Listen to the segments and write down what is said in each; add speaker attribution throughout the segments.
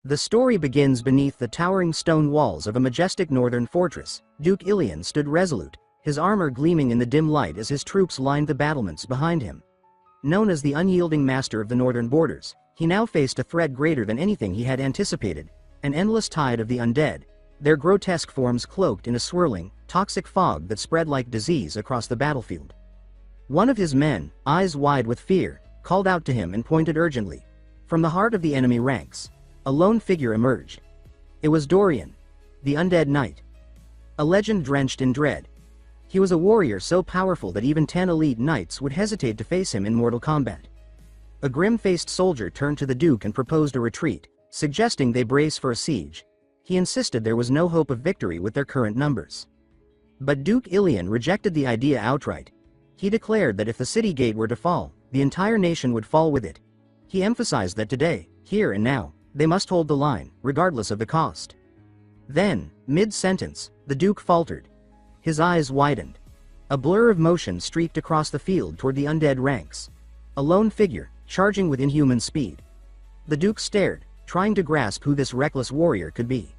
Speaker 1: The story begins beneath the towering stone walls of a majestic northern fortress. Duke Ilian stood resolute, his armor gleaming in the dim light as his troops lined the battlements behind him. Known as the unyielding master of the northern borders, he now faced a threat greater than anything he had anticipated, an endless tide of the undead, their grotesque forms cloaked in a swirling, toxic fog that spread like disease across the battlefield. One of his men, eyes wide with fear, called out to him and pointed urgently. From the heart of the enemy ranks, a lone figure emerged. It was Dorian, the undead knight. A legend drenched in dread. He was a warrior so powerful that even 10 elite knights would hesitate to face him in mortal combat. A grim-faced soldier turned to the Duke and proposed a retreat, suggesting they brace for a siege. He insisted there was no hope of victory with their current numbers. But Duke Ilian rejected the idea outright. He declared that if the city gate were to fall, the entire nation would fall with it. He emphasized that today, here and now, they must hold the line, regardless of the cost. Then, mid-sentence, the Duke faltered. His eyes widened. A blur of motion streaked across the field toward the undead ranks. A lone figure, charging with inhuman speed. The Duke stared, trying to grasp who this reckless warrior could be.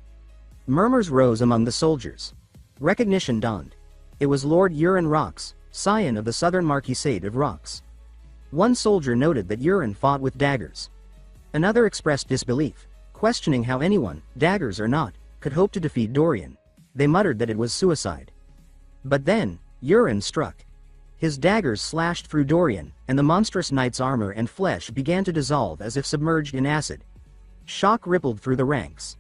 Speaker 1: Murmurs rose among the soldiers. Recognition dawned. It was Lord Urin Rox, scion of the southern Marquisate of Rox. One soldier noted that Urin fought with daggers. Another expressed disbelief, questioning how anyone, daggers or not, could hope to defeat Dorian. They muttered that it was suicide. But then, Urin struck. His daggers slashed through Dorian, and the monstrous knight's armor and flesh began to dissolve as if submerged in acid. Shock rippled through the ranks.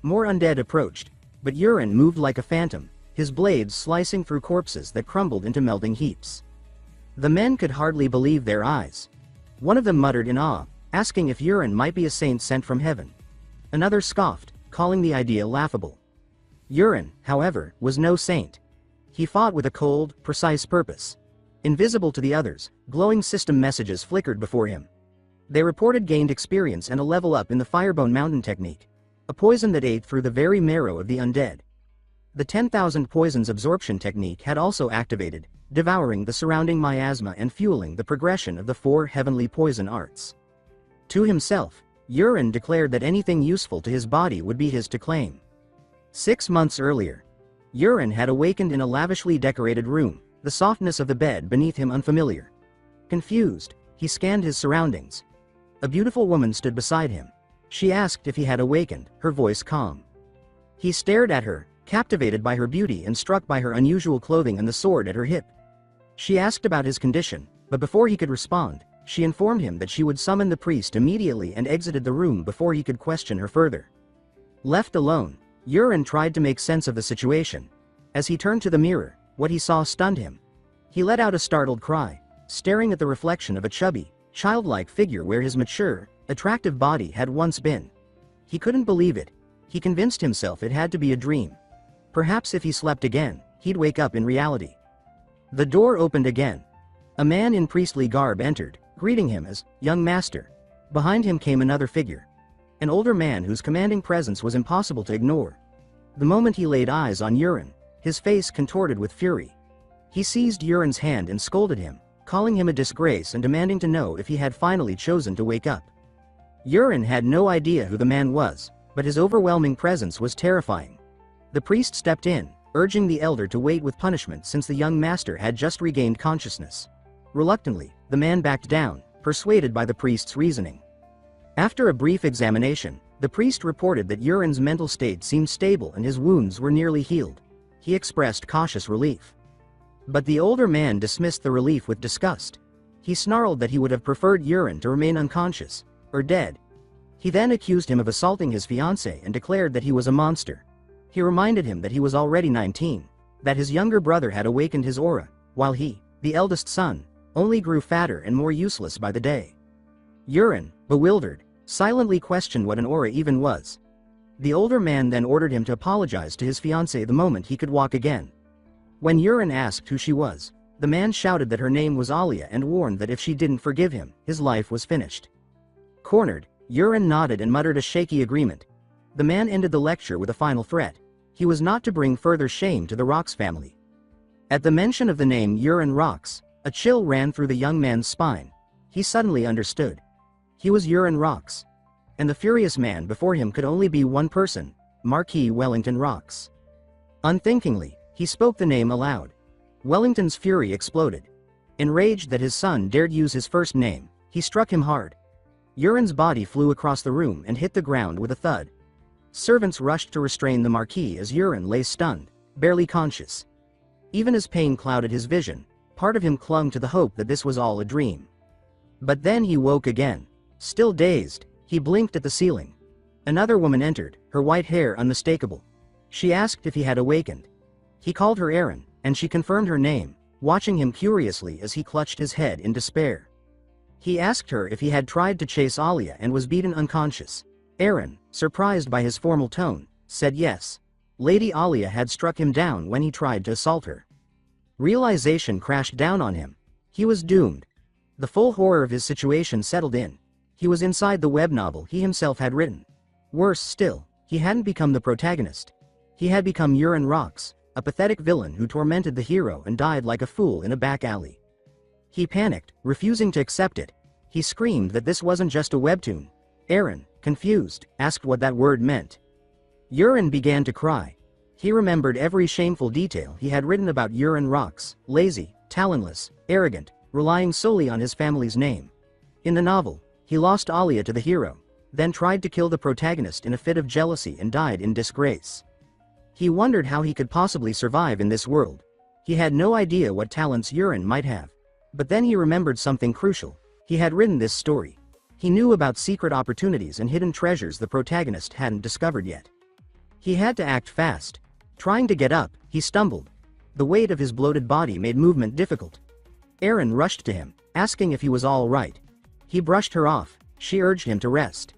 Speaker 1: More undead approached, but Urin moved like a phantom, his blades slicing through corpses that crumbled into melting heaps. The men could hardly believe their eyes. One of them muttered in awe, asking if Urin might be a saint sent from heaven. Another scoffed, calling the idea laughable. Urin, however, was no saint. He fought with a cold, precise purpose. Invisible to the others, glowing system messages flickered before him. They reported gained experience and a level up in the Firebone Mountain technique, a poison that ate through the very marrow of the undead. The 10,000 poisons absorption technique had also activated, devouring the surrounding miasma and fueling the progression of the 4 heavenly poison arts. To himself, Urin declared that anything useful to his body would be his to claim. 6 months earlier, Urin had awakened in a lavishly decorated room, the softness of the bed beneath him unfamiliar. Confused, he scanned his surroundings. A beautiful woman stood beside him. She asked if he had awakened, her voice calm. He stared at her, captivated by her beauty and struck by her unusual clothing and the sword at her hip. She asked about his condition, but before he could respond, she informed him that she would summon the priest immediately and exited the room before he could question her further. Left alone, Urin tried to make sense of the situation. As he turned to the mirror, what he saw stunned him. He let out a startled cry, staring at the reflection of a chubby, childlike figure where his mature, attractive body had once been. He couldn't believe it. He convinced himself it had to be a dream. Perhaps if he slept again, he'd wake up in reality. The door opened again. A man in priestly garb entered, greeting him as young master. Behind him came another figure. An older man whose commanding presence was impossible to ignore. The moment he laid eyes on Urin, his face contorted with fury. He seized Urin's hand and scolded him, calling him a disgrace and demanding to know if he had finally chosen to wake up. Urin had no idea who the man was, but his overwhelming presence was terrifying. The priest stepped in, urging the elder to wait with punishment since the young master had just regained consciousness. Reluctantly, the man backed down, persuaded by the priest's reasoning. After a brief examination, the priest reported that Urin's mental state seemed stable and his wounds were nearly healed. He expressed cautious relief. But the older man dismissed the relief with disgust. He snarled that he would have preferred Urin to remain unconscious, or dead. He then accused him of assaulting his fiancée and declared that he was a monster. He reminded him that he was already 19, that his younger brother had awakened his aura, while he, the eldest son, only grew fatter and more useless by the day. Urin, bewildered, silently questioned what an aura even was. The older man then ordered him to apologize to his fiancée the moment he could walk again. When Urin asked who she was, the man shouted that her name was Alia and warned that if she didn't forgive him, his life was finished. Cornered, Urin nodded and muttered a shaky agreement. The man ended the lecture with a final threat. He was not to bring further shame to the Rox family. At the mention of the name Urin Rox, a chill ran through the young man's spine. He suddenly understood. He was Urin Rox. and the furious man before him could only be one person, Marquis Wellington Rocks. Unthinkingly, he spoke the name aloud. Wellington's fury exploded. Enraged that his son dared use his first name, he struck him hard. Urin's body flew across the room and hit the ground with a thud. Servants rushed to restrain the Marquis as Urin lay stunned, barely conscious. Even as pain clouded his vision, part of him clung to the hope that this was all a dream. But then he woke again. Still dazed, he blinked at the ceiling. Another woman entered, her white hair unmistakable. She asked if he had awakened. He called her Aaron, and she confirmed her name, watching him curiously as he clutched his head in despair. He asked her if he had tried to chase Alia and was beaten unconscious. Aaron, surprised by his formal tone, said yes. Lady Alia had struck him down when he tried to assault her. Realization crashed down on him. He was doomed. The full horror of his situation settled in. He was inside the web novel he himself had written. Worse still, he hadn't become the protagonist. He had become Urin Rocks, a pathetic villain who tormented the hero and died like a fool in a back alley. He panicked, refusing to accept it. He screamed that this wasn't just a webtoon. Aaron, confused, asked what that word meant. Urin began to cry. He remembered every shameful detail he had written about Urin Rocks: lazy, talonless, arrogant, relying solely on his family's name. In the novel, he lost Alia to the hero, then tried to kill the protagonist in a fit of jealousy and died in disgrace. He wondered how he could possibly survive in this world. He had no idea what talents Urin might have. But then he remembered something crucial. He had written this story. He knew about secret opportunities and hidden treasures the protagonist hadn't discovered yet. He had to act fast. Trying to get up, he stumbled. The weight of his bloated body made movement difficult. Aaron rushed to him, asking if he was all right. He brushed her off. She urged him to rest.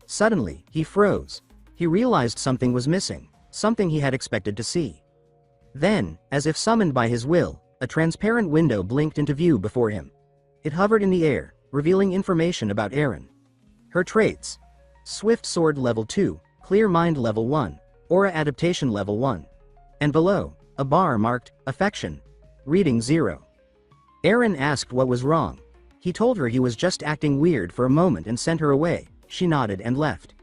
Speaker 1: Suddenly, he froze. He realized something was missing, something he had expected to see. Then, as if summoned by his will, a transparent window blinked into view before him. It hovered in the air, revealing information about Aaron. Her traits: Swift Sword Level 2, Clear Mind Level 1, Aura Adaptation Level 1. And below, a bar marked, Affection. Reading 0. Aaron asked what was wrong. He told her he was just acting weird for a moment and sent her away. She nodded and left.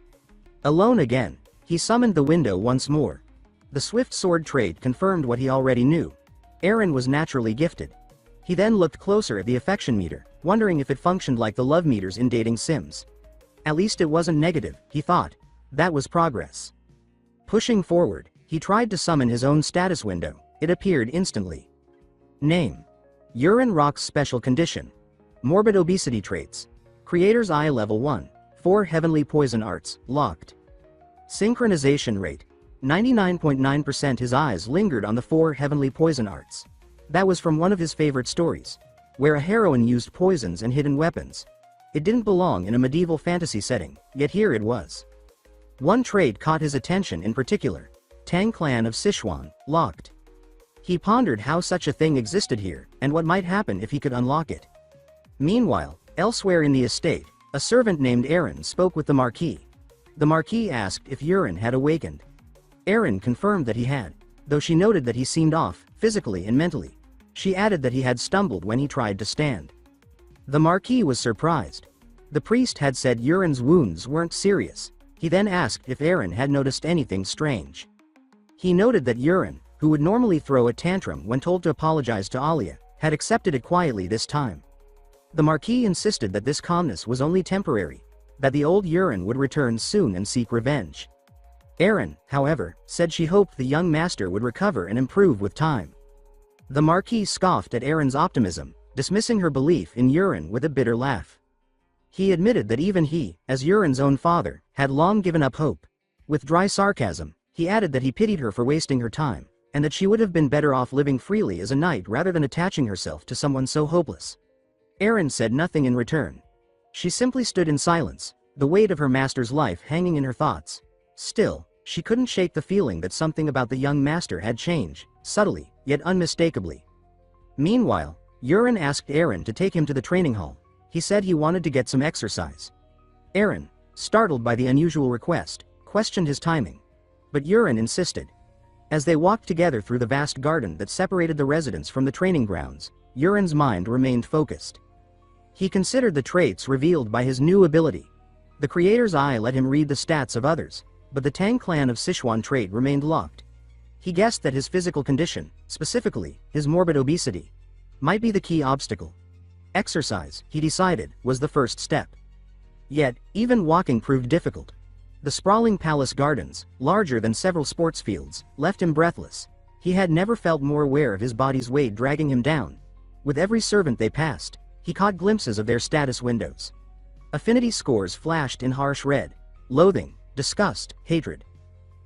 Speaker 1: Alone again, he summoned the window once more. The Swift Sword trait confirmed what he already knew. Aaron was naturally gifted. He then looked closer at the affection meter, wondering if it functioned like the love meters in dating sims. At least it wasn't negative, he thought. That was progress. Pushing forward, he tried to summon his own status window. It appeared instantly. Name: Urin Rocks. Special condition: Morbid obesity traits. Creator's Eye Level 1. 4 Heavenly Poison Arts, locked. Synchronization rate: 99.9%. His eyes lingered on the 4 Heavenly Poison Arts. That was from one of his favorite stories, where a heroine used poisons and hidden weapons. It didn't belong in a medieval fantasy setting, yet here it was. One trait caught his attention in particular: Tang Clan of Sichuan, locked. He pondered how such a thing existed here, and what might happen if he could unlock it. Meanwhile, elsewhere in the estate, a servant named Aaron spoke with the Marquis. The Marquis asked if Urin had awakened. Aaron confirmed that he had, though she noted that he seemed off, physically and mentally. She added that he had stumbled when he tried to stand. The Marquis was surprised. The priest had said Urin's wounds weren't serious. He then asked if Aaron had noticed anything strange. He noted that Urin, who would normally throw a tantrum when told to apologize to Alia, had accepted it quietly this time. The Marquis insisted that this calmness was only temporary, that the old Urin would return soon and seek revenge. Aaron, however, said she hoped the young master would recover and improve with time. The Marquis scoffed at Aaron's optimism, dismissing her belief in Urin with a bitter laugh. He admitted that even he, as Urin's own father, had long given up hope. With dry sarcasm, he added that he pitied her for wasting her time, and that she would have been better off living freely as a knight rather than attaching herself to someone so hopeless. Aaron said nothing in return. She simply stood in silence, the weight of her master's life hanging in her thoughts. Still, she couldn't shake the feeling that something about the young master had changed, subtly, yet unmistakably. Meanwhile, Urin asked Aaron to take him to the training hall. He said he wanted to get some exercise. Aaron, startled by the unusual request, questioned his timing. But Urin insisted. As they walked together through the vast garden that separated the residence from the training grounds, Urin's mind remained focused. He considered the traits revealed by his new ability. The creator's eye let him read the stats of others, but the Tang clan of Sichuan trait remained locked. He guessed that his physical condition, specifically, his morbid obesity, might be the key obstacle. Exercise, he decided, was the first step. Yet, even walking proved difficult. The sprawling palace gardens, larger than several sports fields, left him breathless. He had never felt more aware of his body's weight dragging him down. With every servant they passed, he caught glimpses of their status windows. Affinity scores flashed in harsh red. Loathing, disgust, hatred.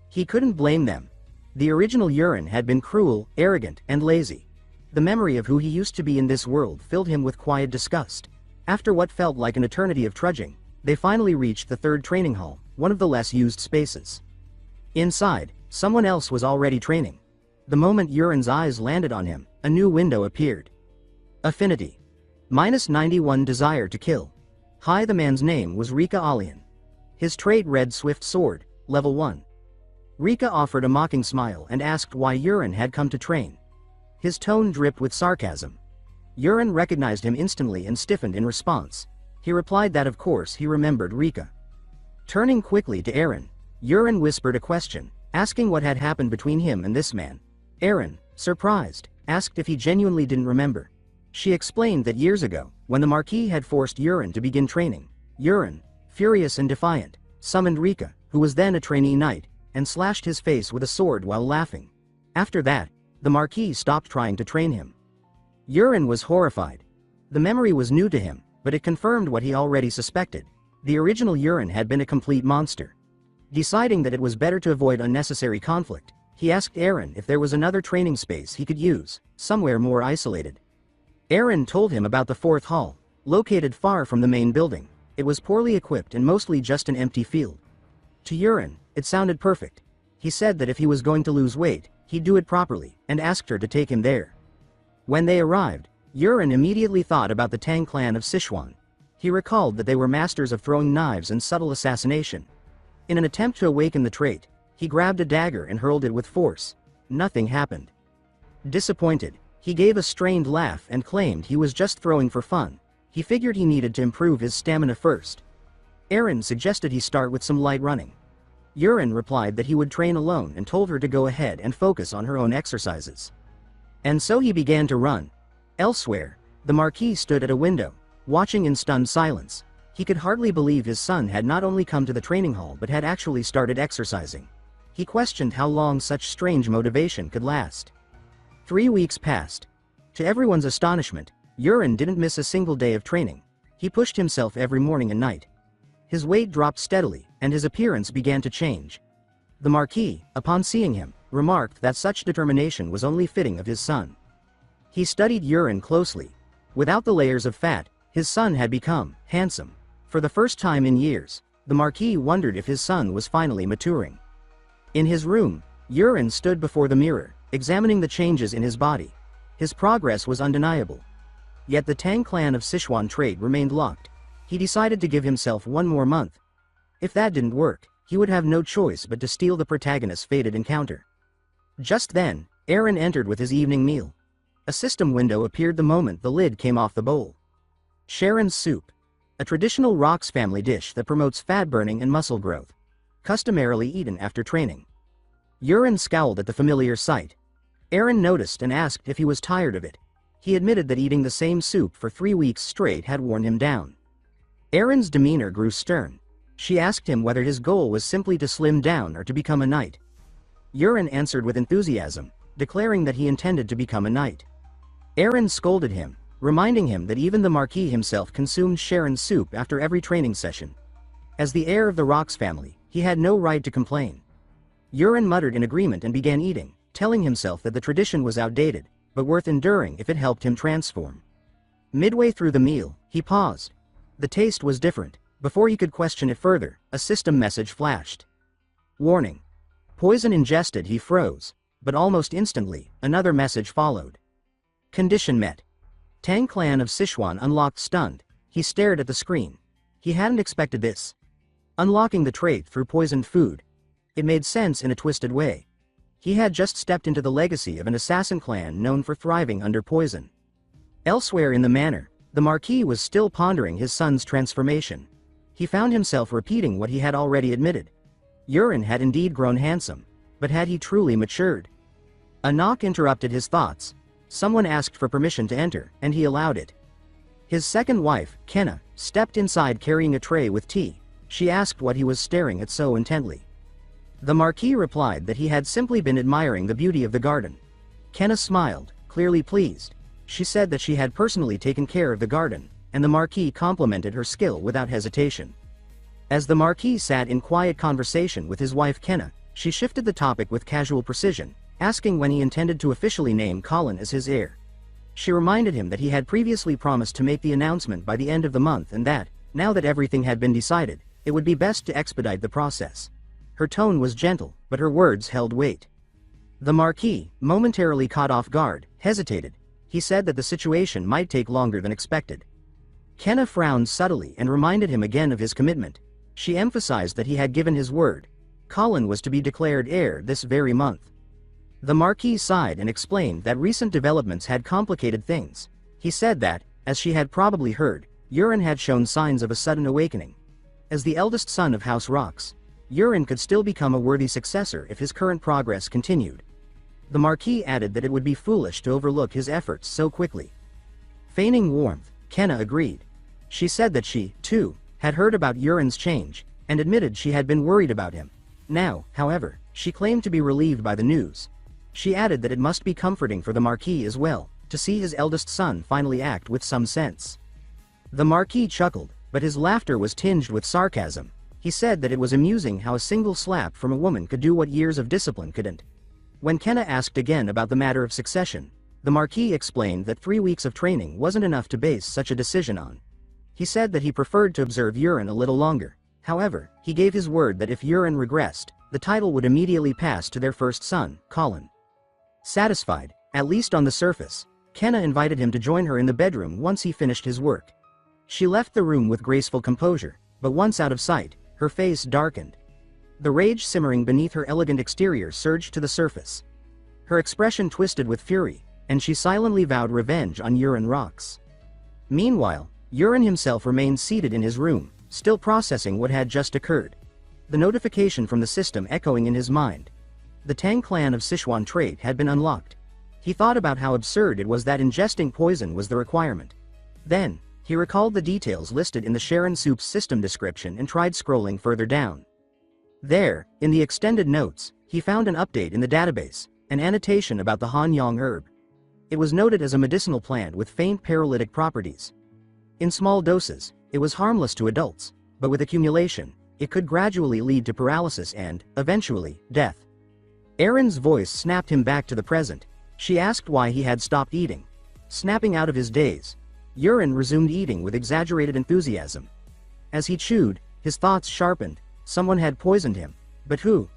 Speaker 1: He couldn't blame them. The original Yuren had been cruel, arrogant, and lazy. The memory of who he used to be in this world filled him with quiet disgust. After what felt like an eternity of trudging, they finally reached the third training hall, one of the less used spaces. Inside, someone else was already training. The moment Yuren's eyes landed on him, a new window appeared. Affinity. -91 desire to kill. Hi, the man's name was Rika Alian. His trait read Swift Sword, level 1. Rika offered a mocking smile and asked why Yuren had come to train. His tone dripped with sarcasm. Yuren recognized him instantly and stiffened in response. He replied that of course he remembered Rika. Turning quickly to Aaron, Yuren whispered a question, asking what had happened between him and this man. Aaron, surprised, asked if he genuinely didn't remember. She explained that years ago, when the Marquis had forced Yuren to begin training, Yuren, furious and defiant, summoned Rika, who was then a trainee knight, and slashed his face with a sword while laughing. After that, the Marquis stopped trying to train him. Yuren was horrified. The memory was new to him, but it confirmed what he already suspected. The original Yuren had been a complete monster. Deciding that it was better to avoid unnecessary conflict, he asked Aaron if there was another training space he could use, somewhere more isolated. Aaron told him about the fourth hall, located far from the main building. It was poorly equipped and mostly just an empty field. To Yuren, it sounded perfect. He said that if he was going to lose weight, he'd do it properly, and asked her to take him there. When they arrived, Yuren immediately thought about the Tang clan of Sichuan. He recalled that they were masters of throwing knives and subtle assassination. In an attempt to awaken the trait, he grabbed a dagger and hurled it with force. Nothing happened. Disappointed, he gave a strained laugh and claimed he was just throwing for fun. He figured he needed to improve his stamina first. Aaron suggested he start with some light running. Yuren replied that he would train alone and told her to go ahead and focus on her own exercises. And so he began to run. Elsewhere, the Marquis stood at a window, watching in stunned silence. He could hardly believe his son had not only come to the training hall but had actually started exercising. He questioned how long such strange motivation could last. 3 weeks passed. To everyone's astonishment, Yuren didn't miss a single day of training. He pushed himself every morning and night. His weight dropped steadily, and his appearance began to change. The Marquis, upon seeing him, remarked that such determination was only fitting of his son. He studied Yuren closely. Without the layers of fat, his son had become handsome. For the first time in years, the Marquis wondered if his son was finally maturing. In his room, Yuren stood before the mirror, examining the changes in his body. His progress was undeniable. Yet the Tang clan of Sichuan trait remained locked. He decided to give himself one more month. If that didn't work, he would have no choice but to steal the protagonist's fated encounter. Just then, Aaron entered with his evening meal. A system window appeared the moment the lid came off the bowl. Sharon's soup, a traditional Rox family dish that promotes fat burning and muscle growth, customarily eaten after training. Yuren scowled at the familiar sight. Aaron noticed and asked if he was tired of it. He admitted that eating the same soup for 3 weeks straight had worn him down. Aaron's demeanor grew stern. She asked him whether his goal was simply to slim down or to become a knight. Yuren answered with enthusiasm, declaring that he intended to become a knight. Aaron scolded him, reminding him that even the Marquis himself consumed Sharon's soup after every training session. As the heir of the Rox family, he had no right to complain. Yuren muttered in agreement and began eating, telling himself that the tradition was outdated, but worth enduring if it helped him transform. Midway through the meal, he paused. The taste was different. Before he could question it further, a system message flashed. Warning. Poison ingested. He froze, but almost instantly, another message followed. Condition met. Tang clan of Sichuan unlocked. Stunned, he stared at the screen. He hadn't expected this. Unlocking the trait through poisoned food. It made sense in a twisted way. He had just stepped into the legacy of an assassin clan known for thriving under poison. Elsewhere in the manor, the Marquis was still pondering his son's transformation. He found himself repeating what he had already admitted. Yurin had indeed grown handsome, but had he truly matured? A knock interrupted his thoughts. Someone asked for permission to enter, and he allowed it. His second wife, Kenna, stepped inside carrying a tray with tea. She asked what he was staring at so intently. The Marquis replied that he had simply been admiring the beauty of the garden. Kenna smiled, clearly pleased. She said that she had personally taken care of the garden, and the Marquis complimented her skill without hesitation. As the Marquis sat in quiet conversation with his wife Kenna, she shifted the topic with casual precision, asking when he intended to officially name Colin as his heir. She reminded him that he had previously promised to make the announcement by the end of the month and that, now that everything had been decided, it would be best to expedite the process. Her tone was gentle, but her words held weight. The Marquis, momentarily caught off guard, hesitated. He said that the situation might take longer than expected. Kenna frowned subtly and reminded him again of his commitment. She emphasized that he had given his word. Colin was to be declared heir this very month. The Marquis sighed and explained that recent developments had complicated things. He said that, as she had probably heard, Yurin had shown signs of a sudden awakening. As the eldest son of House Rocks, Yurin could still become a worthy successor if his current progress continued. The Marquis added that it would be foolish to overlook his efforts so quickly. Feigning warmth, Kenna agreed. She said that she, too, had heard about Yurin's change, and admitted she had been worried about him. Now, however, she claimed to be relieved by the news. She added that it must be comforting for the Marquis as well, to see his eldest son finally act with some sense. The Marquis chuckled, but his laughter was tinged with sarcasm. He said that it was amusing how a single slap from a woman could do what years of discipline couldn't. When Kenna asked again about the matter of succession, the Marquis explained that 3 weeks of training wasn't enough to base such a decision on. He said that he preferred to observe Yurin a little longer. However, he gave his word that if Yurin regressed, the title would immediately pass to their first son, Colin. Satisfied, at least on the surface, Kenna invited him to join her in the bedroom once he finished his work. She left the room with graceful composure, but once out of sight, her face darkened. The rage simmering beneath her elegant exterior surged to the surface. Her expression twisted with fury, and she silently vowed revenge on Yurin Rocks. Meanwhile, Yurin himself remained seated in his room, still processing what had just occurred. The notification from the system echoing in his mind. The Tang clan of Sichuan trait had been unlocked. He thought about how absurd it was that ingesting poison was the requirement. Then, he recalled the details listed in the Sharon Soup's system description and tried scrolling further down. There, in the extended notes, he found an update in the database, an annotation about the Han Yang herb. It was noted as a medicinal plant with faint paralytic properties. In small doses, it was harmless to adults, but with accumulation, it could gradually lead to paralysis and, eventually, death. Erin's voice snapped him back to the present. She asked why he had stopped eating. Snapping out of his daze, Yurin resumed eating with exaggerated enthusiasm. As he chewed, his thoughts sharpened. Someone had poisoned him. But who?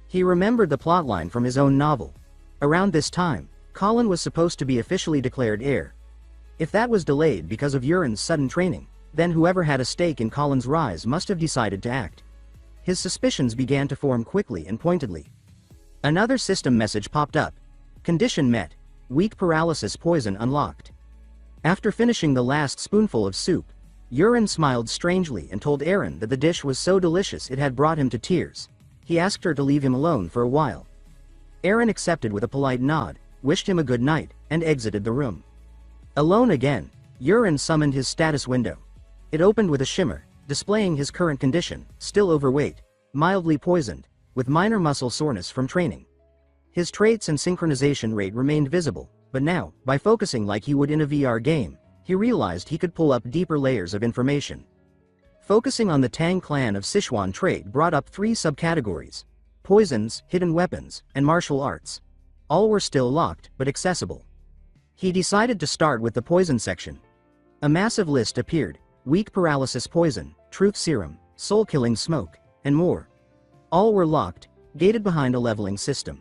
Speaker 1: He remembered the plotline from his own novel. Around this time, Colin was supposed to be officially declared heir. If that was delayed because of Yurin's sudden training, then whoever had a stake in Colin's rise must have decided to act. His suspicions began to form quickly and pointedly. Another system message popped up. Condition met. Weak paralysis poison unlocked. After finishing the last spoonful of soup, Yurin smiled strangely and told Erin that the dish was so delicious it had brought him to tears. He asked her to leave him alone for a while. Erin accepted with a polite nod, wished him a good night, and exited the room. Alone again, Yurin summoned his status window. It opened with a shimmer, displaying his current condition, still overweight, mildly poisoned, with minor muscle soreness from training. His traits and synchronization rate remained visible, but now, by focusing like he would in a VR game, he realized he could pull up deeper layers of information. Focusing on the Tang clan of Sichuan trait brought up 3 subcategories: poisons, hidden weapons, and martial arts. All were still locked, but accessible. He decided to start with the poison section. A massive list appeared: weak paralysis poison, truth serum, soul-killing smoke, and more. All were locked, gated behind a leveling system.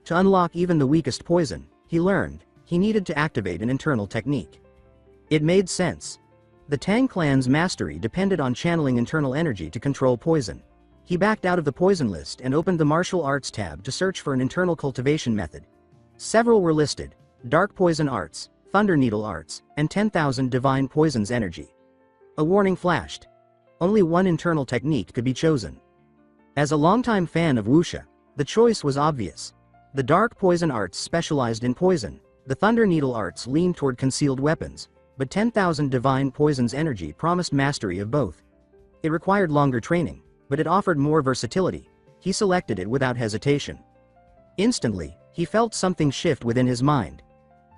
Speaker 1: To unlock even the weakest poison, he learned, he needed to activate an internal technique. It made sense. The Tang clan's mastery depended on channeling internal energy to control poison. He backed out of the poison list and opened the martial arts tab to search for an internal cultivation method. Several were listed: dark poison arts, thunder needle arts, and 10,000 divine poisons energy. A warning flashed. only one internal technique could be chosen. As a longtime fan of wuxia, the choice was obvious. The dark poison arts specialized in poison, the thunder needle arts leaned toward concealed weapons, but 10,000 divine poison's energy promised mastery of both. It required longer training, but it offered more versatility. He selected it without hesitation. Instantly, he felt something shift within his mind.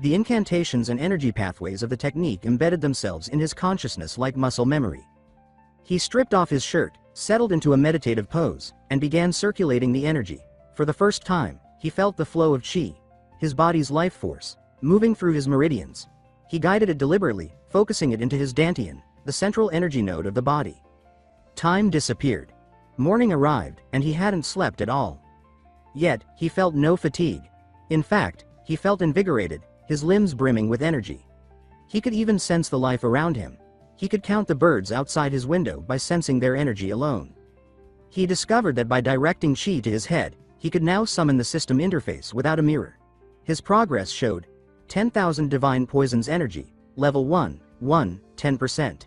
Speaker 1: The incantations and energy pathways of the technique embedded themselves in his consciousness like muscle memory. He stripped off his shirt, settled into a meditative pose, and began circulating the energy. For the first time, he felt the flow of qi, his body's life force, moving through his meridians. He guided it deliberately, focusing it into his dantian, the central energy node of the body. Time disappeared. Morning arrived, and he hadn't slept at all. Yet, he felt no fatigue. In fact, he felt invigorated, his limbs brimming with energy. He could even sense the life around him. He could count the birds outside his window by sensing their energy alone. He discovered that by directing qi to his head, he could now summon the system interface without a mirror. His progress showed 10,000 divine poison's energy, level 1, 10%.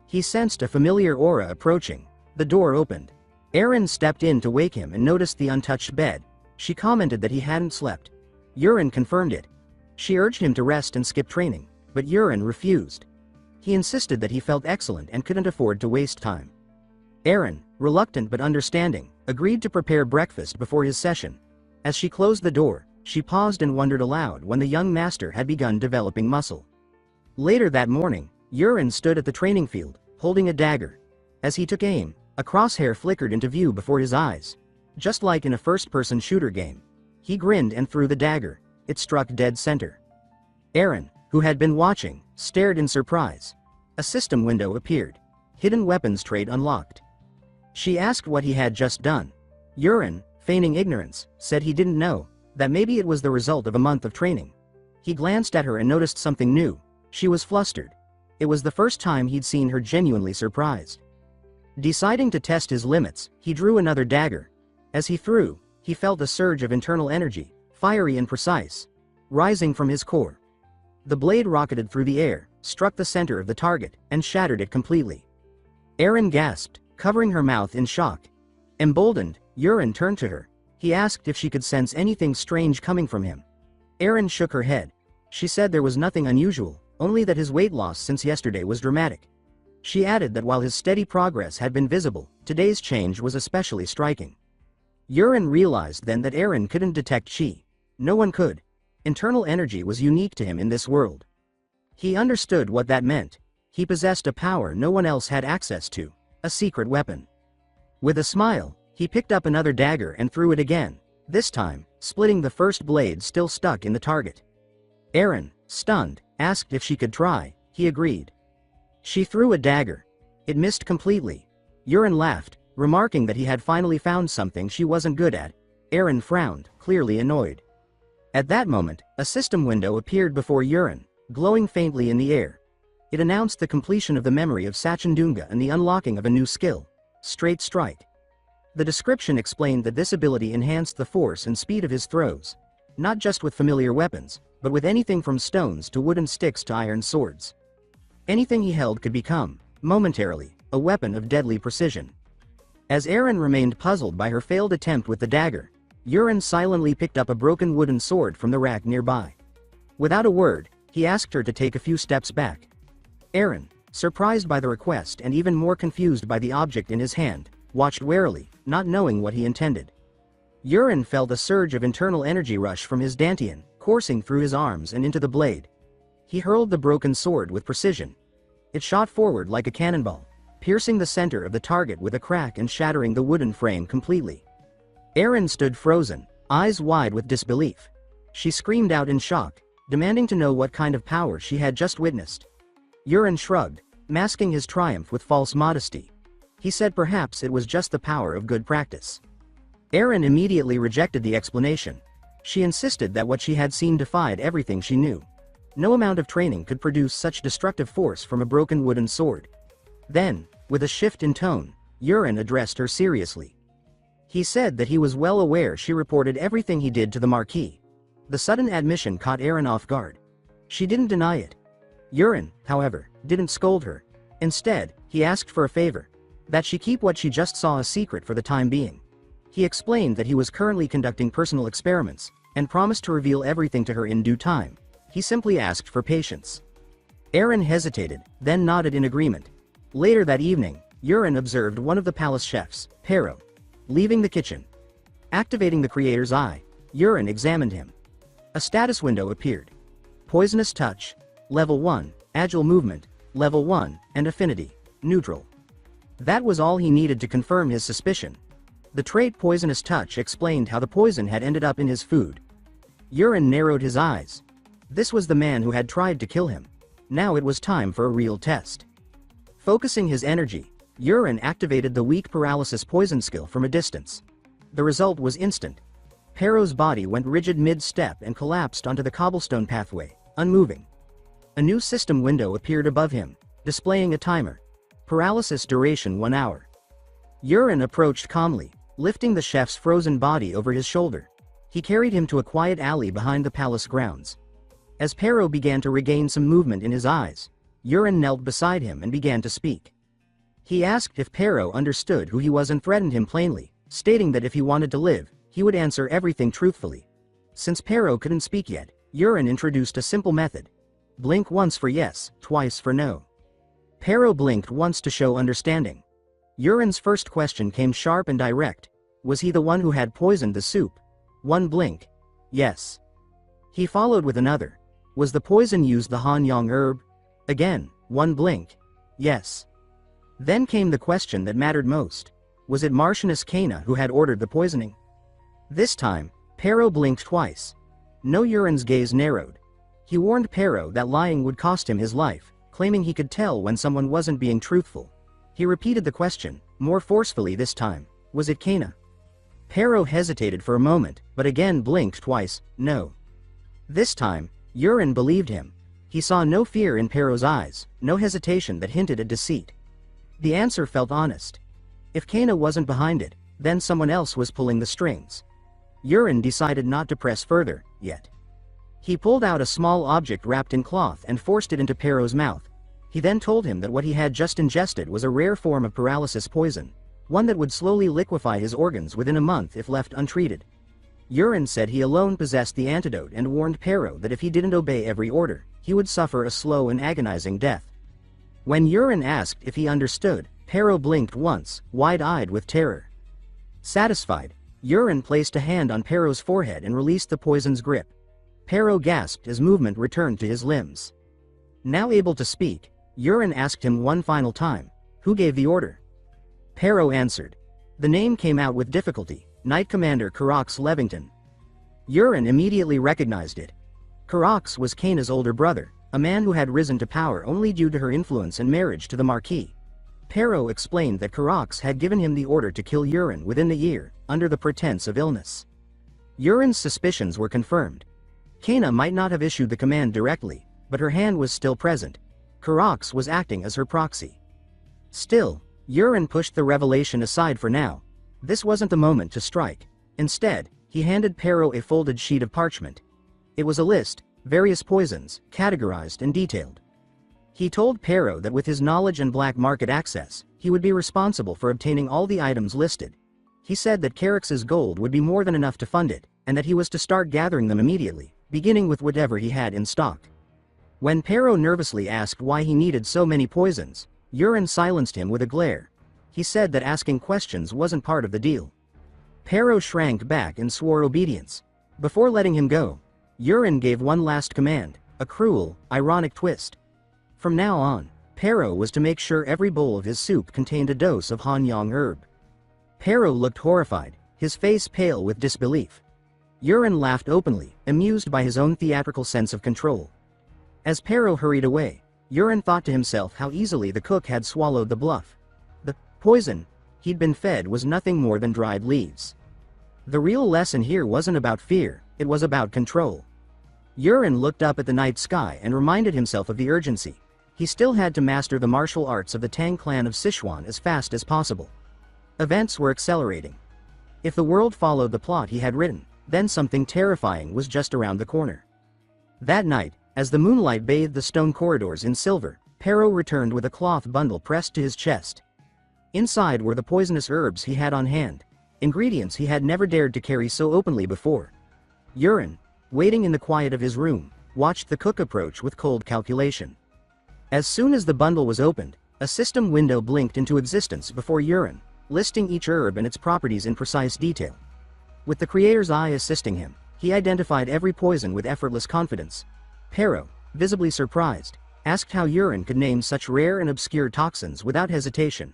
Speaker 1: He sensed a familiar aura approaching. The door opened. Erin stepped in to wake him and noticed the untouched bed. She commented that he hadn't slept. Yurin confirmed it. She urged him to rest and skip training, but Yurin refused. He insisted that he felt excellent and couldn't afford to waste time. Erin, reluctant but understanding, agreed to prepare breakfast before his session. As she closed the door, she paused and wondered aloud when the young master had begun developing muscle. Later that morning, Yurin stood at the training field, holding a dagger. As he took aim, a crosshair flickered into view before his eyes. Just like in a first-person shooter game. He grinned and threw the dagger. It struck dead center. Erin, who had been watching, stared in surprise. A system window appeared. Hidden weapons trait unlocked. She asked what he had just done. Yurin, feigning ignorance, said he didn't know, that maybe it was the result of a month of training. He glanced at her and noticed something new. She was flustered. It was the first time he'd seen her genuinely surprised. Deciding to test his limits, he drew another dagger. As he threw, he felt a surge of internal energy, fiery and precise, rising from his core. The blade rocketed through the air, struck the center of the target, and shattered it completely. Erin gasped, covering her mouth in shock. Emboldened, Yurin turned to her. He asked if she could sense anything strange coming from him. Erin shook her head. She said there was nothing unusual, only that his weight loss since yesterday was dramatic. She added that while his steady progress had been visible, today's change was especially striking. Yurin realized then that Erin couldn't detect qi. No one could. Internal energy was unique to him in this world. He understood what that meant. He possessed a power no one else had access to, a secret weapon. With a smile, he picked up another dagger and threw it again, this time, splitting the first blade still stuck in the target. Erin, stunned, asked if she could try. He agreed. She threw a dagger. It missed completely. Yurin laughed, remarking that he had finally found something she wasn't good at. Erin frowned, clearly annoyed. At that moment, a system window appeared before Yurin, glowing faintly in the air. It announced the completion of the memory of Sachendunga and the unlocking of a new skill, Straight Strike. The description explained that this ability enhanced the force and speed of his throws, not just with familiar weapons, but with anything from stones to wooden sticks to iron swords. Anything he held could become, momentarily, a weapon of deadly precision. As Erin remained puzzled by her failed attempt with the dagger, Yurin silently picked up a broken wooden sword from the rack nearby. Without a word, he asked her to take a few steps back. Erin, surprised by the request and even more confused by the object in his hand, watched warily, not knowing what he intended. Yurin felt a surge of internal energy rush from his dantian, coursing through his arms and into the blade. He hurled the broken sword with precision. It shot forward like a cannonball, piercing the center of the target with a crack and shattering the wooden frame completely. Erin stood frozen, eyes wide with disbelief. She screamed out in shock, demanding to know what kind of power she had just witnessed. Yurin shrugged, masking his triumph with false modesty. He said perhaps it was just the power of good practice. Erin immediately rejected the explanation. She insisted that what she had seen defied everything she knew. No amount of training could produce such destructive force from a broken wooden sword. Then, with a shift in tone, Yurin addressed her seriously. He said that he was well aware she reported everything he did to the marquee. The sudden admission caught Erin off guard. She didn't deny it. Yurin, however, didn't scold her. Instead, he asked for a favor. That she keep what she just saw a secret for the time being. He explained that he was currently conducting personal experiments, and promised to reveal everything to her in due time. He simply asked for patience. Aaron hesitated, then nodded in agreement. Later that evening, Yurin observed one of the palace chefs, Pero, leaving the kitchen. Activating the creator's eye, Yurin examined him. A status window appeared. Poisonous touch, level 1, agile movement, level 1, and affinity, neutral. That was all he needed to confirm his suspicion. The trait poisonous touch explained how the poison had ended up in his food. Yurin narrowed his eyes. This was the man who had tried to kill him. Now it was time for a real test. Focusing his energy, Yurin activated the weak paralysis poison skill from a distance. The result was instant. Pero's body went rigid mid-step and collapsed onto the cobblestone pathway, unmoving. A new system window appeared above him, displaying a timer. Paralysis duration 1 hour. Yurin approached calmly, lifting the chef's frozen body over his shoulder. He carried him to a quiet alley behind the palace grounds. As Pero began to regain some movement in his eyes, Yurin knelt beside him and began to speak. He asked if Pero understood who he was and threatened him plainly, stating that if he wanted to live, he would answer everything truthfully. Since Pero couldn't speak yet, Yurin introduced a simple method. Blink once for yes, twice for no. Pero blinked once to show understanding. Yurin's first question came sharp and direct. Was he the one who had poisoned the soup? One blink. Yes. He followed with another. Was the poison used the Han-Yang herb? Again, one blink. Yes. Then came the question that mattered most. Was it Martianess Kana who had ordered the poisoning? This time, Pero blinked twice. No, Yurin's gaze narrowed. He warned Pero that lying would cost him his life, claiming he could tell when someone wasn't being truthful. He repeated the question, more forcefully this time. Was it Kana? Pero hesitated for a moment, but again blinked twice, no. This time, Yurin believed him. He saw no fear in Pero's eyes, no hesitation that hinted at deceit. The answer felt honest. If Kana wasn't behind it, then someone else was pulling the strings. Yurin decided not to press further, yet. He pulled out a small object wrapped in cloth and forced it into Pero's mouth. He then told him that what he had just ingested was a rare form of paralysis poison, one that would slowly liquefy his organs within a month if left untreated. Yurin said he alone possessed the antidote and warned Pero that if he didn't obey every order, he would suffer a slow and agonizing death. When Yurin asked if he understood, Pero blinked once, wide-eyed with terror. Satisfied, Yurin placed a hand on Pero's forehead and released the poison's grip. Pero gasped as movement returned to his limbs. Now able to speak, Yurin asked him one final time, who gave the order? Pero answered. The name came out with difficulty, Knight Commander Karax Levington. Yurin immediately recognized it. Karax was Kana's older brother, a man who had risen to power only due to her influence and marriage to the Marquis. Pero explained that Karax had given him the order to kill Yurin within the year, under the pretense of illness. Yurin's suspicions were confirmed. Kana might not have issued the command directly, but her hand was still present. Karax was acting as her proxy. Still, Yurin pushed the revelation aside for now. This wasn't the moment to strike. Instead, he handed Pero a folded sheet of parchment. It was a list, various poisons, categorized and detailed. He told Pero that with his knowledge and black market access, he would be responsible for obtaining all the items listed. He said that Karax's gold would be more than enough to fund it, and that he was to start gathering them immediately, beginning with whatever he had in stock. When Pero nervously asked why he needed so many poisons, Yurin silenced him with a glare. He said that asking questions wasn't part of the deal. Pero shrank back and swore obedience. Before letting him go, Yurin gave one last command, a cruel, ironic twist. From now on, Pero was to make sure every bowl of his soup contained a dose of Han-Yang herb. Pero looked horrified, his face pale with disbelief. Yurin laughed openly, amused by his own theatrical sense of control. As Pero hurried away, Yurin thought to himself how easily the cook had swallowed the bluff. The poison he'd been fed was nothing more than dried leaves. The real lesson here wasn't about fear, it was about control. Yurin looked up at the night sky and reminded himself of the urgency. He still had to master the martial arts of the Tang clan of Sichuan as fast as possible. Events were accelerating. If the world followed the plot he had written, then something terrifying was just around the corner. That night, as the moonlight bathed the stone corridors in silver, Pero returned with a cloth bundle pressed to his chest. Inside were the poisonous herbs he had on hand, ingredients he had never dared to carry so openly before. Yuren, waiting in the quiet of his room, watched the cook approach with cold calculation. As soon as the bundle was opened, a system window blinked into existence before Yuren, listing each herb and its properties in precise detail. With the creator's eye assisting him, he identified every poison with effortless confidence. Pero, visibly surprised, asked how Yuren could name such rare and obscure toxins without hesitation.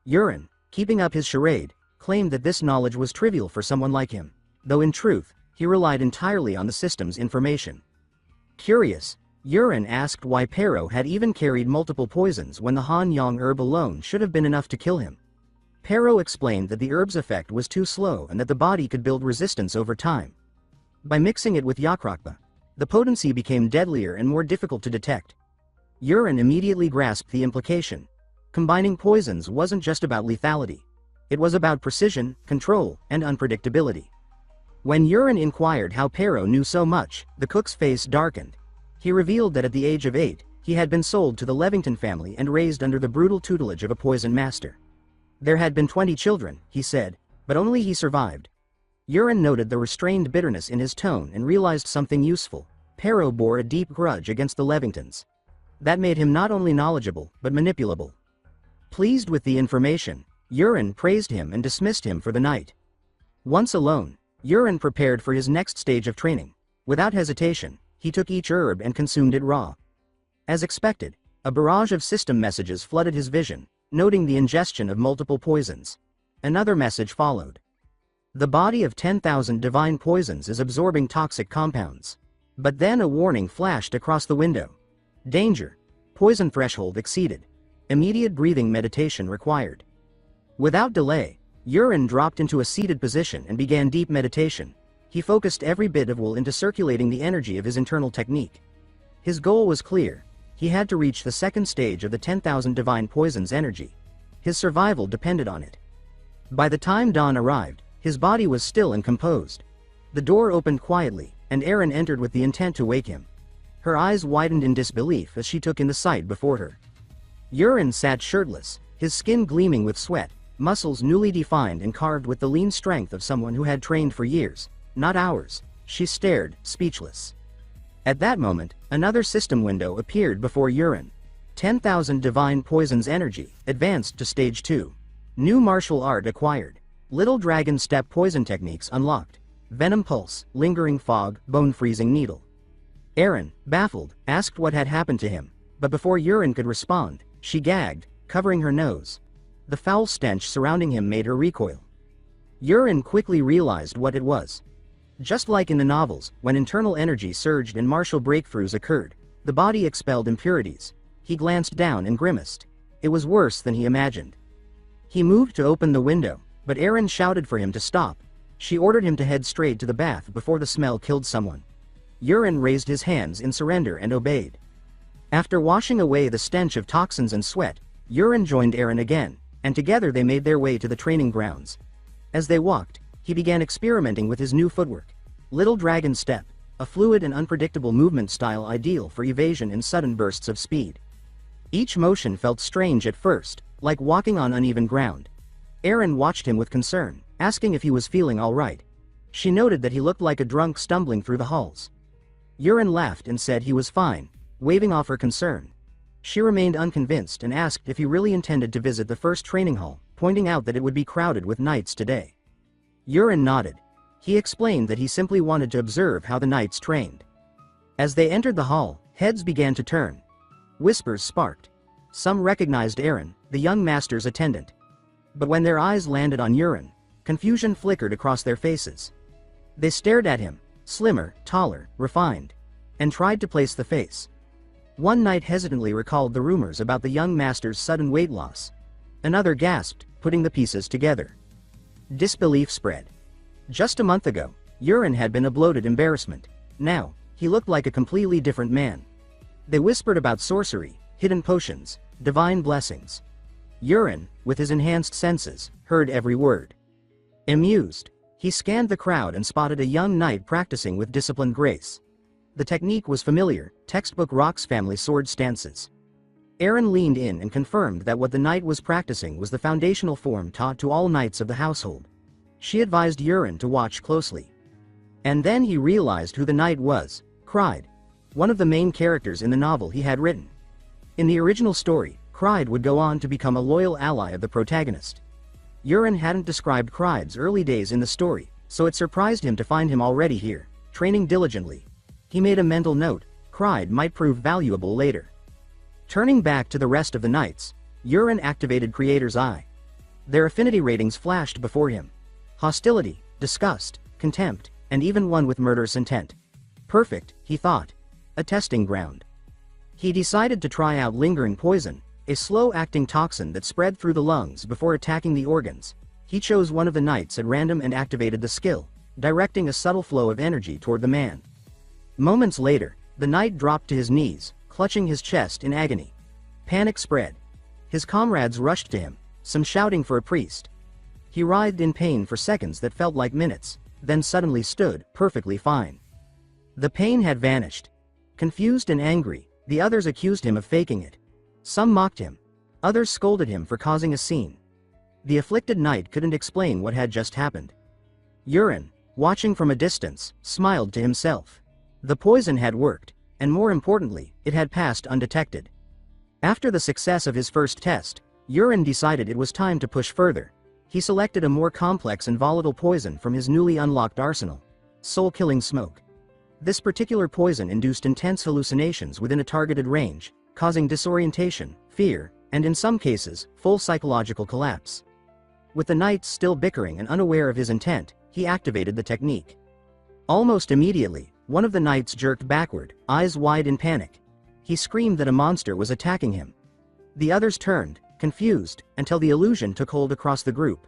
Speaker 1: Yuren, keeping up his charade, claimed that this knowledge was trivial for someone like him, though in truth, he relied entirely on the system's information. Curious, Yuren asked why Pero had even carried multiple poisons when the Han Yang herb alone should have been enough to kill him. Pero explained that the herb's effect was too slow and that the body could build resistance over time. By mixing it with Yakrakba, the potency became deadlier and more difficult to detect. Yuren immediately grasped the implication. Combining poisons wasn't just about lethality. It was about precision, control, and unpredictability. When Yuren inquired how Pero knew so much, the cook's face darkened. He revealed that at the age of 8, he had been sold to the Levington family and raised under the brutal tutelage of a poison master. There had been 20 children, he said, but only he survived. Yuren noted the restrained bitterness in his tone and realized something useful. Pero bore a deep grudge against the Levingtons. That made him not only knowledgeable, but manipulable. Pleased with the information, Yuren praised him and dismissed him for the night. Once alone, Yuren prepared for his next stage of training. Without hesitation, he took each herb and consumed it raw. As expected, a barrage of system messages flooded his vision, noting the ingestion of multiple poisons. Another message followed. The body of 10,000 divine poisons is absorbing toxic compounds. But then a warning flashed across the window. Danger. Poison threshold exceeded. Immediate breathing meditation required. Without delay, Yuren dropped into a seated position and began deep meditation. He focused every bit of will into circulating the energy of his internal technique. His goal was clear. He had to reach the second stage of the 10,000 divine poisons energy. His survival depended on it. By the time dawn arrived, his body was still and composed. The door opened quietly, and Erin entered with the intent to wake him. Her eyes widened in disbelief as she took in the sight before her. Yuren sat shirtless, his skin gleaming with sweat, muscles newly defined and carved with the lean strength of someone who had trained for years, not hours. She stared, speechless. At that moment, another system window appeared before Yuren. 10,000 divine poisons energy, advanced to stage 2. New martial art acquired. Little dragon step poison techniques unlocked. Venom pulse, lingering fog, bone-freezing needle. Erin, baffled, asked what had happened to him, but before Yuren could respond, she gagged, covering her nose. The foul stench surrounding him made her recoil. Yuren quickly realized what it was. Just like in the novels, when internal energy surged and martial breakthroughs occurred, the body expelled impurities. He glanced down and grimaced. It was worse than he imagined. He moved to open the window, but Erin shouted for him to stop. She ordered him to head straight to the bath before the smell killed someone. Yuren raised his hands in surrender and obeyed. After washing away the stench of toxins and sweat, Yuren joined Erin again, and together they made their way to the training grounds. As they walked, he began experimenting with his new footwork. Little dragon step, a fluid and unpredictable movement style ideal for evasion in sudden bursts of speed. Each motion felt strange at first, like walking on uneven ground. Erin watched him with concern, asking if he was feeling all right. She noted that he looked like a drunk stumbling through the halls. Yuren laughed and said he was fine, waving off her concern. She remained unconvinced and asked if he really intended to visit the first training hall, pointing out that it would be crowded with knights today. Yuren nodded. He explained that he simply wanted to observe how the knights trained. As they entered the hall, heads began to turn. Whispers sparked. Some recognized Erin, the young master's attendant. But when their eyes landed on Yuren, confusion flickered across their faces. They stared at him, slimmer, taller, refined, and tried to place the face. One knight hesitantly recalled the rumors about the young master's sudden weight loss. Another gasped, putting the pieces together. Disbelief spread. Just a month ago, Yuren had been a bloated embarrassment. Now, he looked like a completely different man. They whispered about sorcery, hidden potions, divine blessings. Yuren, with his enhanced senses, heard every word. Amused, he scanned the crowd and spotted a young knight practicing with disciplined grace. The technique was familiar, textbook Rock's family sword stances. Aaron leaned in and confirmed that what the knight was practicing was the foundational form taught to all knights of the household. She advised Aaron to watch closely. And then he realized who the knight was, Cried, one of the main characters in the novel he had written. In the original story, Cried would go on to become a loyal ally of the protagonist. Aaron hadn't described Cried's early days in the story, so it surprised him to find him already here, training diligently. He made a mental note, Cried might prove valuable later. Turning back to the rest of the knights, Aaron activated Creator's Eye. Their affinity ratings flashed before him. Hostility, disgust, contempt, and even one with murderous intent. Perfect, he thought. A testing ground. He decided to try out lingering poison, a slow-acting toxin that spread through the lungs before attacking the organs. He chose one of the knights at random and activated the skill, directing a subtle flow of energy toward the man. Moments later, the knight dropped to his knees, clutching his chest in agony. Panic spread. His comrades rushed to him, some shouting for a priest. He writhed in pain for seconds that felt like minutes, then suddenly stood, perfectly fine. The pain had vanished. Confused and angry, the others accused him of faking it. Some mocked him. Others scolded him for causing a scene. The afflicted knight couldn't explain what had just happened. Aaron, watching from a distance, smiled to himself. The poison had worked, and more importantly, it had passed undetected. After the success of his first test, Aaron decided it was time to push further. He selected a more complex and volatile poison from his newly unlocked arsenal. Soul-killing smoke. This particular poison induced intense hallucinations within a targeted range, causing disorientation, fear, and in some cases, full psychological collapse. With the knights still bickering and unaware of his intent, he activated the technique. Almost immediately, one of the knights jerked backward, eyes wide in panic. He screamed that a monster was attacking him. The others turned, confused, until the illusion took hold across the group.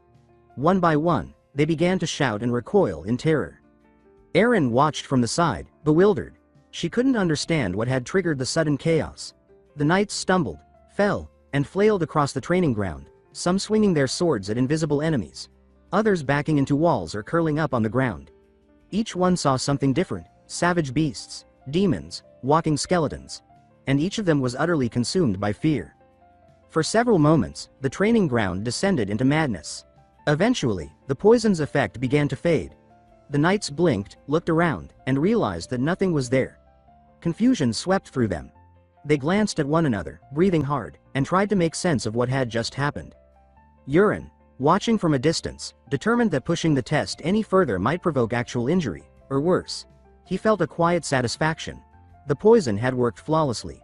Speaker 1: One by one, they began to shout and recoil in terror. Aaron watched from the side, bewildered. She couldn't understand what had triggered the sudden chaos. The knights stumbled, fell, and flailed across the training ground, some swinging their swords at invisible enemies, others backing into walls or curling up on the ground. Each one saw something different: savage beasts, demons, walking skeletons. And each of them was utterly consumed by fear. For several moments, the training ground descended into madness. Eventually, the poison's effect began to fade. The knights blinked, looked around, and realized that nothing was there. Confusion swept through them. They glanced at one another, breathing hard, and tried to make sense of what had just happened. Aaron, watching from a distance, determined that pushing the test any further might provoke actual injury, or worse. He felt a quiet satisfaction. The poison had worked flawlessly.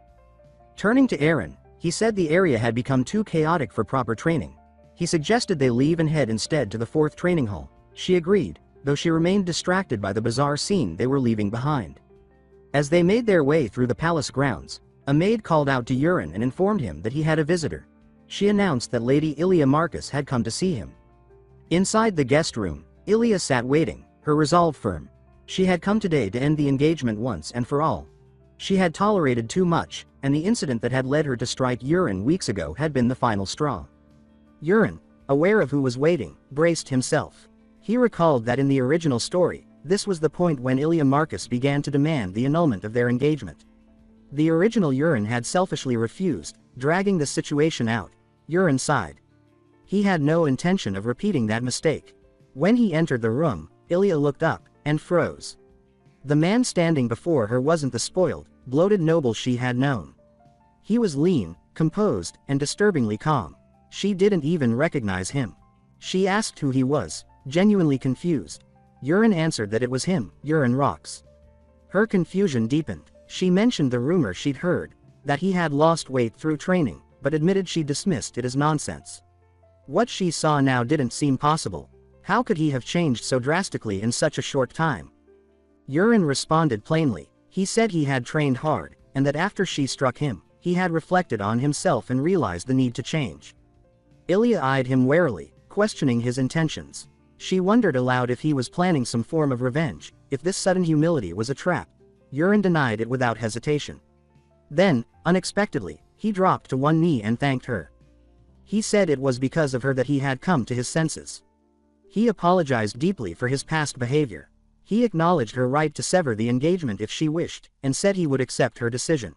Speaker 1: Turning to Aaron, he said the area had become too chaotic for proper training. He suggested they leave and head instead to the 4th training hall. She agreed, though she remained distracted by the bizarre scene they were leaving behind. As they made their way through the palace grounds, a maid called out to Aaron and informed him that he had a visitor. She announced that Lady Ilia Marcus had come to see him. Inside the guest room, Ilia sat waiting, her resolve firm. She had come today to end the engagement once and for all. She had tolerated too much, and the incident that had led her to strike Aaron weeks ago had been the final straw. Aaron, aware of who was waiting, braced himself. He recalled that in the original story, this was the point when Ilia Marcus began to demand the annulment of their engagement. The original Aaron had selfishly refused, dragging the situation out. Aaron sighed. He had no intention of repeating that mistake. When he entered the room, Ilia looked up, and froze. The man standing before her wasn't the spoiled, bloated noble she had known. He was lean, composed, and disturbingly calm. She didn't even recognize him. She asked who he was, genuinely confused. Aaron answered that it was him, Aaron Rocks. Her confusion deepened. She mentioned the rumor she'd heard, that he had lost weight through training, but admitted she dismissed it as nonsense. What she saw now didn't seem possible. How could he have changed so drastically in such a short time? Aaron responded plainly. He said he had trained hard, and that after she struck him, he had reflected on himself and realized the need to change. Ilia eyed him warily, questioning his intentions. She wondered aloud if he was planning some form of revenge, if this sudden humility was a trap. Aaron denied it without hesitation. Then, unexpectedly, he dropped to one knee and thanked her. He said it was because of her that he had come to his senses. He apologized deeply for his past behavior. He acknowledged her right to sever the engagement if she wished, and said he would accept her decision.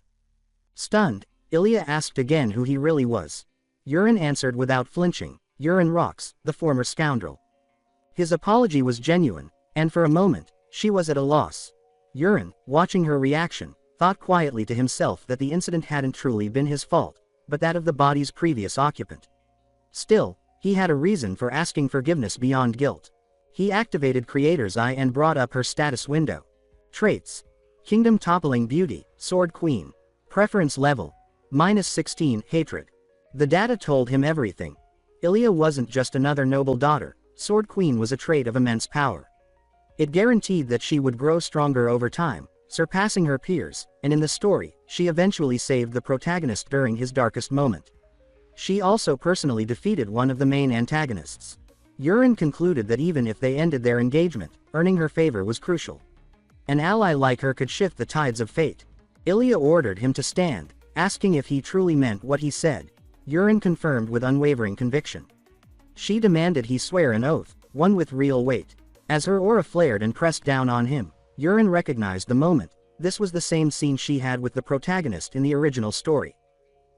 Speaker 1: Stunned, Ilya asked again who he really was. Yurin answered without flinching, Yurin Rox, the former scoundrel. His apology was genuine, and for a moment, she was at a loss. Yurin, watching her reaction, thought quietly to himself that the incident hadn't truly been his fault, but that of the body's previous occupant. Still, he had a reason for asking forgiveness beyond guilt. He activated Creator's Eye and brought up her status window. Traits: Kingdom Toppling Beauty, Sword Queen. Preference level: -16, Hatred. The data told him everything. Ilya wasn't just another noble daughter, Sword Queen was a trait of immense power. It guaranteed that she would grow stronger over time, surpassing her peers, and in the story, she eventually saved the protagonist during his darkest moment. She also personally defeated one of the main antagonists. Yurin concluded that even if they ended their engagement, earning her favor was crucial. An ally like her could shift the tides of fate. Ilya ordered him to stand, asking if he truly meant what he said. Yurin confirmed with unwavering conviction. She demanded he swear an oath, one with real weight. As her aura flared and pressed down on him, Yurin recognized the moment. This was the same scene she had with the protagonist in the original story.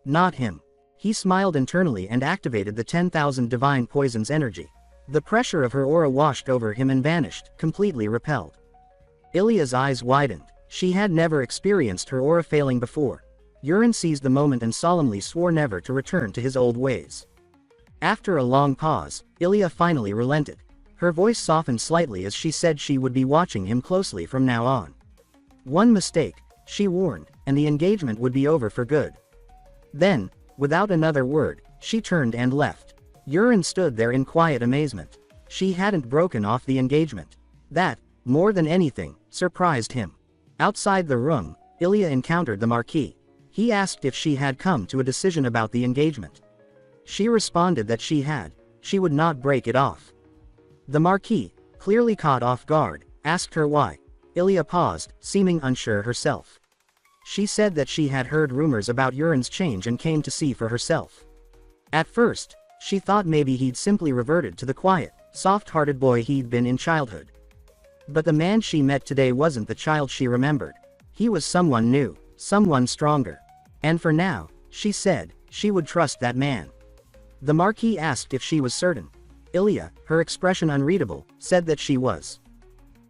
Speaker 1: Not him. He smiled internally and activated the 10,000 divine poison's energy. The pressure of her aura washed over him and vanished, completely repelled. Ilya's eyes widened. She had never experienced her aura failing before. Yurin seized the moment and solemnly swore never to return to his old ways. After a long pause, Ilya finally relented. Her voice softened slightly as she said she would be watching him closely from now on. One mistake, she warned, and the engagement would be over for good. Then, without another word, she turned and left. Yurin stood there in quiet amazement. She hadn't broken off the engagement. That, more than anything, surprised him. Outside the room, Ilya encountered the Marquis. He asked if she had come to a decision about the engagement. She responded that she had. She would not break it off. The Marquis, clearly caught off guard, asked her why. Ilya paused, seeming unsure herself. She said that she had heard rumors about Yurin's change and came to see for herself. At first, she thought maybe he'd simply reverted to the quiet, soft-hearted boy he'd been in childhood. But the man she met today wasn't the child she remembered. He was someone new, someone stronger. And for now, she said, she would trust that man. The Marquis asked if she was certain. Ilya, her expression unreadable, said that she was.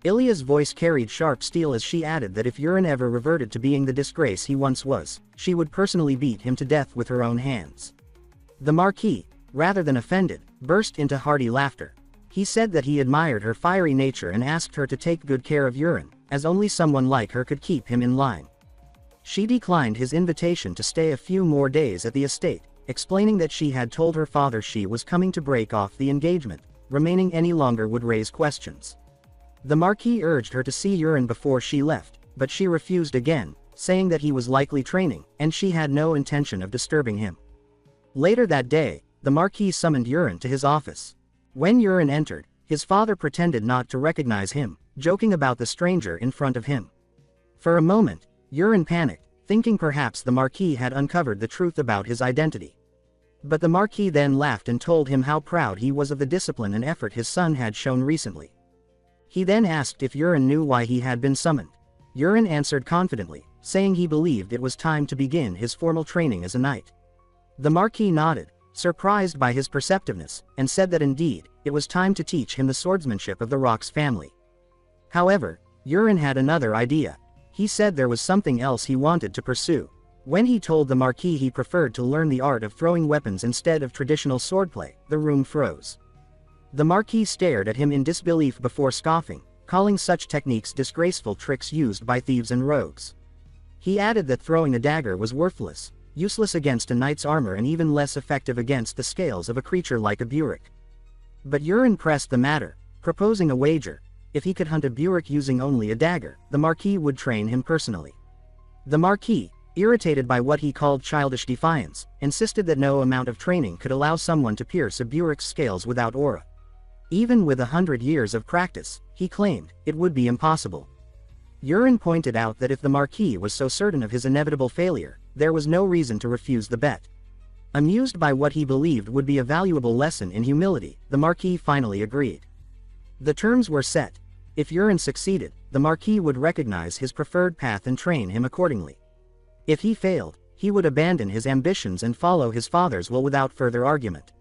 Speaker 1: Ilya's voice carried sharp steel as she added that if Yurin ever reverted to being the disgrace he once was, she would personally beat him to death with her own hands. The Marquis, rather than offended, burst into hearty laughter. He said that he admired her fiery nature and asked her to take good care of Yurin, as only someone like her could keep him in line. She declined his invitation to stay a few more days at the estate, explaining that she had told her father she was coming to break off the engagement. Remaining any longer would raise questions. The Marquis urged her to see Yurin before she left, but she refused again, saying that he was likely training, and she had no intention of disturbing him. Later that day, the Marquis summoned Yurin to his office. When Yurin entered, his father pretended not to recognize him, joking about the stranger in front of him. For a moment, Yurin panicked, thinking perhaps the Marquis had uncovered the truth about his identity. But the Marquis then laughed and told him how proud he was of the discipline and effort his son had shown recently. He then asked if Yurin knew why he had been summoned. Yurin answered confidently, saying he believed it was time to begin his formal training as a knight. The Marquis nodded, surprised by his perceptiveness, and said that indeed, it was time to teach him the swordsmanship of the Rox family. However, Yurin had another idea. He said there was something else he wanted to pursue. When he told the Marquis he preferred to learn the art of throwing weapons instead of traditional swordplay, the room froze. The Marquis stared at him in disbelief before scoffing, calling such techniques disgraceful tricks used by thieves and rogues. He added that throwing a dagger was worthless, useless against a knight's armor and even less effective against the scales of a creature like a Burek. But Yurin pressed the matter, proposing a wager. If he could hunt a Burek using only a dagger, the Marquis would train him personally. The Marquis, irritated by what he called childish defiance, insisted that no amount of training could allow someone to pierce a Burek's scales without aura. Even with 100 years of practice, he claimed, it would be impossible. Yurin pointed out that if the Marquis was so certain of his inevitable failure, there was no reason to refuse the bet. Amused by what he believed would be a valuable lesson in humility, the Marquis finally agreed. The terms were set. If Yurin succeeded, the Marquis would recognize his preferred path and train him accordingly. If he failed, he would abandon his ambitions and follow his father's will without further argument.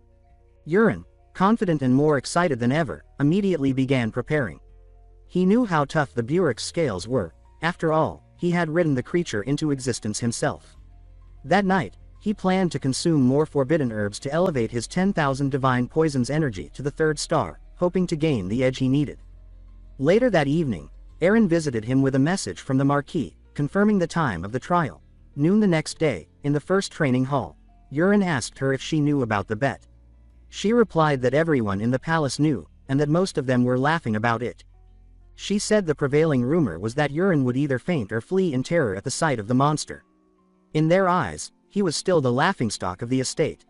Speaker 1: Yurin, confident and more excited than ever, immediately began preparing. He knew how tough the Burik's scales were. After all, he had ridden the creature into existence himself. That night, he planned to consume more forbidden herbs to elevate his 10,000 divine poisons energy to the 3rd star, hoping to gain the edge he needed. Later that evening, Eren visited him with a message from the Marquis, confirming the time of the trial. Noon the next day, in the first training hall, Yurin asked her if she knew about the bet. She replied that everyone in the palace knew, and that most of them were laughing about it. She said the prevailing rumor was that Yurin would either faint or flee in terror at the sight of the monster. In their eyes, he was still the laughingstock of the estate.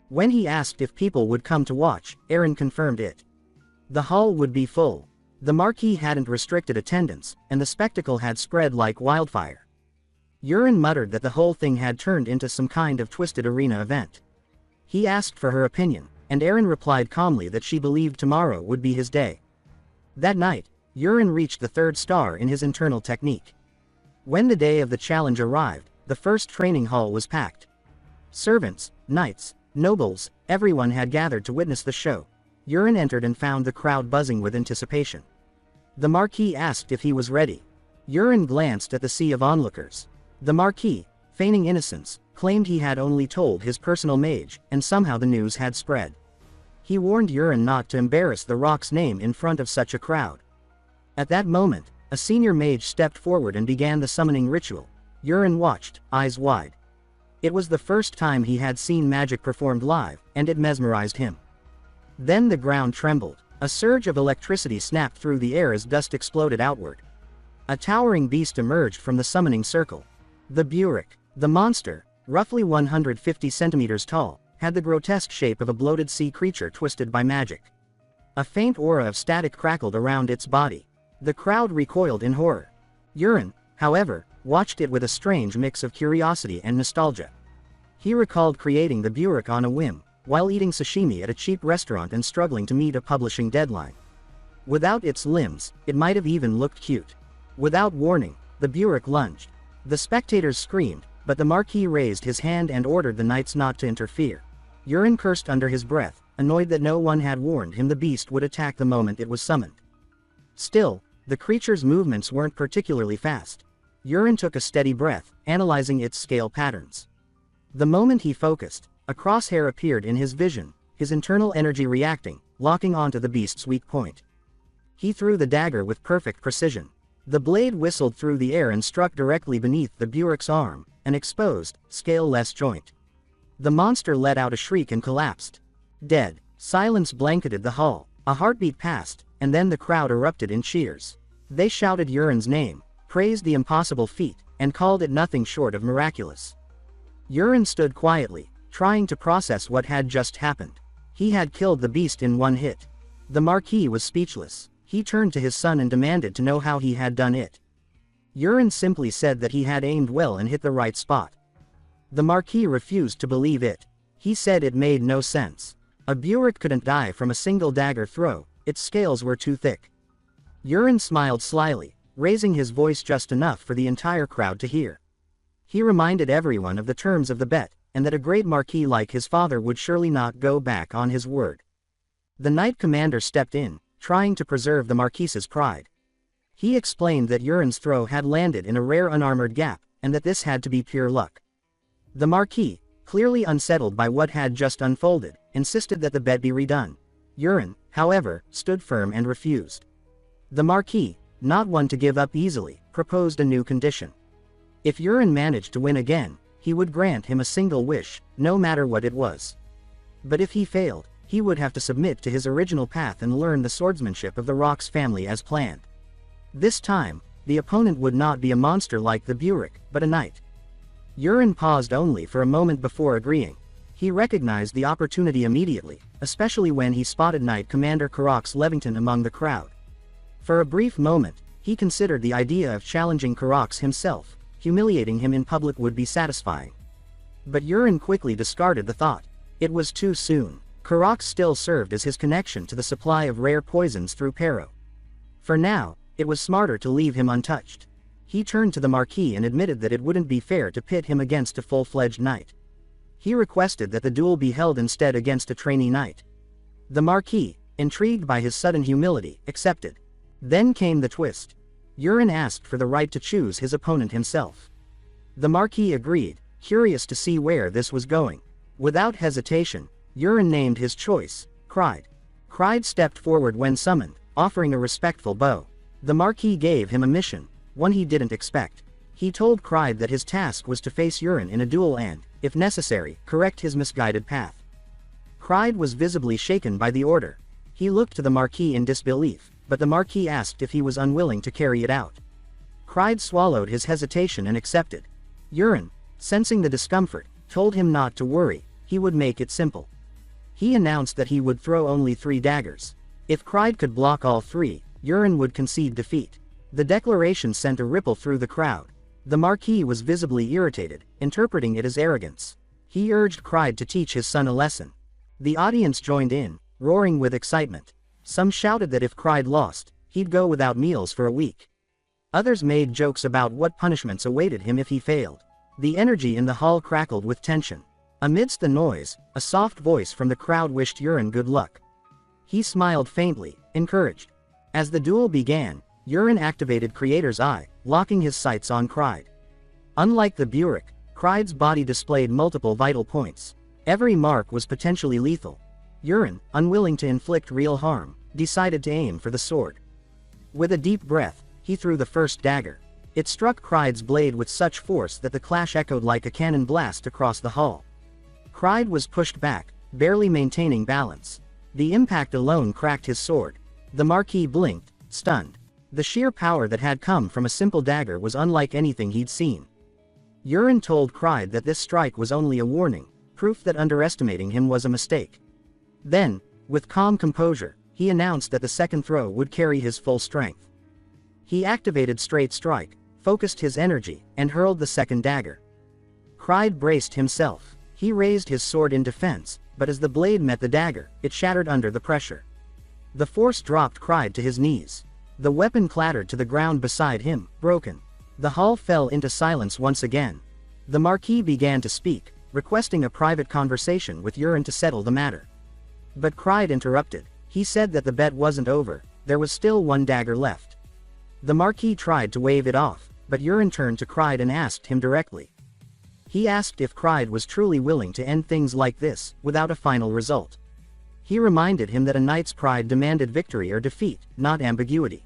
Speaker 1: When he asked if people would come to watch, Eren confirmed it. The hall would be full. The Marquis hadn't restricted attendance, and the spectacle had spread like wildfire. Yurin muttered that the whole thing had turned into some kind of twisted arena event. He asked for her opinion, and Eren replied calmly that she believed tomorrow would be his day. That night, Yurin reached the 3rd star in his internal technique. When the day of the challenge arrived, the first training hall was packed. Servants, knights, nobles, everyone had gathered to witness the show. Yurin entered and found the crowd buzzing with anticipation. The Marquis asked if he was ready. Yurin glanced at the sea of onlookers. The Marquis, feigning innocence, claimed he had only told his personal mage, and somehow the news had spread. He warned Yurin not to embarrass the rock's name in front of such a crowd. At that moment, a senior mage stepped forward and began the summoning ritual. Yurin watched, eyes wide. It was the first time he had seen magic performed live, and it mesmerized him. Then the ground trembled. A surge of electricity snapped through the air as dust exploded outward. A towering beast emerged from the summoning circle. The Burik. The monster, roughly 150 centimeters tall, had the grotesque shape of a bloated sea creature twisted by magic. A faint aura of static crackled around its body. The crowd recoiled in horror. Yurin, however, watched it with a strange mix of curiosity and nostalgia. He recalled creating the Burik on a whim, while eating sashimi at a cheap restaurant and struggling to meet a publishing deadline. Without its limbs, it might have even looked cute. Without warning, the Burik lunged. The spectators screamed, but the Marquis raised his hand and ordered the knights not to interfere. Yurin cursed under his breath, annoyed that no one had warned him the beast would attack the moment it was summoned. Still, the creature's movements weren't particularly fast. Yurin took a steady breath, analyzing its scale patterns. The moment he focused, a crosshair appeared in his vision, his internal energy reacting, locking onto the beast's weak point. He threw the dagger with perfect precision. The blade whistled through the air and struck directly beneath the Burik's arm, an exposed, scale-less joint. The monster let out a shriek and collapsed. Dead. Silence blanketed the hall. A heartbeat passed, and then the crowd erupted in cheers. They shouted Yurin's name, praised the impossible feat, and called it nothing short of miraculous. Yurin stood quietly, trying to process what had just happened. He had killed the beast in one hit. The Marquis was speechless. He turned to his son and demanded to know how he had done it. Yurin simply said that he had aimed well and hit the right spot. The Marquis refused to believe it. He said it made no sense. A Burik couldn't die from a single dagger throw, its scales were too thick. Yurin smiled slyly, raising his voice just enough for the entire crowd to hear. He reminded everyone of the terms of the bet, and that a great Marquis like his father would surely not go back on his word. The Knight Commander stepped in, trying to preserve the Marquis's pride. He explained that Yurin's throw had landed in a rare unarmored gap, and that this had to be pure luck. The Marquis, clearly unsettled by what had just unfolded, insisted that the bet be redone. Yurin, however, stood firm and refused. The Marquis, not one to give up easily, proposed a new condition. If Yurin managed to win again, he would grant him a single wish, no matter what it was. But if he failed, he would have to submit to his original path and learn the swordsmanship of the Rock's family as planned. This time, the opponent would not be a monster like the Burik, but a knight. Yurin paused only for a moment before agreeing. He recognized the opportunity immediately, especially when he spotted Knight Commander Karox Levington among the crowd. For a brief moment, he considered the idea of challenging Karox himself. Humiliating him in public would be satisfying. But Yurin quickly discarded the thought. It was too soon. Karox still served as his connection to the supply of rare poisons through Pero. For now, it was smarter to leave him untouched. He turned to the Marquee and admitted that it wouldn't be fair to pit him against a full-fledged knight. He requested that the duel be held instead against a trainee knight. The Marquee, intrigued by his sudden humility, accepted. Then came the twist. Yurin asked for the right to choose his opponent himself. The Marquee agreed, curious to see where this was going. Without hesitation, Yurin named his choice, Cried. Cried stepped forward when summoned, offering a respectful bow. The Marquee gave him a mission, one he didn't expect. He told Cried that his task was to face Yurin in a duel and, if necessary, correct his misguided path. Cried was visibly shaken by the order. He looked to the Marquee in disbelief, but the Marquee asked if he was unwilling to carry it out. Cried swallowed his hesitation and accepted. Yurin, sensing the discomfort, told him not to worry, he would make it simple. He announced that he would throw only 3 daggers. If Cried could block all 3, Yurin would concede defeat. The declaration sent a ripple through the crowd. The Marquee was visibly irritated, interpreting it as arrogance. He urged Cried to teach his son a lesson. The audience joined in, roaring with excitement. Some shouted that if Cried lost, he'd go without meals for a week. Others made jokes about what punishments awaited him if he failed. The energy in the hall crackled with tension. Amidst the noise, a soft voice from the crowd wished Yurin good luck. He smiled faintly, encouraged. As the duel began, Yurin activated Creator's Eye, locking his sights on Cried. Unlike the Burek, Cried's body displayed multiple vital points. Every mark was potentially lethal. Yurin, unwilling to inflict real harm, decided to aim for the sword. With a deep breath, he threw the first dagger. It struck Cried's blade with such force that the clash echoed like a cannon blast across the hall. Cried was pushed back, barely maintaining balance. The impact alone cracked his sword. The Marquee blinked, stunned. The sheer power that had come from a simple dagger was unlike anything he'd seen. Yurin told Cried that this strike was only a warning, proof that underestimating him was a mistake. Then, with calm composure, he announced that the second throw would carry his full strength. He activated Straight Strike, focused his energy, and hurled the second dagger. Cried braced himself. He raised his sword in defense, but as the blade met the dagger, it shattered under the pressure. The force dropped Cried to his knees. The weapon clattered to the ground beside him, broken. The hall fell into silence once again. The Marquee began to speak, requesting a private conversation with Yurin to settle the matter. But Cried interrupted. He said that the bet wasn't over, there was still 1 dagger left. The Marquee tried to wave it off, but Yurin turned to Cried and asked him directly. He asked if Cried was truly willing to end things like this, without a final result. He reminded him that a knight's pride demanded victory or defeat, not ambiguity.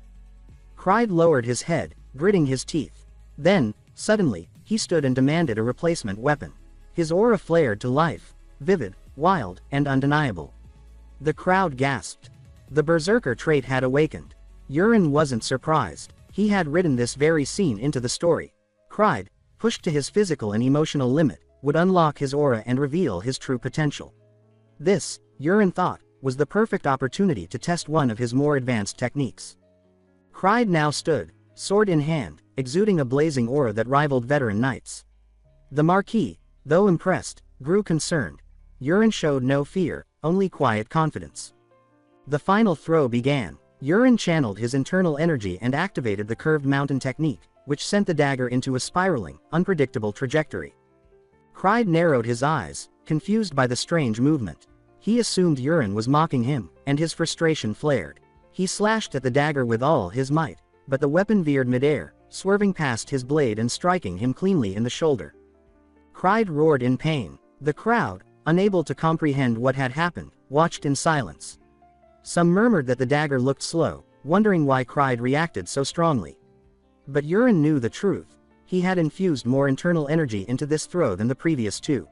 Speaker 1: Cried lowered his head, gritting his teeth. Then, suddenly, he stood and demanded a replacement weapon. His aura flared to life, vivid, wild, and undeniable. The crowd gasped. The berserker trait had awakened. Yurin wasn't surprised. He had written this very scene into the story. Cried, pushed to his physical and emotional limit, would unlock his aura and reveal his true potential. This, Yurin thought, was the perfect opportunity to test one of his more advanced techniques. Cried now stood, sword in hand, exuding a blazing aura that rivaled veteran knights. The Marquee, though impressed, grew concerned. Yurin showed no fear, only quiet confidence. The final throw began. Yurin channeled his internal energy and activated the curved mountain technique, which sent the dagger into a spiraling, unpredictable trajectory. Cried narrowed his eyes, confused by the strange movement. He assumed Yurin was mocking him, and his frustration flared. He slashed at the dagger with all his might, but the weapon veered midair, swerving past his blade and striking him cleanly in the shoulder. Cried roared in pain. The crowd, unable to comprehend what had happened, watched in silence. Some murmured that the dagger looked slow, wondering why Cried reacted so strongly. But Yurin knew the truth. He had infused more internal energy into this throw than the previous 2.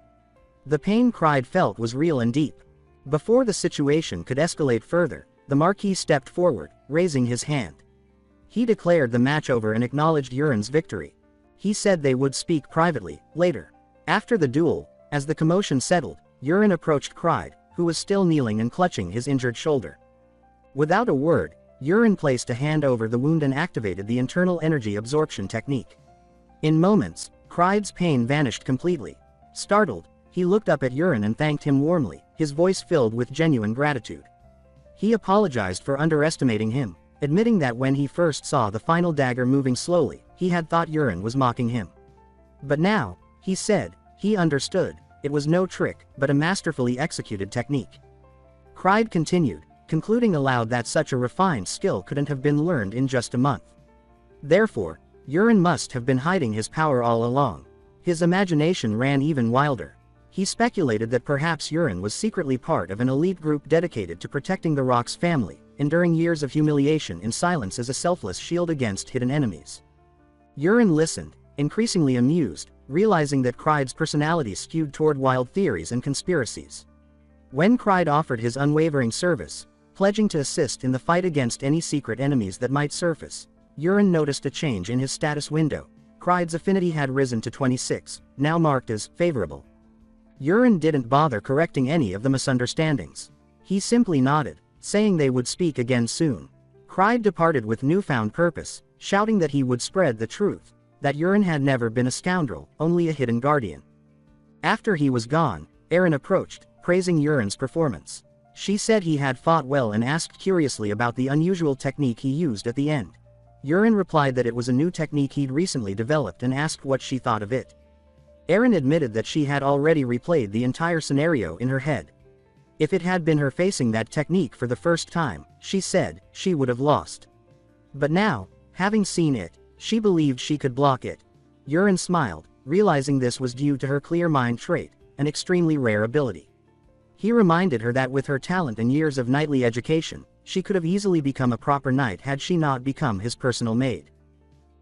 Speaker 1: The pain Cried felt was real and deep. Before the situation could escalate further, the Marquee stepped forward, raising his hand. He declared the match over and acknowledged Yurin's victory. He said they would speak privately, later. After the duel, as the commotion settled, Yurin approached Cried, who was still kneeling and clutching his injured shoulder. Without a word, Yurin placed a hand over the wound and activated the internal energy absorption technique. In moments, Cried's pain vanished completely. Startled, he looked up at Yurin and thanked him warmly, his voice filled with genuine gratitude. He apologized for underestimating him, admitting that when he first saw the final dagger moving slowly, he had thought Urin was mocking him. But now, he said, he understood, it was no trick, but a masterfully executed technique. Cried continued, concluding aloud that such a refined skill couldn't have been learned in just a month. Therefore, Urin must have been hiding his power all along. His imagination ran even wilder. He speculated that perhaps Urin was secretly part of an elite group dedicated to protecting the Rock's family, enduring years of humiliation in silence as a selfless shield against hidden enemies. Urin listened, increasingly amused, realizing that Cried's personality skewed toward wild theories and conspiracies. When Cried offered his unwavering service, pledging to assist in the fight against any secret enemies that might surface, Urin noticed a change in his status window. Cried's affinity had risen to 26, now marked as favorable. Urin didn't bother correcting any of the misunderstandings. He simply nodded, saying they would speak again soon. Cried departed with newfound purpose, shouting that he would spread the truth, that Urin had never been a scoundrel, only a hidden guardian. After he was gone, Erin approached, praising Urin's performance. She said he had fought well and asked curiously about the unusual technique he used at the end. Urin replied that it was a new technique he'd recently developed and asked what she thought of it. Erin admitted that she had already replayed the entire scenario in her head. If it had been her facing that technique for the first time, she said, she would have lost. But now, having seen it, she believed she could block it. Urin smiled, realizing this was due to her clear mind trait, an extremely rare ability. He reminded her that with her talent and years of knightly education, she could have easily become a proper knight had she not become his personal maid.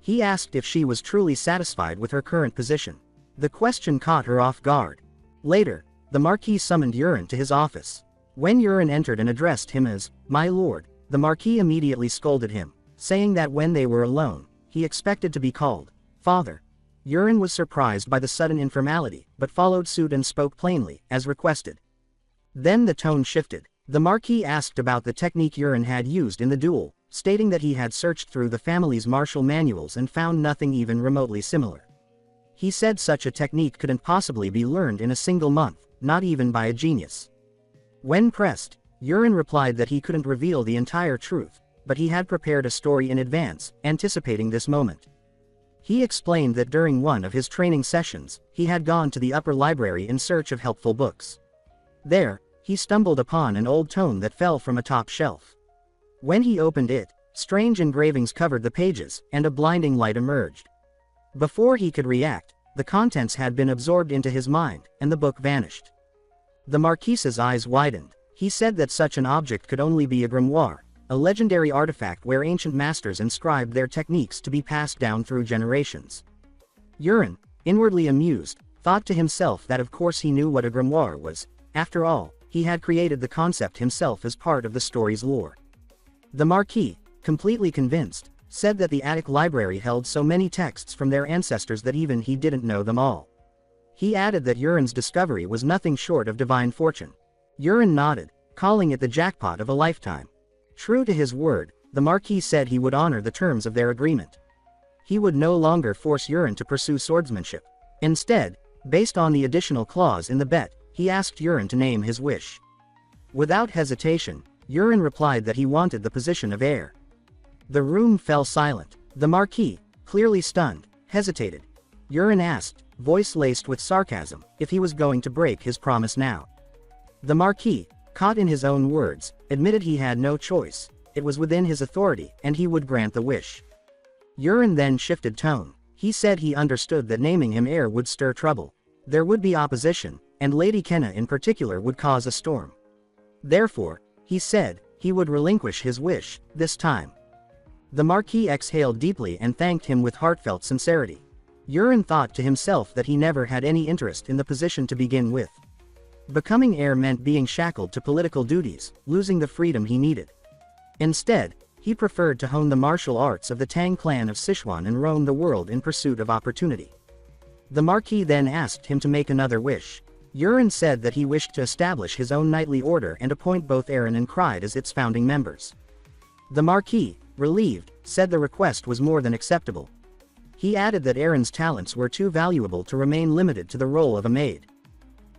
Speaker 1: He asked if she was truly satisfied with her current position. The question caught her off guard. Later, the Marquis summoned Urin to his office. When Urin entered and addressed him as, "My lord," the Marquis immediately scolded him, saying that when they were alone, he expected to be called father. Urin was surprised by the sudden informality, but followed suit and spoke plainly, as requested. Then the tone shifted. The Marquis asked about the technique Urin had used in the duel, stating that he had searched through the family's martial manuals and found nothing even remotely similar. He said such a technique couldn't possibly be learned in a single month, not even by a genius. When pressed, Urin replied that he couldn't reveal the entire truth, but he had prepared a story in advance, anticipating this moment. He explained that during one of his training sessions, he had gone to the upper library in search of helpful books. There, he stumbled upon an old tome that fell from a top shelf. When he opened it, strange engravings covered the pages, and a blinding light emerged. Before he could react, the contents had been absorbed into his mind, and the book vanished. The Marquis's eyes widened. He said that such an object could only be a grimoire, a legendary artifact where ancient masters inscribed their techniques to be passed down through generations. Urin, inwardly amused, thought to himself that of course he knew what a grimoire was. After all, he had created the concept himself as part of the story's lore. The Marquis, completely convinced, said that the attic library held so many texts from their ancestors that even he didn't know them all. He added that Urin's discovery was nothing short of divine fortune. Urin nodded, calling it the jackpot of a lifetime. True to his word, the Marquis said he would honor the terms of their agreement. He would no longer force Urin to pursue swordsmanship. Instead, based on the additional clause in the bet, he asked Urin to name his wish. Without hesitation, Urin replied that he wanted the position of heir. The room fell silent. The Marquis, clearly stunned, hesitated. Urin asked, voice laced with sarcasm, if he was going to break his promise now. The Marquis, caught in his own words, admitted he had no choice. It was within his authority, and he would grant the wish. Urin then shifted tone. He said he understood that naming him heir would stir trouble. There would be opposition, and Lady Kenna in particular would cause a storm. Therefore, he said, he would relinquish his wish, this time. The Marquis exhaled deeply and thanked him with heartfelt sincerity. Urin thought to himself that he never had any interest in the position to begin with. Becoming heir meant being shackled to political duties, losing the freedom he needed. Instead, he preferred to hone the martial arts of the Tang clan of Sichuan and roam the world in pursuit of opportunity. The Marquis then asked him to make another wish. Urin said that he wished to establish his own knightly order and appoint both Erin and Cried as its founding members. The Marquis, relieved, said the request was more than acceptable. He added that Erin's talents were too valuable to remain limited to the role of a maid.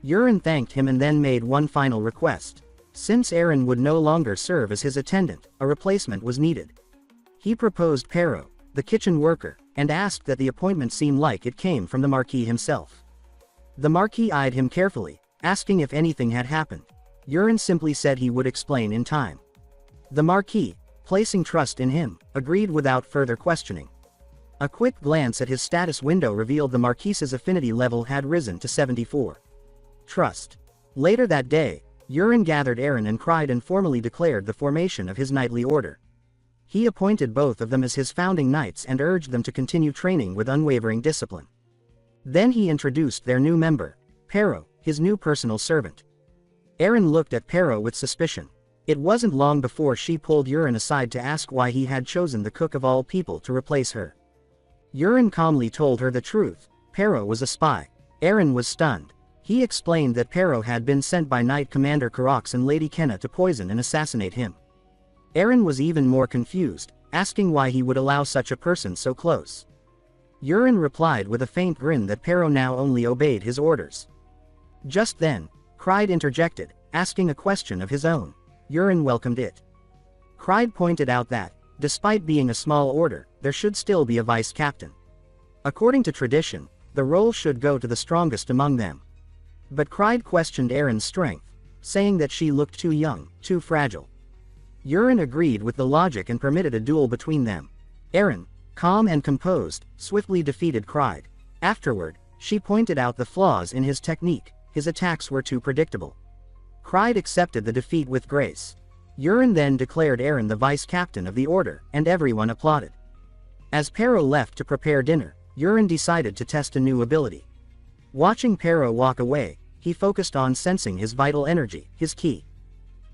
Speaker 1: Urin thanked him and then made one final request. Since Erin would no longer serve as his attendant, a replacement was needed. He proposed Pero, the kitchen worker, and asked that the appointment seem like it came from the Marquis himself. The Marquis eyed him carefully, asking if anything had happened. Yurin simply said he would explain in time. The Marquis, placing trust in him, agreed without further questioning. A quick glance at his status window revealed the Marquis's affinity level had risen to 74. Trust. Later that day, Yurin gathered Eren and Cried and formally declared the formation of his knightly order. He appointed both of them as his founding knights and urged them to continue training with unwavering discipline. Then he introduced their new member, Pero, his new personal servant. Eren looked at Pero with suspicion. It wasn't long before she pulled Yurin aside to ask why he had chosen the cook of all people to replace her. Yurin calmly told her the truth. Pero was a spy. Eren was stunned. He explained that Pero had been sent by Knight Commander Karox and Lady Kenna to poison and assassinate him. Eren was even more confused, asking why he would allow such a person so close. Yurin replied with a faint grin that Pero now only obeyed his orders. Just then, Cried interjected, asking a question of his own. Yurin welcomed it. Cried pointed out that, despite being a small order, there should still be a vice captain. According to tradition, the role should go to the strongest among them. But Cried questioned Eren's strength, saying that she looked too young, too fragile. Yurin agreed with the logic and permitted a duel between them. Eren, calm and composed, swiftly defeated Cried. Afterward, she pointed out the flaws in his technique. His attacks were too predictable. Cried accepted the defeat with grace. Yurin then declared Eren the vice captain of the order, and everyone applauded. As Pero left to prepare dinner, Yurin decided to test a new ability. Watching Pero walk away, he focused on sensing his vital energy, his ki.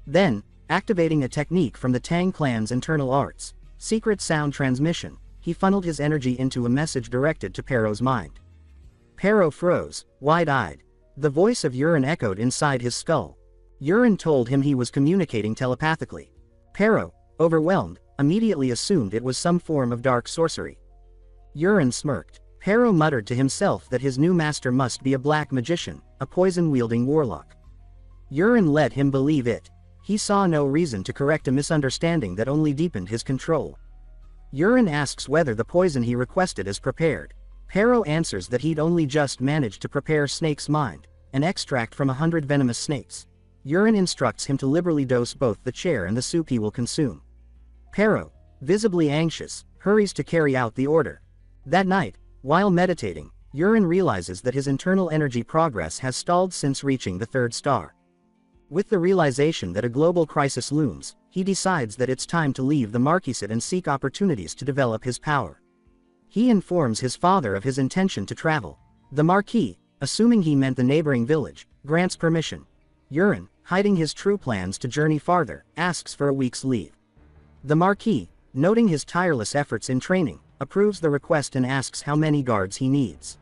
Speaker 1: Then, activating a technique from the Tang clan's internal arts, secret sound transmission, he funneled his energy into a message directed to Pero's mind. Pero froze, wide-eyed. The voice of Yurin echoed inside his skull. Yurin told him he was communicating telepathically. Pero, overwhelmed, immediately assumed it was some form of dark sorcery. Yurin smirked. Pero muttered to himself that his new master must be a black magician, a poison-wielding warlock. Yurin let him believe it. He saw no reason to correct a misunderstanding that only deepened his control. Yurin asks whether the poison he requested is prepared. Pero answers that he'd only just managed to prepare Snake's mind, an extract from 100 venomous snakes. Yurin instructs him to liberally dose both the chair and the soup he will consume. Pero, visibly anxious, hurries to carry out the order. That night, while meditating, Yurin realizes that his internal energy progress has stalled since reaching the 3rd star. With the realization that a global crisis looms, he decides that it's time to leave the Marquisate and seek opportunities to develop his power. He informs his father of his intention to travel. The Marquis, assuming he meant the neighboring village, grants permission. Yurin, hiding his true plans to journey farther, asks for a week's leave. The Marquis, noting his tireless efforts in training, approves the request and asks how many guards he needs.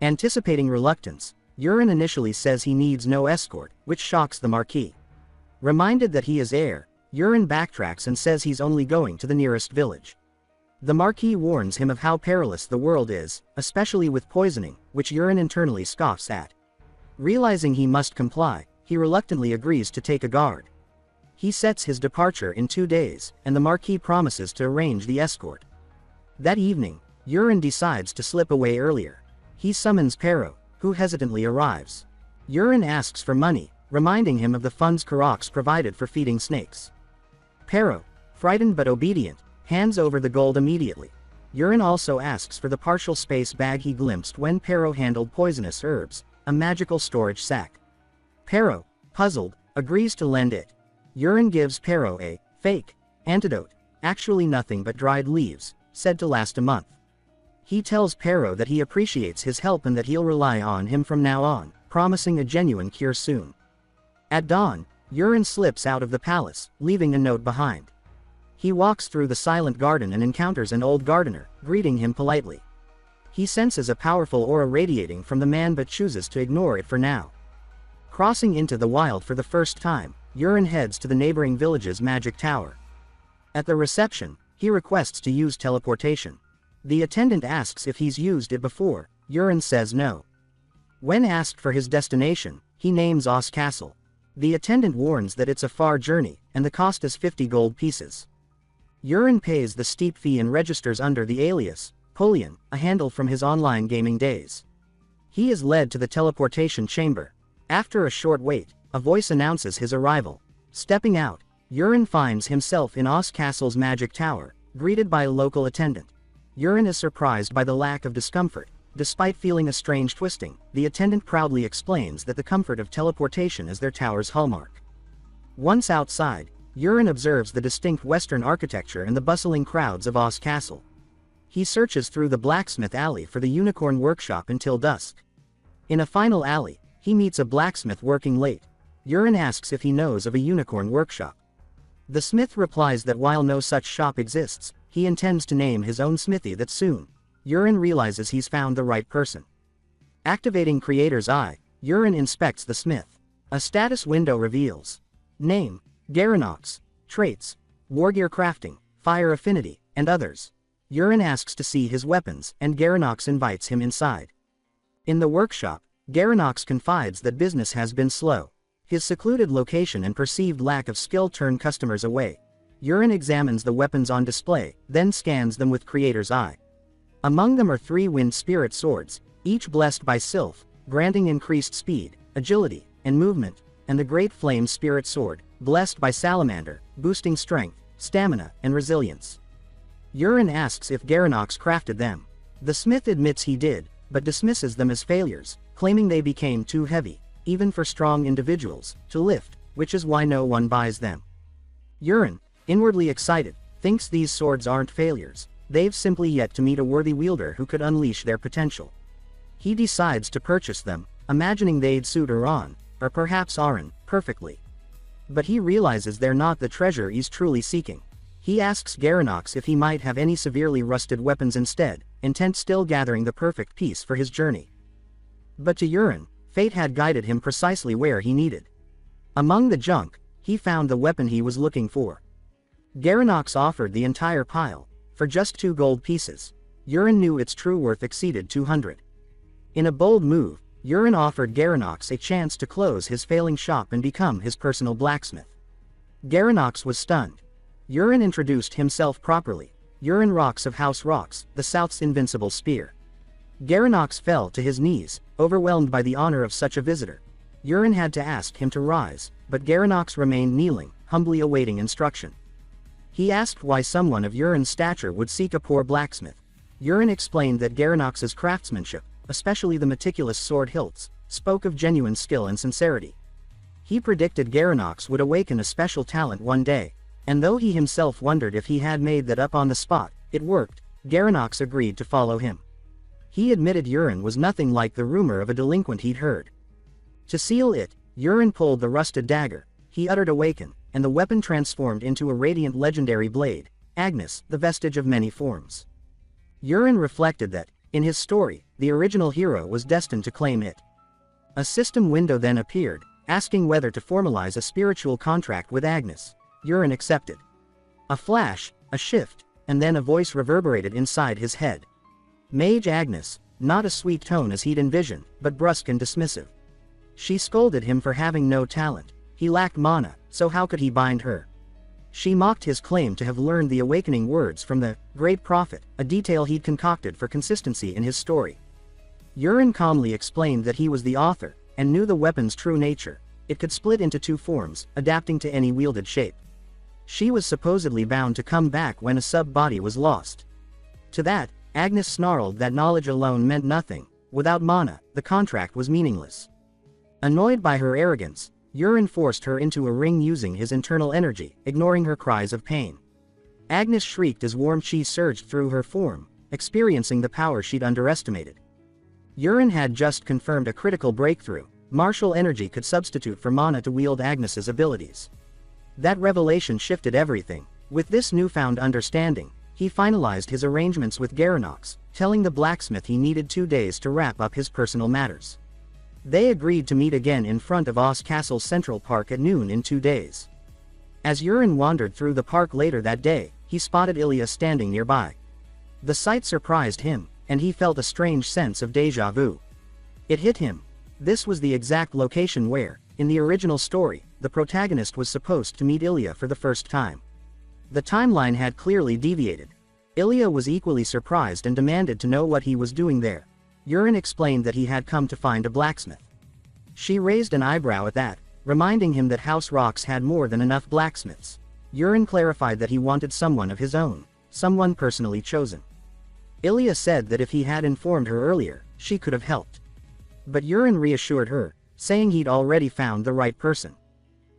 Speaker 1: Anticipating reluctance, Yurin initially says he needs no escort, which shocks the Marquis. Reminded that he is heir, Yurin backtracks and says he's only going to the nearest village. The Marquis warns him of how perilous the world is, especially with poisoning, which Yurin internally scoffs at. Realizing he must comply, he reluctantly agrees to take a guard. He sets his departure in 2 days, and the Marquis promises to arrange the escort. That evening, Yurin decides to slip away earlier. He summons Pero, who hesitantly arrives. Yurin asks for money, reminding him of the funds Karox provided for feeding snakes. Pero, frightened but obedient, hands over the gold immediately. Yurin also asks for the partial space bag he glimpsed when Pero handled poisonous herbs, a magical storage sack. Pero, puzzled, agrees to lend it. Yurin gives Pero a fake antidote, actually nothing but dried leaves, said to last a month. He tells Pero that he appreciates his help and that he'll rely on him from now on, promising a genuine cure soon. At dawn, Yurin slips out of the palace, leaving a note behind. He walks through the silent garden and encounters an old gardener, greeting him politely. He senses a powerful aura radiating from the man but chooses to ignore it for now. Crossing into the wild for the first time, Yurin heads to the neighboring village's magic tower. At the reception, he requests to use teleportation. The attendant asks if he's used it before. Yurin says no. When asked for his destination, he names Os Castle. The attendant warns that it's a far journey, and the cost is 50 gold pieces. Yurin pays the steep fee and registers under the alias, Polian, a handle from his online gaming days. He is led to the teleportation chamber. After a short wait, a voice announces his arrival. Stepping out, Yurin finds himself in Oz Castle's magic tower, greeted by a local attendant. Yurin is surprised by the lack of discomfort. Despite feeling a strange twisting, the attendant proudly explains that the comfort of teleportation is their tower's hallmark. Once outside, Yurin observes the distinct Western architecture and the bustling crowds of Oz Castle. He searches through the blacksmith alley for the unicorn workshop until dusk. In a final alley, he meets a blacksmith working late. Yurin asks if he knows of a unicorn workshop. The smith replies that while no such shop exists, he intends to name his own smithy that soon. Yurin realizes he's found the right person. Activating Creator's Eye, Yurin inspects the smith. A status window reveals name, Garanox, traits, wargear crafting, fire affinity, and others. Yurin asks to see his weapons, and Garanox invites him inside. In the workshop, Garanox confides that business has been slow. His secluded location and perceived lack of skill turn customers away. Yurin examines the weapons on display, then scans them with Creator's Eye. Among them are 3 wind spirit swords, each blessed by Sylph, granting increased speed, agility, and movement, and the Great Flame Spirit Sword, blessed by Salamander, boosting strength, stamina, and resilience. Yurin asks if Garanox crafted them. The smith admits he did, but dismisses them as failures, claiming they became too heavy, even for strong individuals, to lift, which is why no one buys them. Yurin, inwardly excited, thinks these swords aren't failures, they've simply yet to meet a worthy wielder who could unleash their potential. He decides to purchase them, imagining they'd suit Aran, or perhaps Aran, perfectly. But he realizes they're not the treasure he's truly seeking. He asks Garanox if he might have any severely rusted weapons instead, intent still gathering the perfect piece for his journey. But to Yurin, fate had guided him precisely where he needed. Among the junk, he found the weapon he was looking for. Garanox offered the entire pile, for just 2 gold pieces. Yurin knew its true worth exceeded 200. In a bold move, Yurin offered Garanox a chance to close his failing shop and become his personal blacksmith. Garanox was stunned. Yurin introduced himself properly. Yurin Rocks of House Rocks, the South's invincible spear. Garanox fell to his knees, overwhelmed by the honor of such a visitor. Yurin had to ask him to rise, but Garanox remained kneeling, humbly awaiting instruction. He asked why someone of Yurin's stature would seek a poor blacksmith. Yurin explained that Garanox's craftsmanship, especially the meticulous sword hilts, spoke of genuine skill and sincerity. He predicted Garanox would awaken a special talent one day, and though he himself wondered if he had made that up on the spot, it worked. Garanox agreed to follow him. He admitted Yurin was nothing like the rumor of a delinquent he'd heard. To seal it, Yurin pulled the rusted dagger. He uttered awaken, and the weapon transformed into a radiant legendary blade, Agnes, the vestige of many forms. Yurin reflected that, in his story, the original hero was destined to claim it. A system window then appeared, asking whether to formalize a spiritual contract with Agnes. Yurin accepted. A flash, a shift, and then a voice reverberated inside his head. Mage Agnes, not a sweet tone as he'd envisioned, but brusque and dismissive. She scolded him for having no talent. He lacked mana, so how could he bind her? She mocked his claim to have learned the awakening words from the Great Prophet, a detail he'd concocted for consistency in his story. Yurin calmly explained that he was the author, and knew the weapon's true nature. It could split into 2 forms, adapting to any wielded shape. She was supposedly bound to come back when a sub-body was lost. To that, Agnes snarled that knowledge alone meant nothing. Without mana, the contract was meaningless. Annoyed by her arrogance, Yurin forced her into a ring using his internal energy, ignoring her cries of pain. Agnes shrieked as warm chi surged through her form, experiencing the power she'd underestimated. Yurin had just confirmed a critical breakthrough. Martial energy could substitute for mana to wield Agnes's abilities. That revelation shifted everything. With this newfound understanding, he finalized his arrangements with Garanox, telling the blacksmith he needed 2 days to wrap up his personal matters. They agreed to meet again in front of Oz Castle's Central Park at noon in 2 days. As Yurin wandered through the park later that day, he spotted Ilya standing nearby. The sight surprised him, and he felt a strange sense of déjà vu. It hit him. This was the exact location where, in the original story, the protagonist was supposed to meet Ilya for the first time. The timeline had clearly deviated. Ilya was equally surprised and demanded to know what he was doing there. Urin explained that he had come to find a blacksmith. She raised an eyebrow at that, reminding him that House Rocks had more than enough blacksmiths. Urin clarified that he wanted someone of his own, someone personally chosen. Ilya said that if he had informed her earlier, she could have helped. But Urin reassured her, saying he'd already found the right person.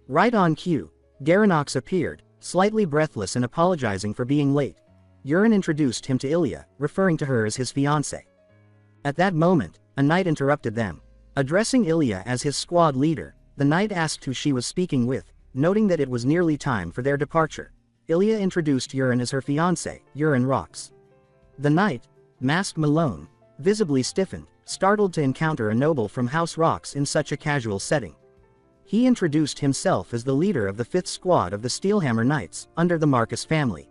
Speaker 1: Right on cue, Garanox appeared, slightly breathless and apologizing for being late. Urin introduced him to Ilya, referring to her as his fiancée. At that moment, a knight interrupted them. Addressing Ilya as his squad leader, the knight asked who she was speaking with, noting that it was nearly time for their departure. Ilya introduced Urin as her fiancé, Urin Rocks. The knight, masked Malone, visibly stiffened, startled to encounter a noble from House Rocks in such a casual setting. He introduced himself as the leader of the 5th Squad of the Steelhammer Knights, under the Marcus family.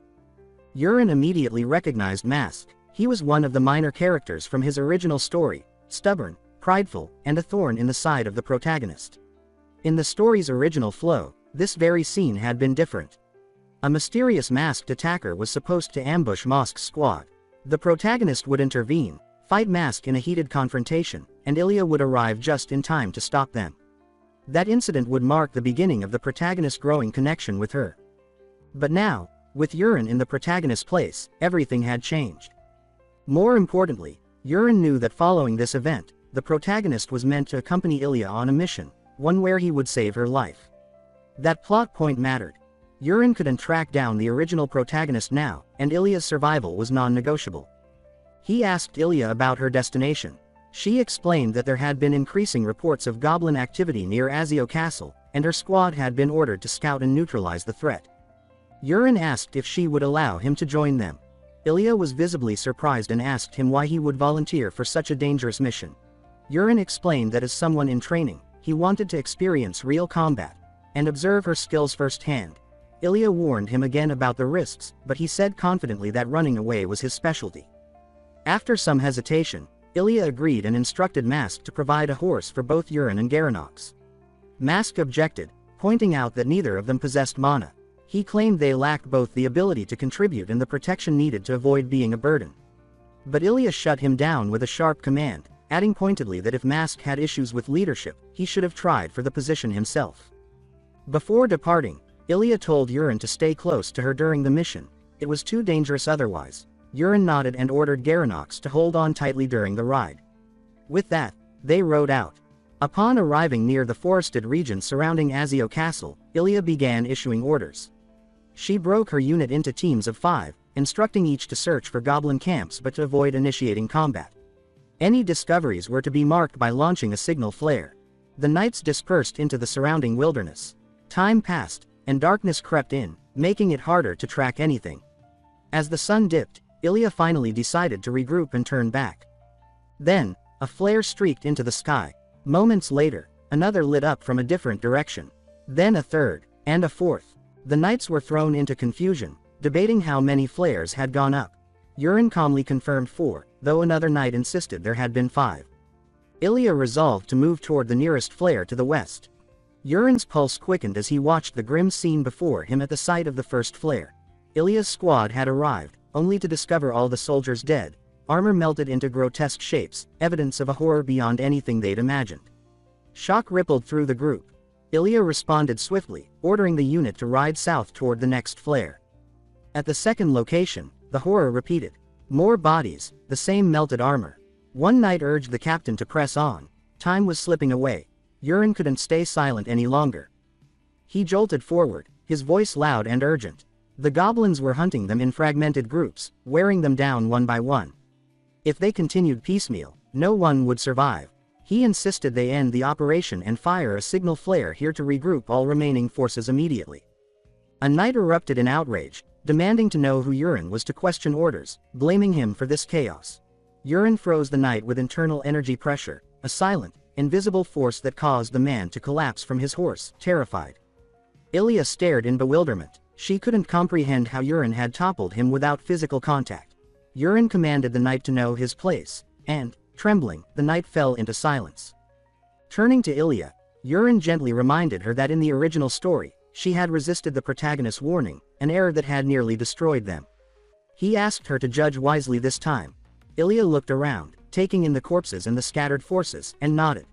Speaker 1: Urin immediately recognized Mask. He was one of the minor characters from his original story, stubborn, prideful, and a thorn in the side of the protagonist. In the story's original flow, this very scene had been different. A mysterious masked attacker was supposed to ambush Mask's squad. The protagonist would intervene, fight Mask in a heated confrontation, and Ilya would arrive just in time to stop them. That incident would mark the beginning of the protagonist's growing connection with her. But now, with Urin in the protagonist's place, everything had changed. More importantly, Urin knew that following this event, the protagonist was meant to accompany Ilya on a mission, one where he would save her life. That plot point mattered. Urin couldn't track down the original protagonist now, and Ilya's survival was non-negotiable. He asked Ilya about her destination. She explained that there had been increasing reports of goblin activity near Azio Castle, and her squad had been ordered to scout and neutralize the threat. Urin asked if she would allow him to join them. Ilya was visibly surprised and asked him why he would volunteer for such a dangerous mission. Urin explained that as someone in training, he wanted to experience real combat, and observe her skills firsthand. Ilya warned him again about the risks, but he said confidently that running away was his specialty. After some hesitation, Ilya agreed and instructed Mask to provide a horse for both Urin and Garanox. Mask objected, pointing out that neither of them possessed mana. He claimed they lacked both the ability to contribute and the protection needed to avoid being a burden. But Ilya shut him down with a sharp command, adding pointedly that if Mask had issues with leadership, he should have tried for the position himself. Before departing, Ilya told Urin to stay close to her during the mission. It was too dangerous otherwise. Urin nodded and ordered Garanox to hold on tightly during the ride. With that, they rode out. Upon arriving near the forested region surrounding Azio Castle, Ilya began issuing orders. She broke her unit into teams of 5, instructing each to search for goblin camps but to avoid initiating combat. Any discoveries were to be marked by launching a signal flare. The knights dispersed into the surrounding wilderness. Time passed, and darkness crept in, making it harder to track anything. As the sun dipped, Ilya finally decided to regroup and turn back. Then, a flare streaked into the sky. Moments later, another lit up from a different direction. Then a third, and a fourth. The knights were thrown into confusion, debating how many flares had gone up. Urin calmly confirmed 4, though another knight insisted there had been 5. Ilya resolved to move toward the nearest flare to the west. Urin's pulse quickened as he watched the grim scene before him at the sight of the first flare. Ilya's squad had arrived, only to discover all the soldiers dead, armor melted into grotesque shapes, evidence of a horror beyond anything they'd imagined. Shock rippled through the group. Ilya responded swiftly, ordering the unit to ride south toward the next flare. At the second location, the horror repeated. More bodies, the same melted armor. One knight urged the captain to press on. Time was slipping away. Urin couldn't stay silent any longer. He jolted forward, his voice loud and urgent. The goblins were hunting them in fragmented groups, wearing them down one by one. If they continued piecemeal, no one would survive. He insisted they end the operation and fire a signal flare here to regroup all remaining forces immediately. A knight erupted in outrage, demanding to know who Urin was to question orders, blaming him for this chaos. Urin froze the knight with internal energy pressure, a silent, invisible force that caused the man to collapse from his horse, terrified. Ilya stared in bewilderment. She couldn't comprehend how Urin had toppled him without physical contact. Urin commanded the knight to know his place, and, trembling, the knight fell into silence. Turning to Ilya, Urin gently reminded her that in the original story, she had resisted the protagonist's warning, an error that had nearly destroyed them. He asked her to judge wisely this time. Ilya looked around, taking in the corpses and the scattered forces, and nodded.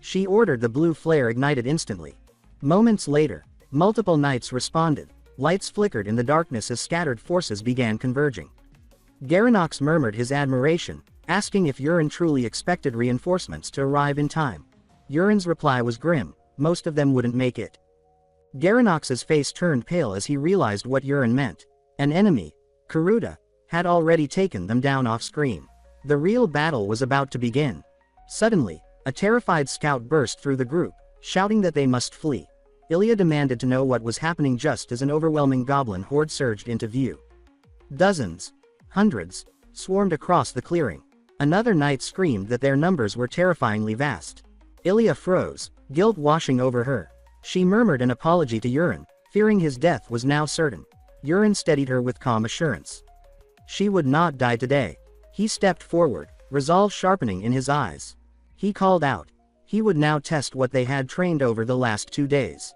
Speaker 1: She ordered the blue flare ignited instantly. Moments later, multiple knights responded. Lights flickered in the darkness as scattered forces began converging. Garanox murmured his admiration, asking if Urin truly expected reinforcements to arrive in time. Urin's reply was grim: most of them wouldn't make it. Garanox's face turned pale as he realized what Urin meant. An enemy, Karuta, had already taken them down off-screen. The real battle was about to begin. Suddenly, a terrified scout burst through the group, shouting that they must flee. Ilya demanded to know what was happening just as an overwhelming goblin horde surged into view. Dozens, hundreds, swarmed across the clearing. Another knight screamed that their numbers were terrifyingly vast. Ilya froze, guilt washing over her. She murmured an apology to Urin, fearing his death was now certain. Urin steadied her with calm assurance. She would not die today. He stepped forward, resolve sharpening in his eyes. He called out. He would now test what they had trained over the last 2 days.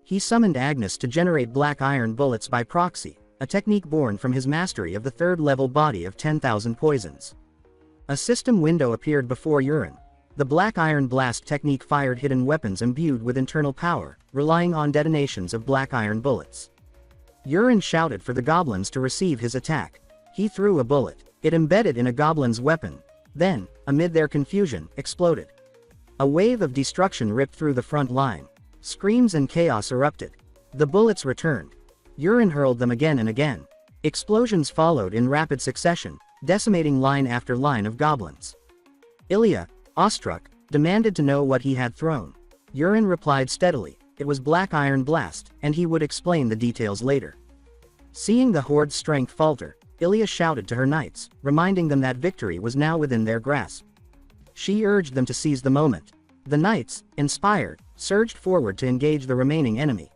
Speaker 1: He summoned Agnes to generate black iron bullets by proxy, a technique born from his mastery of the 3rd-level body of 10,000 poisons. A system window appeared before Urin. The black iron blast technique fired hidden weapons imbued with internal power, relying on detonations of black iron bullets. Urin shouted for the goblins to receive his attack. He threw a bullet. It embedded in a goblin's weapon, then, amid their confusion, exploded. A wave of destruction ripped through the front line. Screams and chaos erupted. The bullets returned. Urin hurled them again and again. Explosions followed in rapid succession, decimating line after line of goblins. Ilya, awestruck, demanded to know what he had thrown. Urin replied steadily, it was black iron blast, and he would explain the details later. Seeing the horde's strength falter, Ilya shouted to her knights, reminding them that victory was now within their grasp. She urged them to seize the moment. The knights, inspired, surged forward to engage the remaining enemy.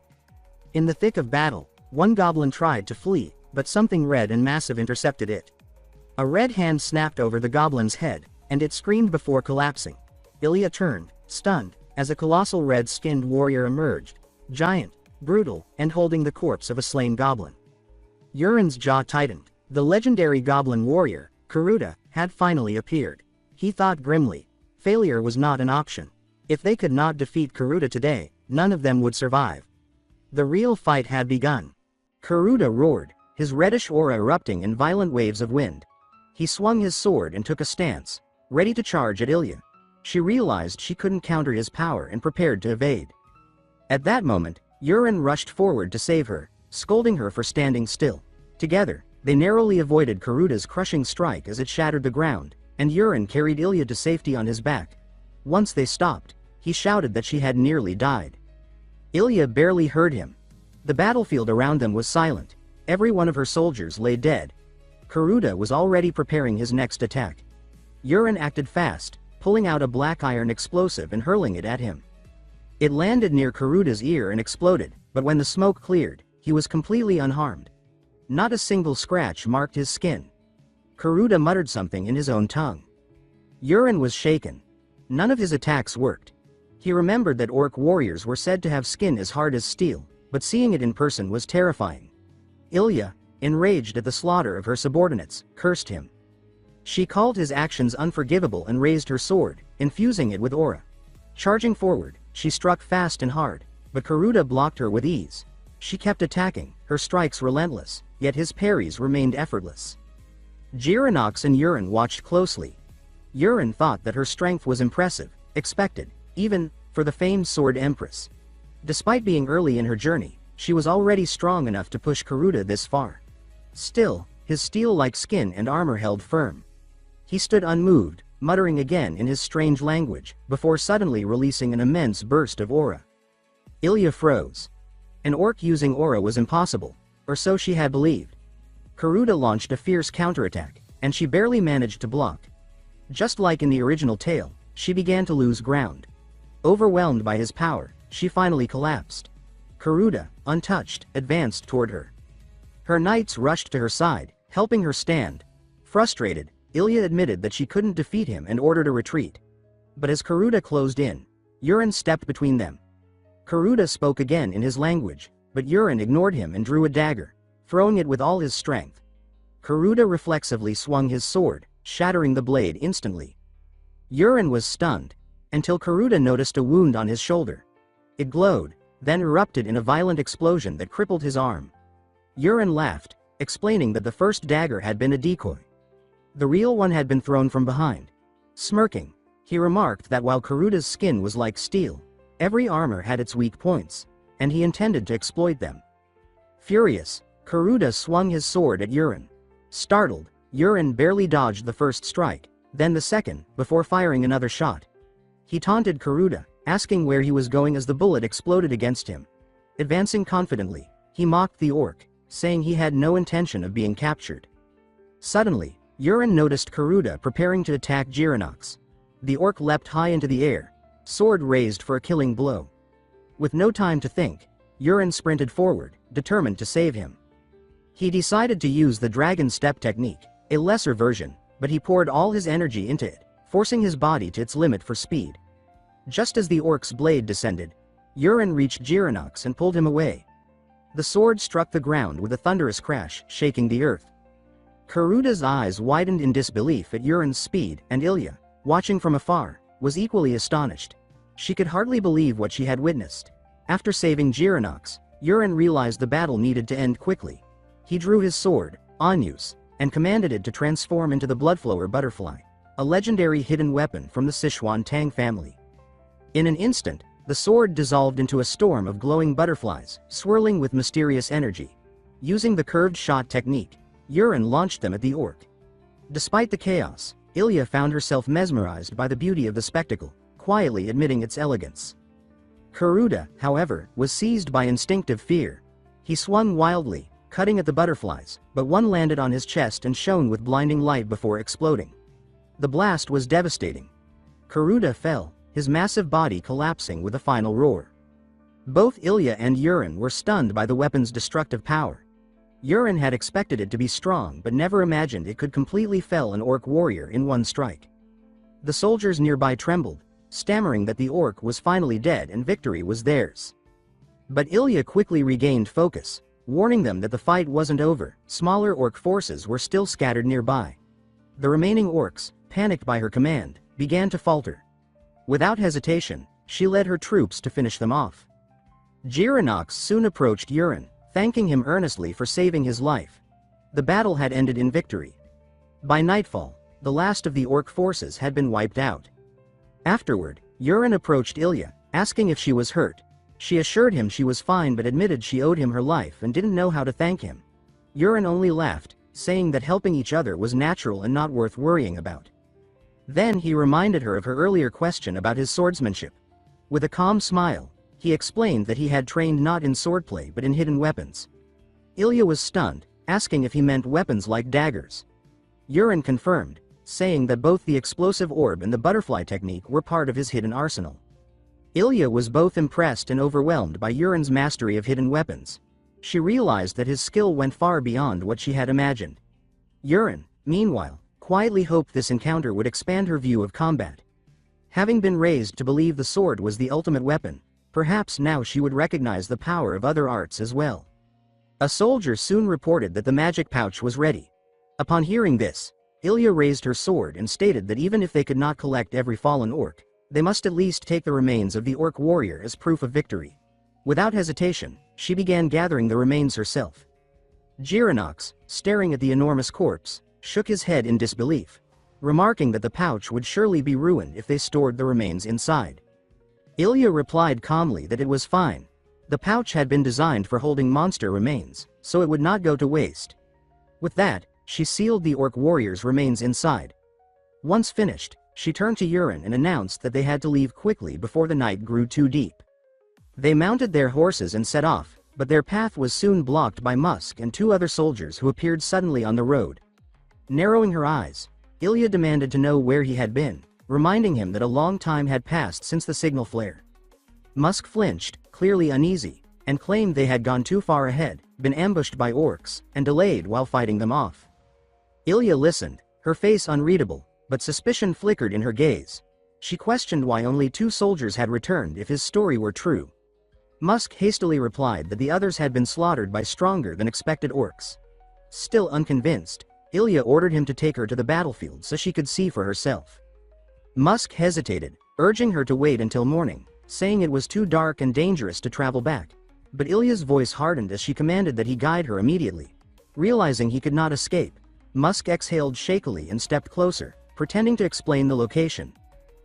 Speaker 1: In the thick of battle, one goblin tried to flee, but something red and massive intercepted it. A red hand snapped over the goblin's head, and it screamed before collapsing. Ilya turned, stunned, as a colossal red-skinned warrior emerged, giant, brutal, and holding the corpse of a slain goblin. Urin's jaw tightened. The legendary goblin warrior, Karuta, had finally appeared. He thought grimly. Failure was not an option. If they could not defeat Karuta today, none of them would survive. The real fight had begun. Karuta roared, his reddish aura erupting in violent waves of wind. He swung his sword and took a stance, ready to charge at Ilya. She realized she couldn't counter his power and prepared to evade. At that moment, Urin rushed forward to save her, scolding her for standing still. Together, they narrowly avoided Karuta's crushing strike as it shattered the ground, and Urin carried Ilya to safety on his back. Once they stopped, he shouted that she had nearly died. Ilya barely heard him. The battlefield around them was silent. Every one of her soldiers lay dead. Karuta was already preparing his next attack. Urin acted fast, pulling out a black iron explosive and hurling it at him. It landed near Karuta's ear and exploded, but when the smoke cleared, he was completely unharmed. Not a single scratch marked his skin. Karuta muttered something in his own tongue. Urin was shaken. None of his attacks worked. He remembered that orc warriors were said to have skin as hard as steel, but seeing it in person was terrifying. Ilya, enraged at the slaughter of her subordinates, cursed him. She called his actions unforgivable and raised her sword, infusing it with aura. Charging forward, she struck fast and hard, but Karuta blocked her with ease. She kept attacking, her strikes relentless, yet his parries remained effortless. Garanox and Urin watched closely. Urin thought that her strength was impressive, expected, even, for the famed Sword Empress. Despite being early in her journey, she was already strong enough to push Karuta this far. Still, his steel-like skin and armor held firm. He stood unmoved, muttering again in his strange language, before suddenly releasing an immense burst of aura. Ilya froze. An orc using aura was impossible, or so she had believed. Karuta launched a fierce counterattack, and she barely managed to block. Just like in the original tale, she began to lose ground. Overwhelmed by his power, she finally collapsed. Karuta, untouched, advanced toward her. Her knights rushed to her side, helping her stand. Frustrated, Ilya admitted that she couldn't defeat him and ordered a retreat. But as Karuta closed in, Urin stepped between them. Karuta spoke again in his language. but Yurin ignored him and drew a dagger, throwing it with all his strength. Karuta reflexively swung his sword, shattering the blade instantly. Yurin was stunned, until Karuta noticed a wound on his shoulder. It glowed, then erupted in a violent explosion that crippled his arm. Yurin laughed, explaining that the first dagger had been a decoy. The real one had been thrown from behind. Smirking, he remarked that while Karuta's skin was like steel, every armor had its weak points, and he intended to exploit them. Furious, Karuta swung his sword at Yurin. Startled, Yurin barely dodged the first strike, then the second, before firing another shot. He taunted Karuta, asking where he was going as the bullet exploded against him. Advancing confidently, he mocked the orc, saying he had no intention of being captured. Suddenly, Yurin noticed Karuta preparing to attack Jiranox. The orc leapt high into the air, sword raised for a killing blow. With no time to think, Yurin sprinted forward, determined to save him. He decided to use the dragon step technique, a lesser version, but he poured all his energy into it, forcing his body to its limit for speed. Just as the orc's blade descended, Yurin reached Jiranox and pulled him away. The sword struck the ground with a thunderous crash, shaking the earth. Karuta's eyes widened in disbelief at Yurin's speed, and Ilya, watching from afar, was equally astonished. She could hardly believe what she had witnessed. After saving Jiranox, Yurin realized the battle needed to end quickly. He drew his sword, Anyus, and commanded it to transform into the Bloodflower Butterfly, a legendary hidden weapon from the Sichuan Tang family. In an instant, the sword dissolved into a storm of glowing butterflies, swirling with mysterious energy. Using the curved shot technique, Yurin launched them at the orc. Despite the chaos, Ilya found herself mesmerized by the beauty of the spectacle, quietly admitting its elegance. Karuta, however, was seized by instinctive fear. He swung wildly, cutting at the butterflies, but one landed on his chest and shone with blinding light before exploding. The blast was devastating. Karuta fell, his massive body collapsing with a final roar. Both Ilya and Yurin were stunned by the weapon's destructive power. Yurin had expected it to be strong but never imagined it could completely fell an orc warrior in one strike. The soldiers nearby trembled, stammering that the orc was finally dead and victory was theirs. But Ilya quickly regained focus, warning them that the fight wasn't over. Smaller orc forces were still scattered nearby. The remaining orcs, panicked by her command, began to falter. Without hesitation, she led her troops to finish them off. Jiranox soon approached Yurin, thanking him earnestly for saving his life. The battle had ended in victory. By nightfall, the last of the orc forces had been wiped out. Afterward, Yurin approached Ilya, asking if she was hurt. She assured him she was fine but admitted she owed him her life and didn't know how to thank him. Yurin only laughed, saying that helping each other was natural and not worth worrying about. Then he reminded her of her earlier question about his swordsmanship. With a calm smile, he explained that he had trained not in swordplay but in hidden weapons. Ilya was stunned, asking if he meant weapons like daggers. Yurin confirmed, saying that both the explosive orb and the butterfly technique were part of his hidden arsenal. Ilya was both impressed and overwhelmed by Yurin's mastery of hidden weapons. She realized that his skill went far beyond what she had imagined. Yurin, meanwhile, quietly hoped this encounter would expand her view of combat. Having been raised to believe the sword was the ultimate weapon, perhaps now she would recognize the power of other arts as well. A soldier soon reported that the magic pouch was ready. Upon hearing this, Ilya raised her sword and stated that even if they could not collect every fallen orc, they must at least take the remains of the orc warrior as proof of victory. Without hesitation, she began gathering the remains herself. Jiranox, staring at the enormous corpse, shook his head in disbelief, remarking that the pouch would surely be ruined if they stored the remains inside. Ilya replied calmly that it was fine. The pouch had been designed for holding monster remains, so it would not go to waste. With that, she sealed the orc warrior's remains inside. Once finished, she turned to Yurin and announced that they had to leave quickly before the night grew too deep. They mounted their horses and set off, but their path was soon blocked by Musk and two other soldiers who appeared suddenly on the road. Narrowing her eyes, Ilya demanded to know where he had been, reminding him that a long time had passed since the signal flare. Musk flinched, clearly uneasy, and claimed they had gone too far ahead, been ambushed by orcs, and delayed while fighting them off. Ilya listened, her face unreadable, but suspicion flickered in her gaze. She questioned why only two soldiers had returned if his story were true. Musk hastily replied that the others had been slaughtered by stronger than expected orcs. Still unconvinced, Ilya ordered him to take her to the battlefield so she could see for herself. Musk hesitated, urging her to wait until morning, saying it was too dark and dangerous to travel back. But Ilya's voice hardened as she commanded that he guide her immediately. Realizing he could not escape, Musk exhaled shakily and stepped closer, pretending to explain the location.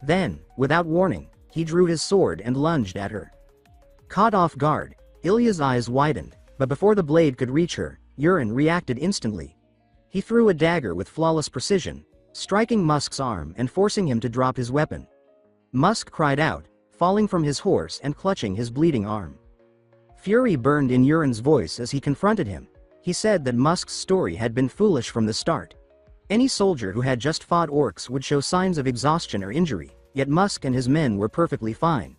Speaker 1: Then, without warning, he drew his sword and lunged at her. Caught off guard, Ilya's eyes widened, but before the blade could reach her, Urin reacted instantly. He threw a dagger with flawless precision, striking Musk's arm and forcing him to drop his weapon. Musk cried out, falling from his horse and clutching his bleeding arm. Fury burned in Urin's voice as he confronted him. He said that Musk's story had been foolish from the start. Any soldier who had just fought orcs would show signs of exhaustion or injury, yet Musk and his men were perfectly fine.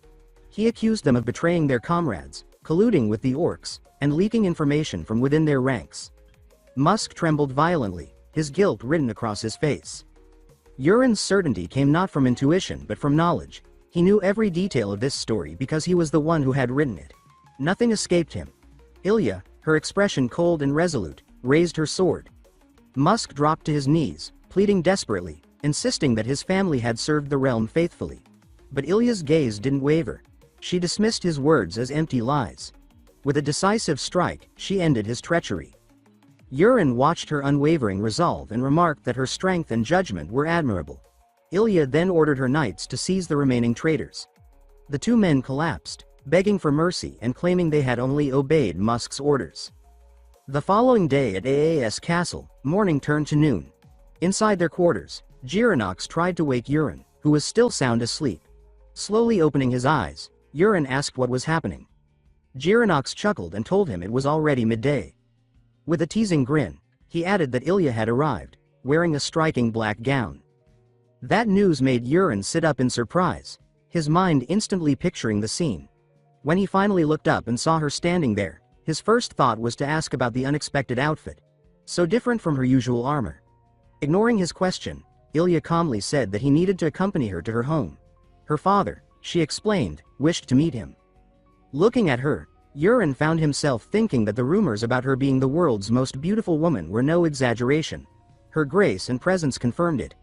Speaker 1: He accused them of betraying their comrades, colluding with the orcs, and leaking information from within their ranks. Musk trembled violently, his guilt written across his face. Urin's certainty came not from intuition but from knowledge. He knew every detail of this story because he was the one who had written it. Nothing escaped him. Ilya, her expression cold and resolute, raised her sword. Musk dropped to his knees, pleading desperately, insisting that his family had served the realm faithfully. But Ilya's gaze didn't waver. She dismissed his words as empty lies. With a decisive strike, she ended his treachery. Urin watched her unwavering resolve and remarked that her strength and judgment were admirable. Ilya then ordered her knights to seize the remaining traitors. The two men collapsed, begging for mercy and claiming they had only obeyed Musk's orders. The following day at Aas Castle, morning turned to noon. Inside their quarters, Girinox tried to wake Urin, who was still sound asleep. Slowly opening his eyes, Urin asked what was happening. Girinox chuckled and told him it was already midday. With a teasing grin, he added that Ilya had arrived, wearing a striking black gown. That news made Urin sit up in surprise, his mind instantly picturing the scene. When he finally looked up and saw her standing there, his first thought was to ask about the unexpected outfit, so different from her usual armor. Ignoring his question, Ilya calmly said that he needed to accompany her to her home. Her father, she explained, wished to meet him. Looking at her, Urin found himself thinking that the rumors about her being the world's most beautiful woman were no exaggeration. Her grace and presence confirmed it.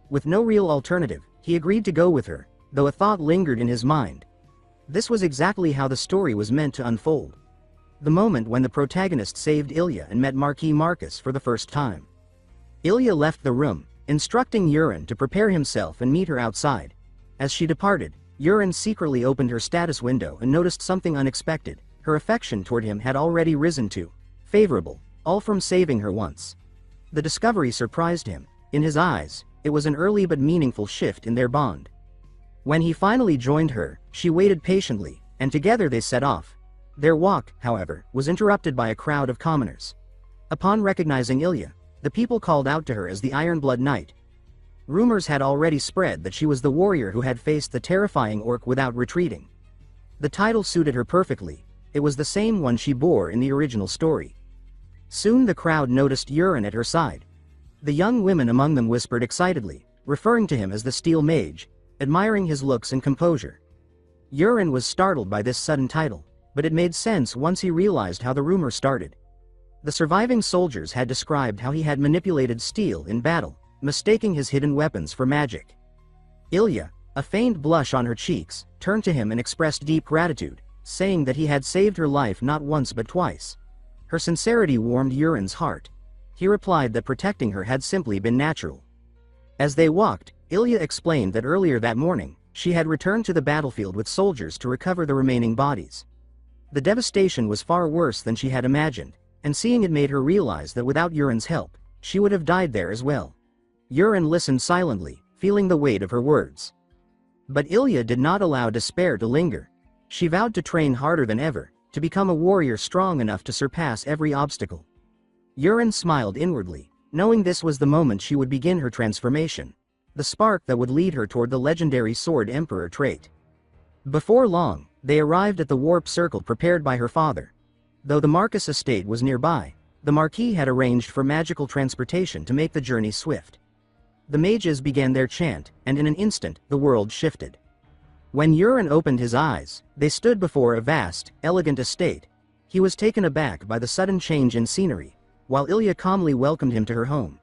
Speaker 1: With no real alternative, he agreed to go with her, though a thought lingered in his mind. This was exactly how the story was meant to unfold. The moment when the protagonist saved Ilya and met Marquis Marcus for the first time. Ilya left the room, instructing Urin to prepare himself and meet her outside. As she departed, Urin secretly opened her status window and noticed something unexpected. Her affection toward him had already risen to favorable, all from saving her once. The discovery surprised him. In his eyes, it was an early but meaningful shift in their bond. When he finally joined her, she waited patiently, and together they set off. Their walk, however, was interrupted by a crowd of commoners. Upon recognizing Ilya, the people called out to her as the Ironblood Knight. Rumors had already spread that she was the warrior who had faced the terrifying orc without retreating. The title suited her perfectly. It was the same one she bore in the original story. Soon the crowd noticed Urin at her side. The young women among them whispered excitedly, referring to him as the Steel Mage, admiring his looks and composure. Urin was startled by this sudden title, but it made sense once he realized how the rumor started. The surviving soldiers had described how he had manipulated steel in battle, mistaking his hidden weapons for magic. Ilya, a faint blush on her cheeks, turned to him and expressed deep gratitude, saying that he had saved her life not once but twice. Her sincerity warmed Urin's heart. He replied that protecting her had simply been natural. As they walked, Ilya explained that earlier that morning, she had returned to the battlefield with soldiers to recover the remaining bodies. The devastation was far worse than she had imagined, and seeing it made her realize that without Urin's help, she would have died there as well. Urin listened silently, feeling the weight of her words. But Ilya did not allow despair to linger. She vowed to train harder than ever, to become a warrior strong enough to surpass every obstacle. Urin smiled inwardly, knowing this was the moment she would begin her transformation, the spark that would lead her toward the legendary Sword Emperor trait. Before long, they arrived at the warp circle prepared by her father. Though the Marcus estate was nearby, the Marquis had arranged for magical transportation to make the journey swift. The mages began their chant, and in an instant, the world shifted. When Yurin opened his eyes, they stood before a vast, elegant estate. He was taken aback by the sudden change in scenery, while Ilya calmly welcomed him to her home.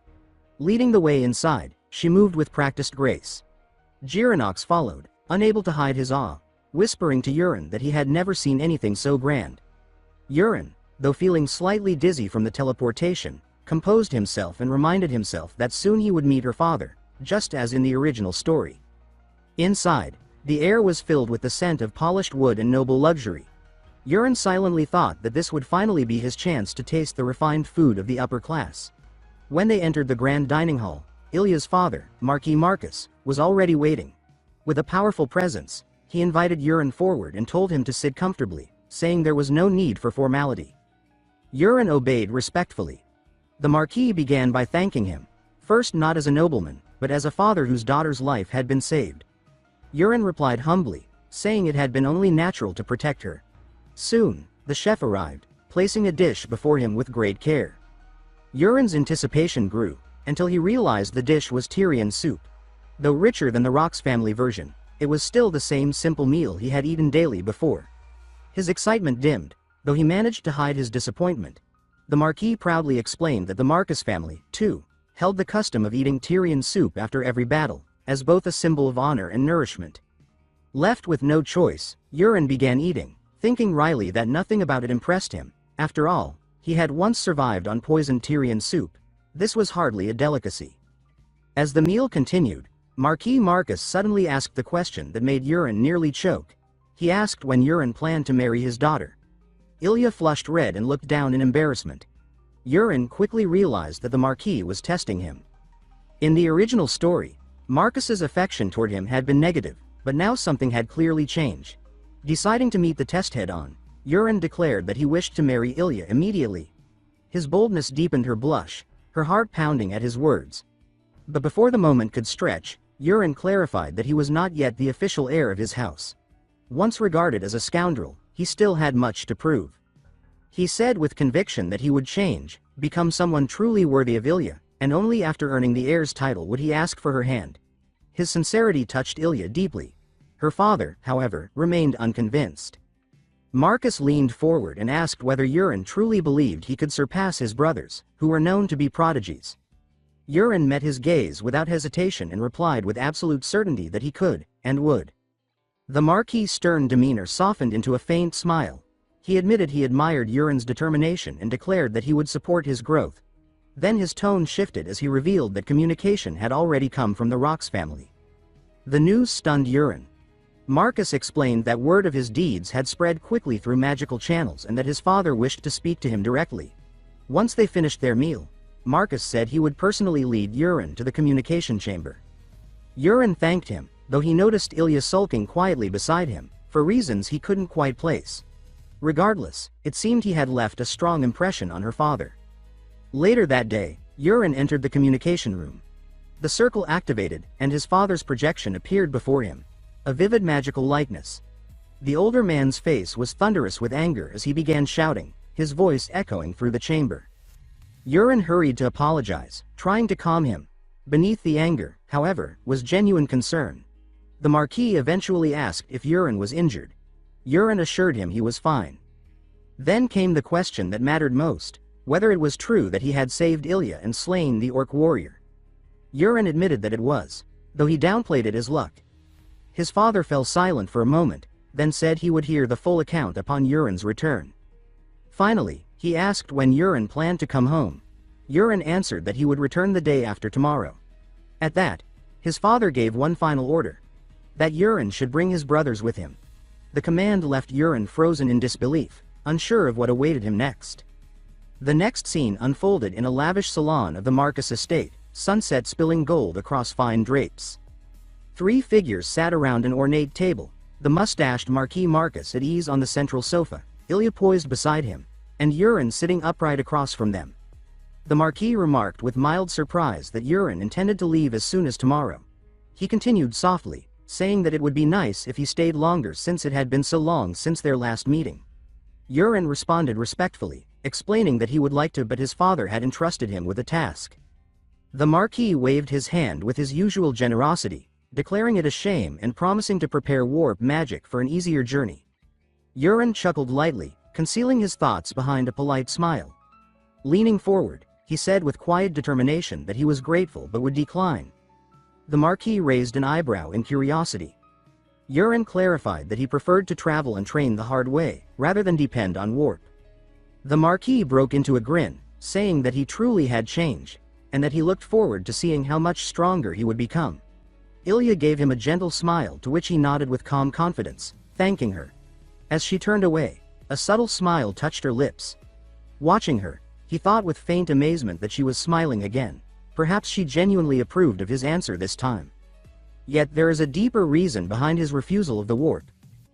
Speaker 1: Leading the way inside, she moved with practiced grace. Jiranox followed, unable to hide his awe, whispering to Yurin that he had never seen anything so grand. Yurin, though feeling slightly dizzy from the teleportation, composed himself and reminded himself that soon he would meet her father, just as in the original story. Inside, the air was filled with the scent of polished wood and noble luxury. Yurin silently thought that this would finally be his chance to taste the refined food of the upper class. When they entered the grand dining hall, Ilya's father, Marquis Marcus, was already waiting. With a powerful presence, he invited Yurin forward and told him to sit comfortably, saying there was no need for formality. Yurin obeyed respectfully. The Marquis began by thanking him, first not as a nobleman, but as a father whose daughter's life had been saved. Yurin replied humbly, saying it had been only natural to protect her. Soon, the chef arrived, placing a dish before him with great care. Yurin's anticipation grew, until he realized the dish was Tyrian soup. Though richer than the Rox family version, it was still the same simple meal he had eaten daily before. His excitement dimmed, though he managed to hide his disappointment. The Marquis proudly explained that the Marcus family, too, held the custom of eating Tyrian soup after every battle, as both a symbol of honor and nourishment. Left with no choice, Yurin began eating, thinking wryly that nothing about it impressed him. After all, he had once survived on poisoned Tyrian soup. This was hardly a delicacy. As the meal continued, Marquis Marcus suddenly asked the question that made Yurin nearly choke. He asked when Yurin planned to marry his daughter. Ilya flushed red and looked down in embarrassment. Yurin quickly realized that the Marquis was testing him. In the original story, Marcus's affection toward him had been negative, but now something had clearly changed. Deciding to meet the test head-on, Yurin declared that he wished to marry Ilya immediately. His boldness deepened her blush, her heart pounding at his words. But before the moment could stretch, Yurin clarified that he was not yet the official heir of his house. Once regarded as a scoundrel, he still had much to prove. He said with conviction that he would change, become someone truly worthy of Ilya, and only after earning the heir's title would he ask for her hand. His sincerity touched Ilya deeply. Her father, however, remained unconvinced. Marcus leaned forward and asked whether Yurin truly believed he could surpass his brothers, who were known to be prodigies. Yurin met his gaze without hesitation and replied with absolute certainty that he could, and would. The Marquis' stern demeanor softened into a faint smile. He admitted he admired Yurin's determination and declared that he would support his growth. Then his tone shifted as he revealed that communication had already come from the Rox family. The news stunned Yurin. Marcus explained that word of his deeds had spread quickly through magical channels and that his father wished to speak to him directly. Once they finished their meal, Marcus said he would personally lead Yurin to the communication chamber. Yurin thanked him, though he noticed Ilya sulking quietly beside him, for reasons he couldn't quite place. Regardless, it seemed he had left a strong impression on her father. Later that day, Yurin entered the communication room. The circle activated, and his father's projection appeared before him. A vivid magical likeness. The older man's face was thunderous with anger as he began shouting, his voice echoing through the chamber. Yurin hurried to apologize, trying to calm him. Beneath the anger, however, was genuine concern. The Marquis eventually asked if Yurin was injured. Yurin assured him he was fine. Then came the question that mattered most, whether it was true that he had saved Ilya and slain the orc warrior. Yurin admitted that it was, though he downplayed it as luck. His father fell silent for a moment, then said he would hear the full account upon Yurin's return. Finally, he asked when Yurin planned to come home. Yurin answered that he would return the day after tomorrow. At that, his father gave one final order: that Yurin should bring his brothers with him. The command left Yurin frozen in disbelief, unsure of what awaited him next. The next scene unfolded in a lavish salon of the Marcus estate, sunset spilling gold across fine drapes. 3 figures sat around an ornate table, the mustached Marquis Marcus at ease on the central sofa, Ilya poised beside him, and Yurin sitting upright across from them. The Marquis remarked with mild surprise that Yurin intended to leave as soon as tomorrow. He continued softly, saying that it would be nice if he stayed longer since it had been so long since their last meeting. Yurin responded respectfully, explaining that he would like to, but his father had entrusted him with a task. The Marquis waved his hand with his usual generosity, declaring it a shame and promising to prepare warp magic for an easier journey. Yurin chuckled lightly, concealing his thoughts behind a polite smile. Leaning forward, he said with quiet determination that he was grateful but would decline. The Marquis raised an eyebrow in curiosity. Yurin clarified that he preferred to travel and train the hard way, rather than depend on warp. The Marquis broke into a grin, saying that he truly had changed, and that he looked forward to seeing how much stronger he would become. Ilya gave him a gentle smile to which he nodded with calm confidence, thanking her. As she turned away, a subtle smile touched her lips. Watching her, he thought with faint amazement that she was smiling again. Perhaps she genuinely approved of his answer this time. Yet there is a deeper reason behind his refusal of the warp.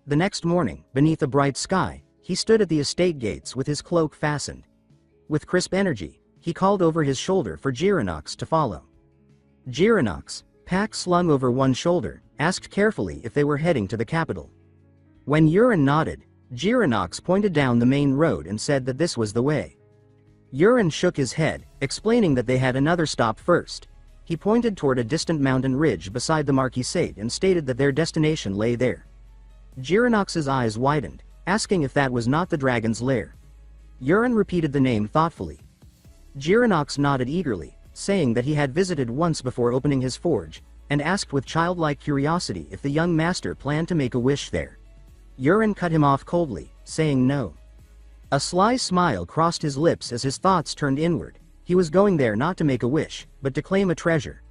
Speaker 1: The next morning, beneath a bright sky, he stood at the estate gates with his cloak fastened. With crisp energy, he called over his shoulder for Jiranox to follow. Jiranox, pack slung over one shoulder, asked carefully if they were heading to the capital. When Yurin nodded, Jiranox pointed down the main road and said that this was the way. Yurin shook his head, explaining that they had another stop first. He pointed toward a distant mountain ridge beside the Marquisate and stated that their destination lay there. Jiranox's eyes widened, asking if that was not the dragon's lair. Yurin repeated the name thoughtfully. Jiranox nodded eagerly, saying that he had visited once before opening his forge, and asked with childlike curiosity if the young master planned to make a wish there. Yurin cut him off coldly, saying no. A sly smile crossed his lips as his thoughts turned inward. He was going there not to make a wish, but to claim a treasure.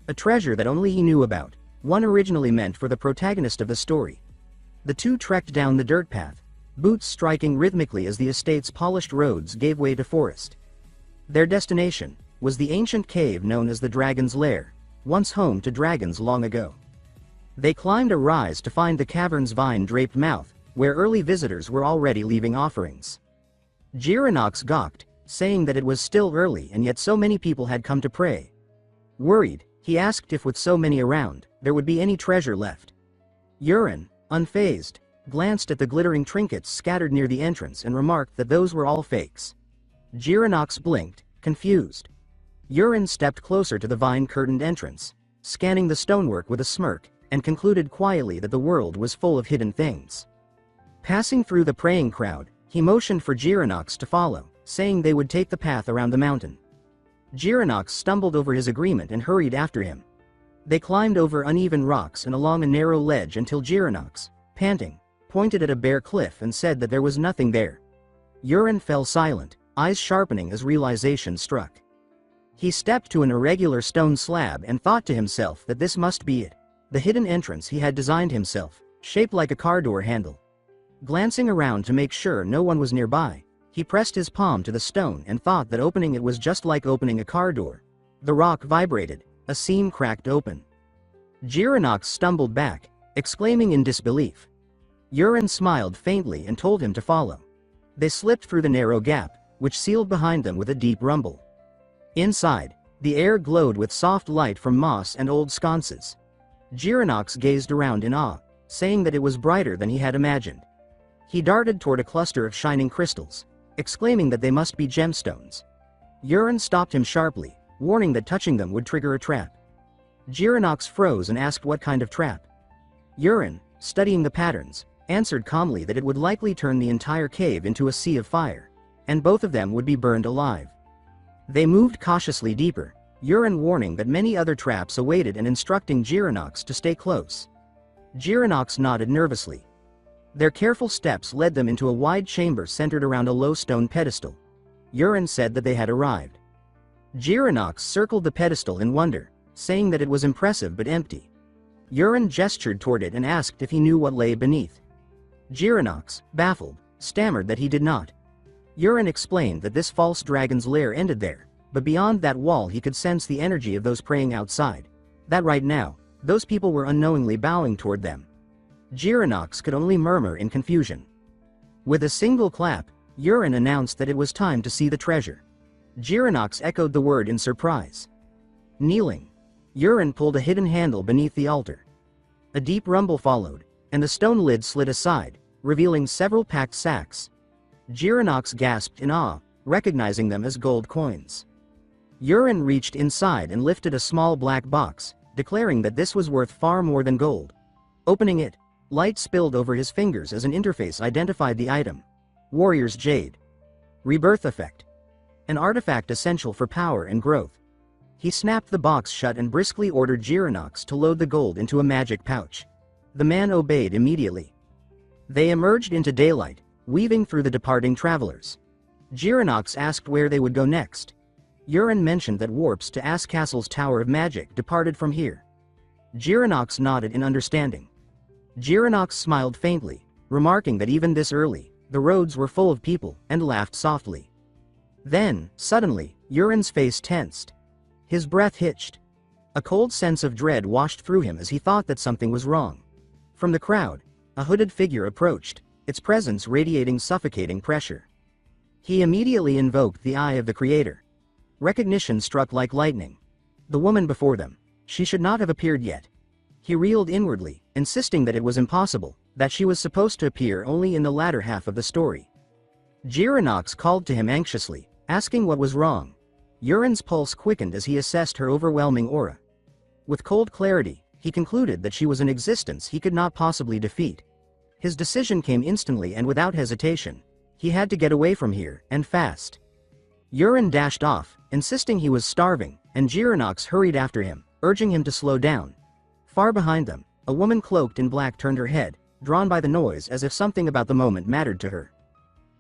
Speaker 1: A treasure that only he knew about, one originally meant for the protagonist of the story. The two trekked down the dirt path, boots striking rhythmically as the estate's polished roads gave way to forest. Their destination was the ancient cave known as the Dragon's Lair, once home to dragons long ago. They climbed a rise to find the cavern's vine-draped mouth, where early visitors were already leaving offerings. Jiranox gawked, saying that it was still early and yet so many people had come to pray. Worried, he asked if with so many around, there would be any treasure left. Yurin, unfazed, glanced at the glittering trinkets scattered near the entrance and remarked that those were all fakes. Jiranox blinked, confused. Yurin stepped closer to the vine-curtained entrance, scanning the stonework with a smirk, and concluded quietly that the world was full of hidden things. Passing through the praying crowd, he motioned for Jiranox to follow, saying they would take the path around the mountain. Jiranox stumbled over his agreement and hurried after him. They climbed over uneven rocks and along a narrow ledge until Jiranox, panting, pointed at a bare cliff and said that there was nothing there. Yurin fell silent, eyes sharpening as realization struck. He stepped to an irregular stone slab and thought to himself that this must be it, the hidden entrance he had designed himself, shaped like a car door handle. Glancing around to make sure no one was nearby, he pressed his palm to the stone and thought that opening it was just like opening a car door. The rock vibrated, a seam cracked open. Jiranox stumbled back, exclaiming in disbelief. Yurin smiled faintly and told him to follow. They slipped through the narrow gap, which sealed behind them with a deep rumble. Inside, the air glowed with soft light from moss and old sconces. Jiranox gazed around in awe, saying that it was brighter than he had imagined. He darted toward a cluster of shining crystals, exclaiming that they must be gemstones. Yurin stopped him sharply, warning that touching them would trigger a trap. Jiranox froze and asked what kind of trap. Yurin, studying the patterns, answered calmly that it would likely turn the entire cave into a sea of fire, and both of them would be burned alive. They moved cautiously deeper, Yurin warning that many other traps awaited and instructing Jiranox to stay close. Jiranox nodded nervously. Their careful steps led them into a wide chamber centered around a low stone pedestal. Yurin said that they had arrived. Jiranox circled the pedestal in wonder, saying that it was impressive but empty. Yurin gestured toward it and asked if he knew what lay beneath. Jiranox, baffled, stammered that he did not. Yurin explained that this false dragon's lair ended there, but beyond that wall he could sense the energy of those praying outside. That right now, those people were unknowingly bowing toward them. Jiranox could only murmur in confusion. With a single clap, Yurin announced that it was time to see the treasure. Jiranox echoed the word in surprise. Kneeling, Yurin pulled a hidden handle beneath the altar. A deep rumble followed, and the stone lid slid aside, revealing several packed sacks. Jiranox gasped in awe, recognizing them as gold coins. Yurin reached inside and lifted a small black box, declaring that this was worth far more than gold. Opening it, light spilled over his fingers as an interface identified the item. Warrior's Jade. Rebirth Effect. An artifact essential for power and growth. He snapped the box shut and briskly ordered Giranox to load the gold into a magic pouch. The man obeyed immediately. They emerged into daylight, weaving through the departing travelers. Giranox asked where they would go next. Urin mentioned that warps to Ascastle's Tower of Magic departed from here. Giranox nodded in understanding. Giranox smiled faintly, remarking that even this early, the roads were full of people, and laughed softly. Then, suddenly, Urin's face tensed. His breath hitched. A cold sense of dread washed through him as he thought that something was wrong. From the crowd, a hooded figure approached, its presence radiating suffocating pressure. He immediately invoked the Eye of the Creator. Recognition struck like lightning. The woman before them. She should not have appeared yet. He reeled inwardly, insisting that it was impossible, that she was supposed to appear only in the latter half of the story. Giranox called to him anxiously, asking what was wrong. Urin's pulse quickened as he assessed her overwhelming aura. With cold clarity, he concluded that she was an existence he could not possibly defeat. His decision came instantly and without hesitation. He had to get away from here, and fast. Urin dashed off, insisting he was starving, and Giranox hurried after him, urging him to slow down. Far behind them, a woman cloaked in black turned her head, drawn by the noise as if something about the moment mattered to her.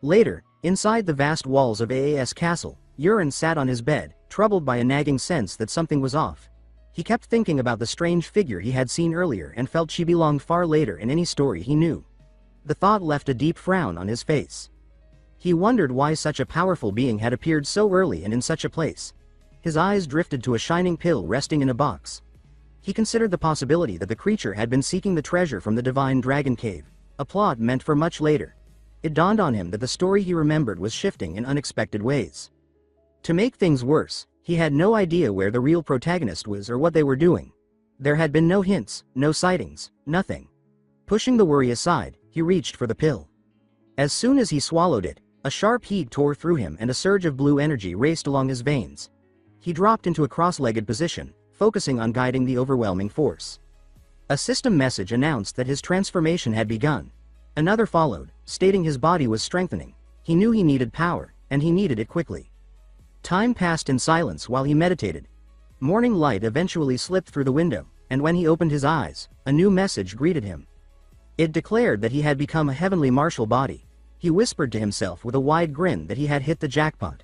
Speaker 1: Later, inside the vast walls of AAS Castle, Urin sat on his bed, troubled by a nagging sense that something was off. He kept thinking about the strange figure he had seen earlier and felt she belonged far later in any story he knew. The thought left a deep frown on his face. He wondered why such a powerful being had appeared so early and in such a place. His eyes drifted to a shining pill resting in a box. He considered the possibility that the creature had been seeking the treasure from the divine dragon cave, a plot meant for much later. It dawned on him that the story he remembered was shifting in unexpected ways. To make things worse, he had no idea where the real protagonist was or what they were doing. There had been no hints, no sightings, nothing. Pushing the worry aside, he reached for the pill. As soon as he swallowed it, a sharp heat tore through him and a surge of blue energy raced along his veins. He dropped into a cross-legged position, focusing on guiding the overwhelming force. A system message announced that his transformation had begun. Another followed, stating his body was strengthening. He knew he needed power, and he needed it quickly. Time passed in silence while he meditated. Morning light eventually slipped through the window, and when he opened his eyes, a new message greeted him. It declared that he had become a heavenly martial body. He whispered to himself with a wide grin that he had hit the jackpot.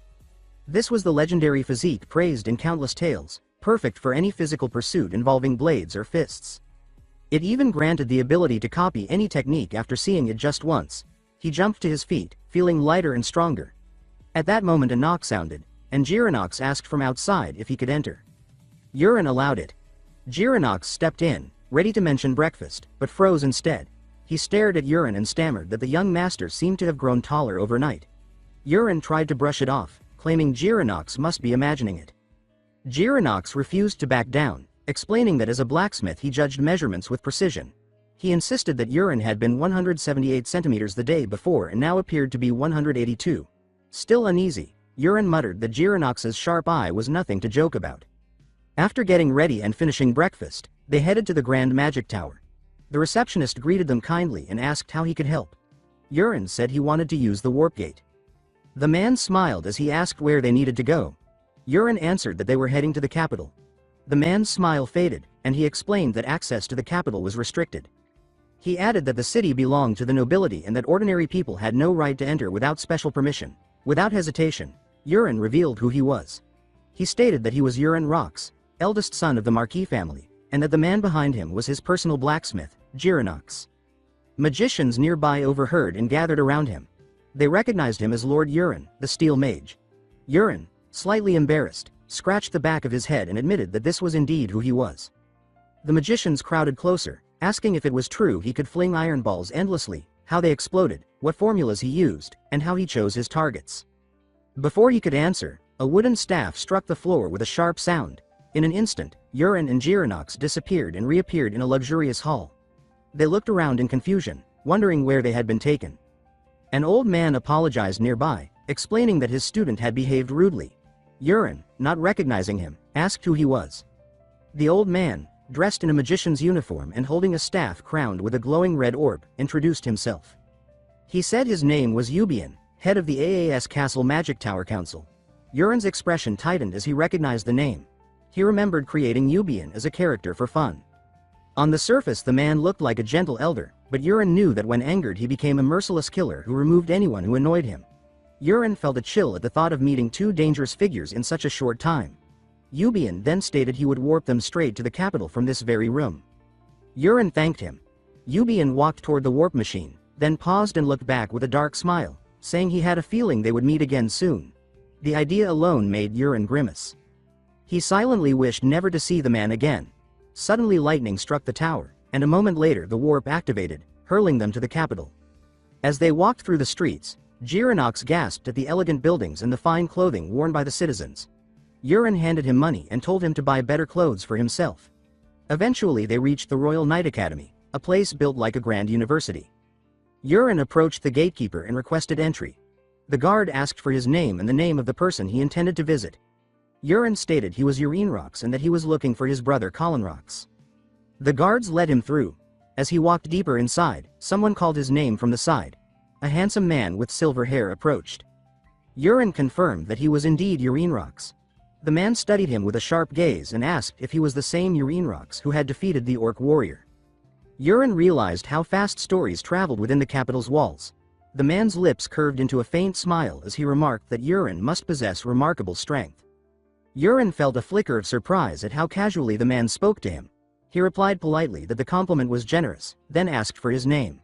Speaker 1: This was the legendary physique praised in countless tales, perfect for any physical pursuit involving blades or fists. It even granted the ability to copy any technique after seeing it just once. He jumped to his feet, feeling lighter and stronger. At that moment a knock sounded, and Giranox asked from outside if he could enter. Urin allowed it. Giranox stepped in, ready to mention breakfast, but froze instead. He stared at Urin and stammered that the young master seemed to have grown taller overnight. Urin tried to brush it off, claiming Giranox must be imagining it. Giranox refused to back down, explaining that as a blacksmith he judged measurements with precision. He insisted that Urin had been 178 centimeters the day before and now appeared to be 182. Still uneasy, Urin muttered that Giranox's sharp eye was nothing to joke about. After getting ready and finishing breakfast, they headed to the Grand Magic Tower. The receptionist greeted them kindly and asked how he could help. Urin said he wanted to use the warp gate. The man smiled as he asked where they needed to go. Urin answered that they were heading to the capital. The man's smile faded, and he explained that access to the capital was restricted. He added that the city belonged to the nobility and that ordinary people had no right to enter without special permission. Without hesitation, Urin revealed who he was. He stated that he was Urin Rox, eldest son of the Marquee family, and that the man behind him was his personal blacksmith, Giranox. Magicians nearby overheard and gathered around him. They recognized him as Lord Urin, the Steel Mage. Urin, slightly embarrassed, scratched the back of his head and admitted that this was indeed who he was. The magicians crowded closer, asking if it was true he could fling iron balls endlessly, how they exploded, what formulas he used, and how he chose his targets. Before he could answer, a wooden staff struck the floor with a sharp sound. In an instant, Urin and Giranox disappeared and reappeared in a luxurious hall. They looked around in confusion, wondering where they had been taken. An old man apologized nearby, explaining that his student had behaved rudely. Urin, not recognizing him, asked who he was. The old man, dressed in a magician's uniform and holding a staff crowned with a glowing red orb, introduced himself. He said his name was Yubian, head of the AAS Castle Magic Tower Council. Yuren's expression tightened as he recognized the name. He remembered creating Yubian as a character for fun. On the surface the man looked like a gentle elder, but Yuren knew that when angered he became a merciless killer who removed anyone who annoyed him. Yuren felt a chill at the thought of meeting two dangerous figures in such a short time. Yubian then stated he would warp them straight to the capital from this very room. Yuren thanked him. Yubian walked toward the warp machine, then paused and looked back with a dark smile, saying he had a feeling they would meet again soon. The idea alone made Yuren grimace. He silently wished never to see the man again. Suddenly lightning struck the tower, and a moment later the warp activated, hurling them to the capital. As they walked through the streets, Jiranox gasped at the elegant buildings and the fine clothing worn by the citizens. Yuren handed him money and told him to buy better clothes for himself. Eventually they reached the Royal Knight Academy, a place built like a grand university. Yuren approached the gatekeeper and requested entry. The guard asked for his name and the name of the person he intended to visit. Yuren stated he was Urienrox and that he was looking for his brother Collinrox. The guards led him through. As he walked deeper inside, someone called his name from the side. A handsome man with silver hair approached. Yuren confirmed that he was indeed Urienrox. The man studied him with a sharp gaze and asked if he was the same Urienrox who had defeated the orc warrior. Yuren realized how fast stories traveled within the capital's walls. The man's lips curved into a faint smile as he remarked that Yuren must possess remarkable strength. Yuren felt a flicker of surprise at how casually the man spoke to him. He replied politely that the compliment was generous, then asked for his name.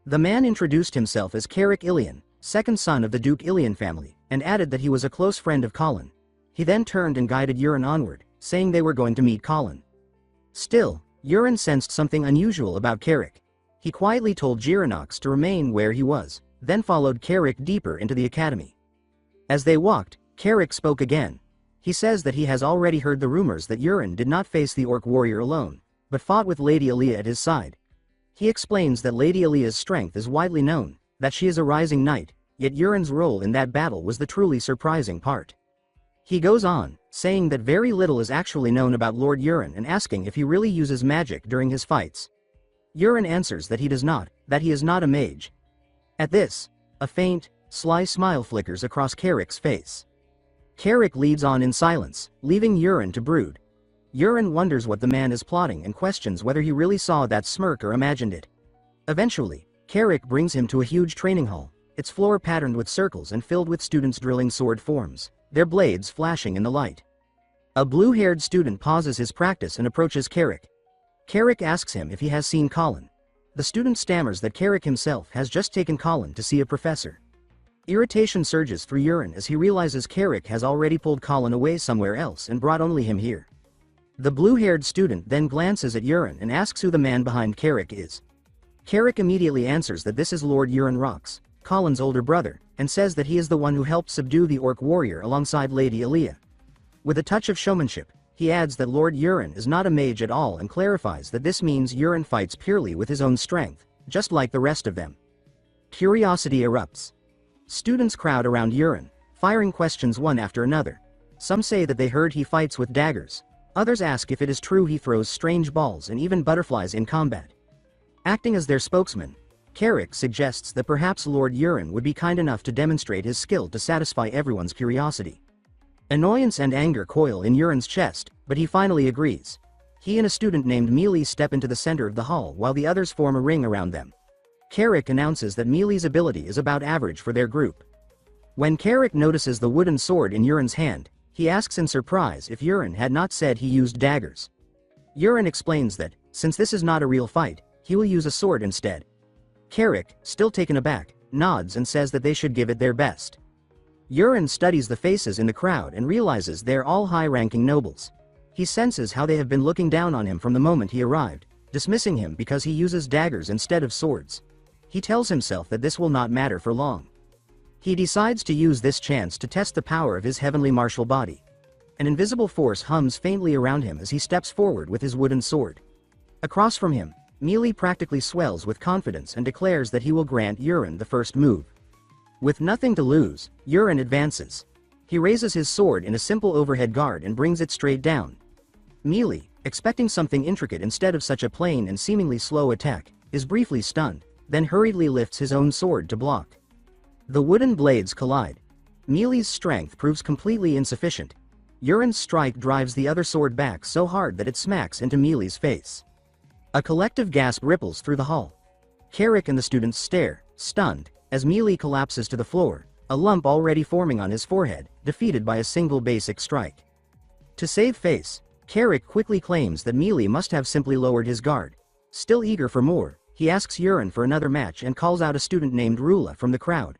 Speaker 1: The man introduced himself as Carrick Ilian, second son of the Duke Ilian family, and added that he was a close friend of Colin. He then turned and guided Yuren onward, saying they were going to meet Colin. Still, Yuren sensed something unusual about Carrick. He quietly told Jiranox to remain where he was, then followed Carrick deeper into the academy. As they walked, Carrick spoke again. He says that he has already heard the rumors that Yuren did not face the orc warrior alone, but fought with Lady Aaliyah at his side. He explains that Lady Aaliyah's strength is widely known, that she is a rising knight, yet Yuren's role in that battle was the truly surprising part. He goes on, saying that very little is actually known about Lord Yuren and asking if he really uses magic during his fights. Yuren answers that he does not, that he is not a mage. At this, a faint, sly smile flickers across Carrick's face. Carrick leads on in silence, leaving Yuren to brood. Yuren wonders what the man is plotting and questions whether he really saw that smirk or imagined it. Eventually, Carrick brings him to a huge training hall, its floor patterned with circles and filled with students drilling sword forms, their blades flashing in the light. A blue-haired student pauses his practice and approaches Carrick. Carrick asks him if he has seen Colin. The student stammers that Carrick himself has just taken Colin to see a professor. Irritation surges through Yuren as he realizes Carrick has already pulled Colin away somewhere else and brought only him here. The blue-haired student then glances at Yuren and asks who the man behind Carrick is. Carrick immediately answers that this is Lord Urienrox, Colin's older brother, and says that he is the one who helped subdue the orc warrior alongside Lady Aaliyah. With a touch of showmanship, he adds that Lord Yuren is not a mage at all and clarifies that this means Yuren fights purely with his own strength, just like the rest of them. Curiosity erupts. Students crowd around Yuren, firing questions one after another. Some say that they heard he fights with daggers. Others ask if it is true he throws strange balls and even butterflies in combat. Acting as their spokesman, Carrick suggests that perhaps Lord Yuren would be kind enough to demonstrate his skill to satisfy everyone's curiosity. Annoyance and anger coil in Yuren's chest, but he finally agrees. He and a student named Mealy step into the center of the hall while the others form a ring around them. Carrick announces that Mealy's ability is about average for their group. When Carrick notices the wooden sword in Yuren's hand, he asks in surprise if Yuren had not said he used daggers. Yuren explains that, since this is not a real fight, he will use a sword instead. Carrick, still taken aback, nods and says that they should give it their best. Yuren studies the faces in the crowd and realizes they're all high-ranking nobles. He senses how they have been looking down on him from the moment he arrived, dismissing him because he uses daggers instead of swords. He tells himself that this will not matter for long. He decides to use this chance to test the power of his heavenly martial body. An invisible force hums faintly around him as he steps forward with his wooden sword. Across from him, Mealy practically swells with confidence and declares that he will grant Yuren the first move. With nothing to lose, Yuren advances. He raises his sword in a simple overhead guard and brings it straight down. Mealy, expecting something intricate instead of such a plain and seemingly slow attack, is briefly stunned, then hurriedly lifts his own sword to block. The wooden blades collide. Meelee's strength proves completely insufficient. Yuren's strike drives the other sword back so hard that it smacks into Meelee's face. A collective gasp ripples through the hall. Carrick and the students stare, stunned, as Meelee collapses to the floor, a lump already forming on his forehead, defeated by a single basic strike. To save face, Carrick quickly claims that Meelee must have simply lowered his guard. Still eager for more, he asks Yuren for another match and calls out a student named Rula from the crowd.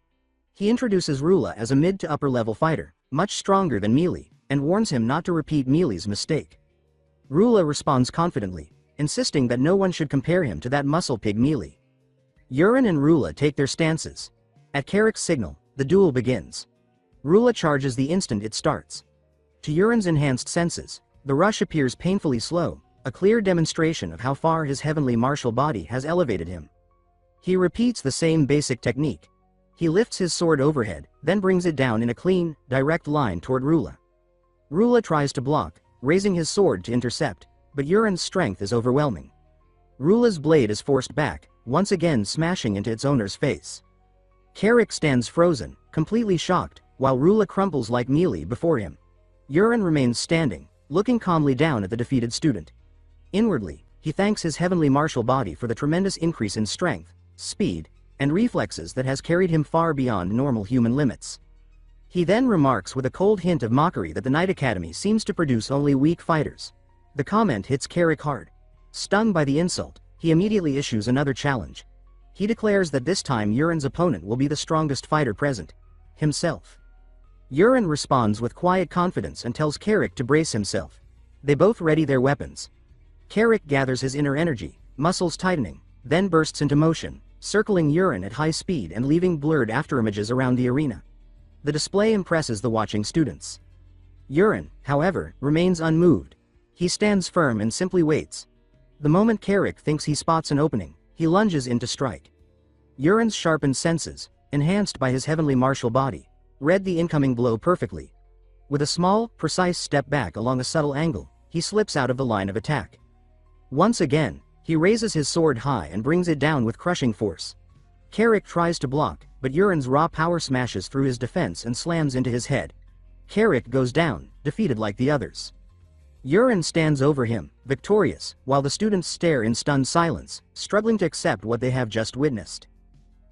Speaker 1: He introduces Rula as a mid to upper level fighter, much stronger than Meelee, and warns him not to repeat Meelee's mistake. Rula responds confidently, insisting that no one should compare him to that muscle pig Meelee. Yuren and Rula take their stances. At Carrick's signal, the duel begins. Rula charges the instant it starts. To Yuren's enhanced senses, the rush appears painfully slow, a clear demonstration of how far his heavenly martial body has elevated him. He repeats the same basic technique. He lifts his sword overhead, then brings it down in a clean, direct line toward Rula. Rula tries to block, raising his sword to intercept, but Yuren's strength is overwhelming. Rula's blade is forced back, once again smashing into its owner's face. Carrick stands frozen, completely shocked, while Rula crumples like Meelee before him. Yuren remains standing, looking calmly down at the defeated student. Inwardly, he thanks his heavenly martial body for the tremendous increase in strength, speed, and reflexes that has carried him far beyond normal human limits. He then remarks with a cold hint of mockery that the Night Academy seems to produce only weak fighters. The comment hits Carrick hard. Stung by the insult, he immediately issues another challenge. He declares that this time Yuren's opponent will be the strongest fighter present, himself. Yuren responds with quiet confidence and tells Carrick to brace himself. They both ready their weapons. Carrick gathers his inner energy, muscles tightening, then bursts into motion, circling Yuren at high speed and leaving blurred afterimages around the arena. The display impresses the watching students. Yuren, however, remains unmoved. He stands firm and simply waits. The moment Carrick thinks he spots an opening, he lunges in to strike. Yuren's sharpened senses, enhanced by his heavenly martial body, read the incoming blow perfectly. With a small, precise step back along a subtle angle, he slips out of the line of attack. Once again, he raises his sword high and brings it down with crushing force. Carrick tries to block, but Yuren's raw power smashes through his defense and slams into his head. Carrick goes down, defeated like the others. Yuren stands over him, victorious, while the students stare in stunned silence, struggling to accept what they have just witnessed.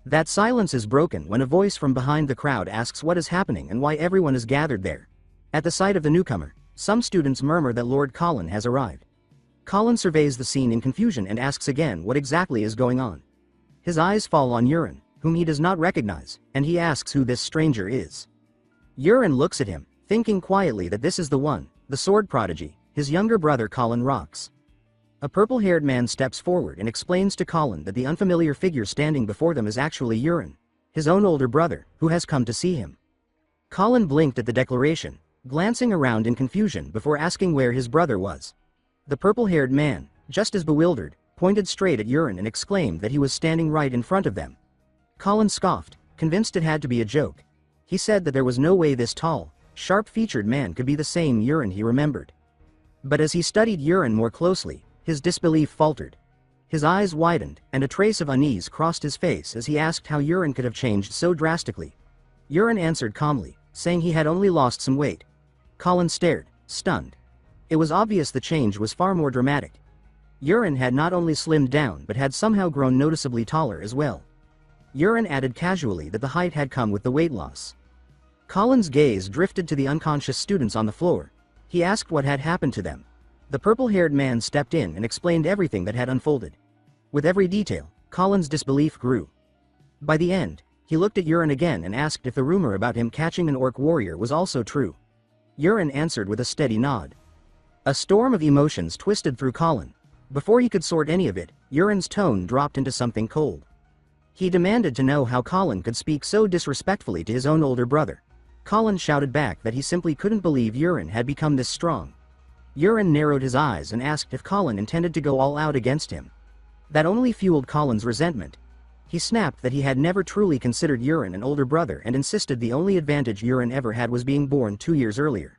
Speaker 1: That silence is broken when a voice from behind the crowd asks what is happening and why everyone is gathered there. At the sight of the newcomer, some students murmur that Lord Colin has arrived. Colin surveys the scene in confusion and asks again what exactly is going on. His eyes fall on Yuren, whom he does not recognize, and he asks who this stranger is. Yuren looks at him, thinking quietly that this is the one, the sword prodigy, his younger brother Colin Rocks. A purple-haired man steps forward and explains to Colin that the unfamiliar figure standing before them is actually Yuren, his own older brother, who has come to see him. Colin blinked at the declaration, glancing around in confusion before asking where his brother was. The purple-haired man, just as bewildered, pointed straight at Yuren and exclaimed that he was standing right in front of them. Colin scoffed, convinced it had to be a joke. He said that there was no way this tall, sharp-featured man could be the same Yuren he remembered. But as he studied Yuren more closely, his disbelief faltered. His eyes widened, and a trace of unease crossed his face as he asked how Yuren could have changed so drastically. Yuren answered calmly, saying he had only lost some weight. Colin stared, stunned. It was obvious the change was far more dramatic. Yuren had not only slimmed down but had somehow grown noticeably taller as well. Yuren added casually that the height had come with the weight loss. Colin's gaze drifted to the unconscious students on the floor. He asked what had happened to them. The purple-haired man stepped in and explained everything that had unfolded. With every detail, Colin's disbelief grew. By the end, he looked at Yuren again and asked if the rumor about him catching an orc warrior was also true. Yuren answered with a steady nod. A storm of emotions twisted through Colin. Before he could sort any of it, Yuren's tone dropped into something cold. He demanded to know how Colin could speak so disrespectfully to his own older brother. Colin shouted back that he simply couldn't believe Yuren had become this strong. Yuren narrowed his eyes and asked if Colin intended to go all out against him. That only fueled Colin's resentment. He snapped that he had never truly considered Yuren an older brother and insisted the only advantage Yuren ever had was being born 2 years earlier.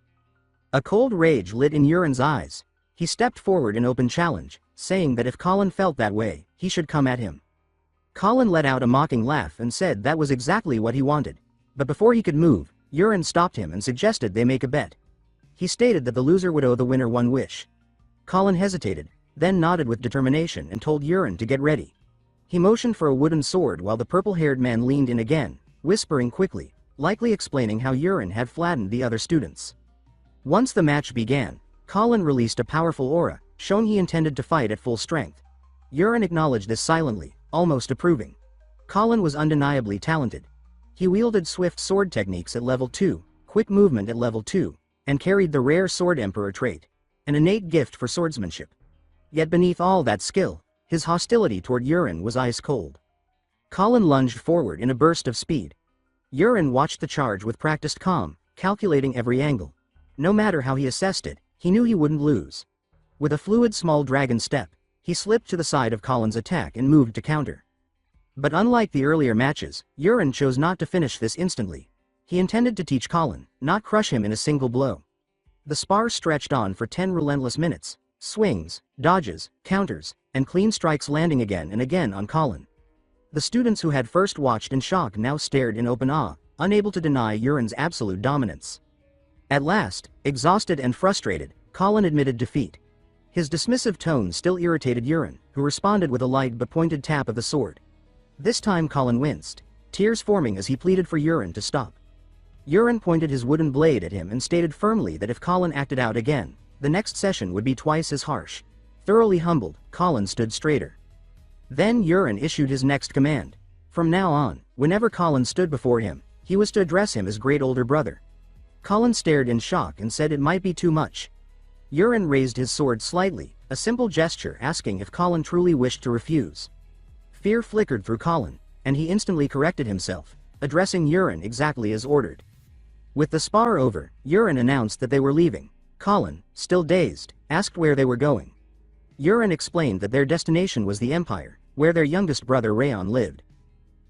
Speaker 1: A cold rage lit in Yuren's eyes. He stepped forward in open challenge, saying that if Colin felt that way, he should come at him. Colin let out a mocking laugh and said that was exactly what he wanted. But before he could move, Yurin stopped him and suggested they make a bet. He stated that the loser would owe the winner one wish. Colin hesitated, then nodded with determination and told Yurin to get ready. He motioned for a wooden sword while the purple-haired man leaned in again, whispering quickly, likely explaining how Yurin had flattened the other students. Once the match began, Colin released a powerful aura, showing he intended to fight at full strength. Yurin acknowledged this silently, almost approving. Colin was undeniably talented. He wielded swift sword techniques at level 2, quick movement at level 2, and carried the rare Sword Emperor trait, an innate gift for swordsmanship. Yet beneath all that skill, his hostility toward Yurin was ice cold. Colin lunged forward in a burst of speed. Yurin watched the charge with practiced calm, calculating every angle. No matter how he assessed it, he knew he wouldn't lose. With a fluid small dragon step, he slipped to the side of Colin's attack and moved to counter. But unlike the earlier matches, Yurin chose not to finish this instantly. He intended to teach Colin, not crush him in a single blow. The spar stretched on for 10 relentless minutes, swings, dodges, counters, and clean strikes landing again and again on Colin. The students who had first watched in shock now stared in open awe, unable to deny Yurin's absolute dominance. At last, exhausted and frustrated, Colin admitted defeat. His dismissive tone still irritated Yurin, who responded with a light but pointed tap of the sword. This time Colin winced, tears forming as he pleaded for Yurin to stop. Yurin pointed his wooden blade at him and stated firmly that if Colin acted out again, the next session would be twice as harsh. Thoroughly humbled, Colin stood straighter. Then Yurin issued his next command. From now on, whenever Colin stood before him, he was to address him as great older brother. Colin stared in shock and said it might be too much. Yurin raised his sword slightly, a simple gesture asking if Colin truly wished to refuse. Fear flickered through Colin, and he instantly corrected himself, addressing Yurin exactly as ordered. With the spar over, Yurin announced that they were leaving. Colin, still dazed, asked where they were going. Yurin explained that their destination was the Empire, where their youngest brother Rayon lived.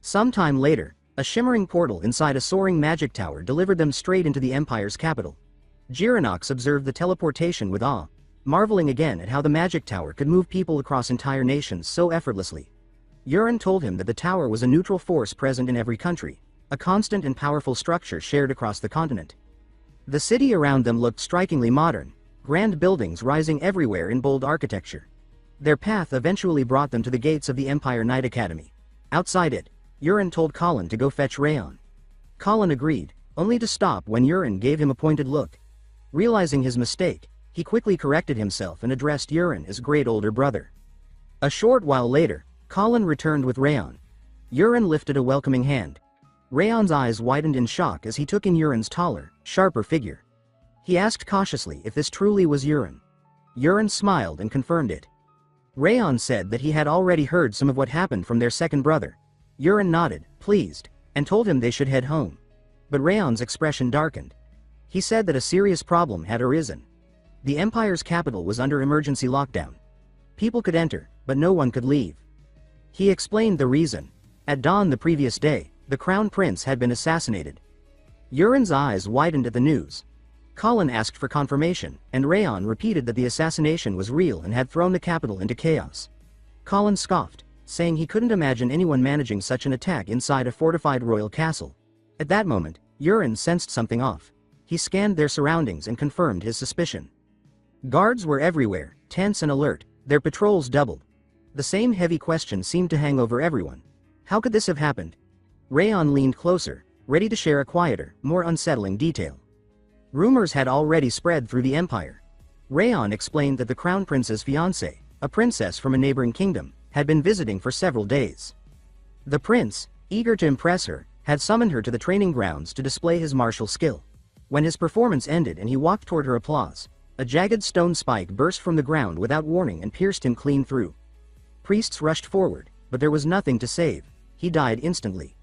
Speaker 1: Sometime later, a shimmering portal inside a soaring magic tower delivered them straight into the Empire's capital. Girinox observed the teleportation with awe, marveling again at how the magic tower could move people across entire nations so effortlessly. Yurin told him that the tower was a neutral force present in every country, a constant and powerful structure shared across the continent. The city around them looked strikingly modern, grand buildings rising everywhere in bold architecture. Their path eventually brought them to the gates of the Empire Knight Academy. Outside it, Yurin told Colin to go fetch Rayon. Colin agreed, only to stop when Yurin gave him a pointed look. Realizing his mistake, he quickly corrected himself and addressed Yurin as great older brother. A short while later, Colin returned with Rayon. Yurin lifted a welcoming hand. Rayon's eyes widened in shock as he took in Yurin's taller, sharper figure. He asked cautiously if this truly was Yurin. Yurin smiled and confirmed it. Rayon said that he had already heard some of what happened from their second brother. Yurin nodded, pleased, and told him they should head home. But Rayon's expression darkened. He said that a serious problem had arisen. The Empire's capital was under emergency lockdown. People could enter, but no one could leave. He explained the reason. At dawn the previous day, the Crown Prince had been assassinated. Yurin's eyes widened at the news. Colin asked for confirmation, and Rayon repeated that the assassination was real and had thrown the capital into chaos. Colin scoffed, saying he couldn't imagine anyone managing such an attack inside a fortified royal castle. At that moment, Yurin sensed something off. He scanned their surroundings and confirmed his suspicion. Guards were everywhere, tense and alert, their patrols doubled. The same heavy question seemed to hang over everyone. How could this have happened? Rayon leaned closer, ready to share a quieter, more unsettling detail. Rumors had already spread through the Empire. Rayon explained that the Crown Prince's fiancée, a princess from a neighboring kingdom, had been visiting for several days. The prince, eager to impress her, had summoned her to the training grounds to display his martial skill. When his performance ended and he walked toward her applause, a jagged stone spike burst from the ground without warning and pierced him clean through. Priests rushed forward, but there was nothing to save. He died instantly.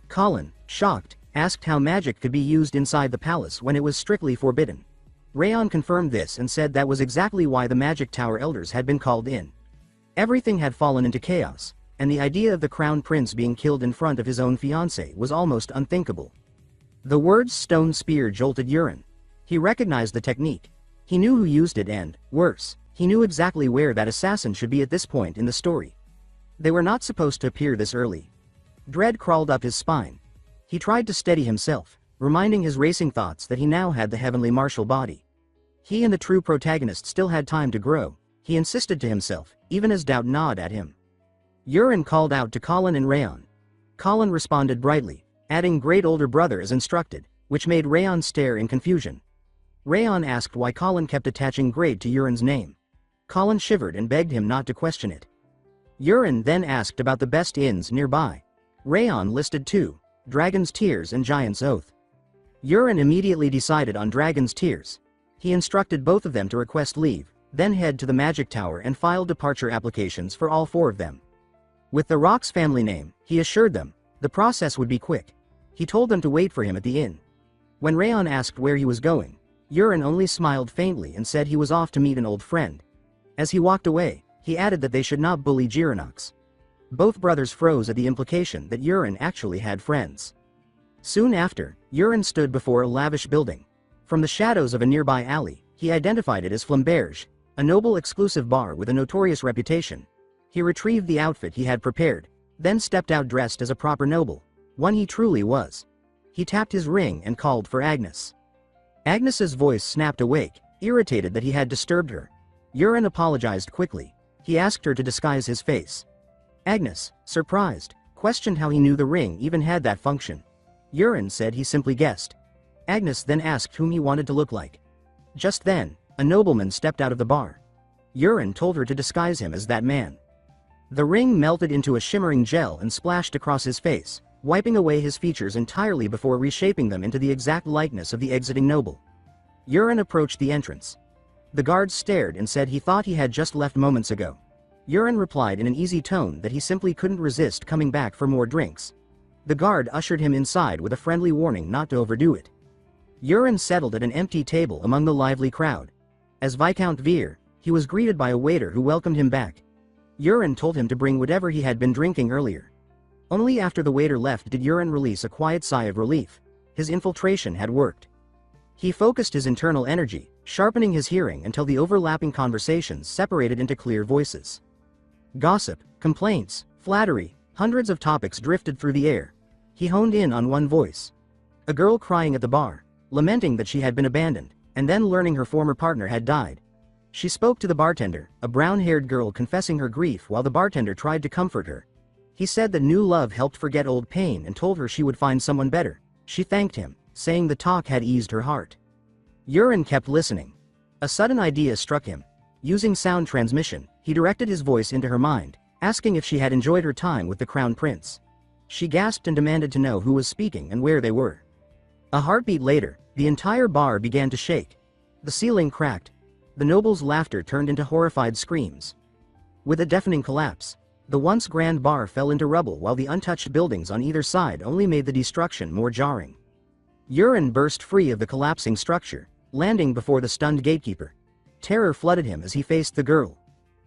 Speaker 1: Colin, shocked, asked how magic could be used inside the palace when it was strictly forbidden. Rayon confirmed this and said that was exactly why the Magic Tower elders had been called in. Everything had fallen into chaos, and the idea of the Crown Prince being killed in front of his own fiancée was almost unthinkable. The words stone spear jolted Yurin. He recognized the technique. He knew who used it and, worse, he knew exactly where that assassin should be at this point in the story. They were not supposed to appear this early. Dread crawled up his spine. He tried to steady himself, reminding his racing thoughts that he now had the heavenly martial body. He and the true protagonist still had time to grow, he insisted to himself, even as doubt gnawed at him. Yurin called out to Colin and Rayon. Colin responded brightly, adding great older brother as instructed, which made Rayon stare in confusion. Rayon asked why Colin kept attaching grade to Yurin's name. Colin shivered and begged him not to question it. Yurin then asked about the best inns nearby. Rayon listed two, Dragon's Tears and Giant's Oath. Yurin immediately decided on Dragon's Tears. He instructed both of them to request leave, then head to the Magic Tower and file departure applications for all four of them. With the Rock's family name, he assured them, the process would be quick. He told them to wait for him at the inn. When Rayon asked where he was going, Yurin only smiled faintly and said he was off to meet an old friend. As he walked away, he added that they should not bully Jiranox. Both brothers froze at the implication that Yurin actually had friends. Soon after, Yurin stood before a lavish building. From the shadows of a nearby alley, he identified it as Flamberge, a noble exclusive bar with a notorious reputation. He retrieved the outfit he had prepared, then stepped out dressed as a proper noble, one he truly was. He tapped his ring and called for Agnes. Agnes's voice snapped awake, irritated that he had disturbed her. Yurin apologized quickly. He asked her to disguise his face. Agnes, surprised, questioned how he knew the ring even had that function. Yurin said he simply guessed. Agnes then asked whom he wanted to look like. Just then, a nobleman stepped out of the bar. Yurin told her to disguise him as that man. The ring melted into a shimmering gel and splashed across his face, wiping away his features entirely before reshaping them into the exact likeness of the exiting noble. Yurin approached the entrance. The guards stared and said he thought he had just left moments ago. Yurin replied in an easy tone that he simply couldn't resist coming back for more drinks. The guard ushered him inside with a friendly warning not to overdo it. Yurin settled at an empty table among the lively crowd. As Viscount Veer, he was greeted by a waiter who welcomed him back. Yurin told him to bring whatever he had been drinking earlier. Only after the waiter left did Yurin release a quiet sigh of relief. His infiltration had worked. He focused his internal energy, sharpening his hearing until the overlapping conversations separated into clear voices. Gossip, complaints, flattery, hundreds of topics drifted through the air. He honed in on one voice. A girl crying at the bar, lamenting that she had been abandoned, and then learning her former partner had died. She spoke to the bartender, a brown-haired girl confessing her grief while the bartender tried to comfort her. He said that new love helped forget old pain and told her she would find someone better. She thanked him, saying the talk had eased her heart. Yurin kept listening. A sudden idea struck him. Using sound transmission, he directed his voice into her mind, asking if she had enjoyed her time with the Crown Prince. She gasped and demanded to know who was speaking and where they were. A heartbeat later, the entire bar began to shake. The ceiling cracked. The noble's laughter turned into horrified screams. With a deafening collapse, the once grand bar fell into rubble while the untouched buildings on either side only made the destruction more jarring. Yurin burst free of the collapsing structure, landing before the stunned gatekeeper. Terror flooded him as he faced the girl.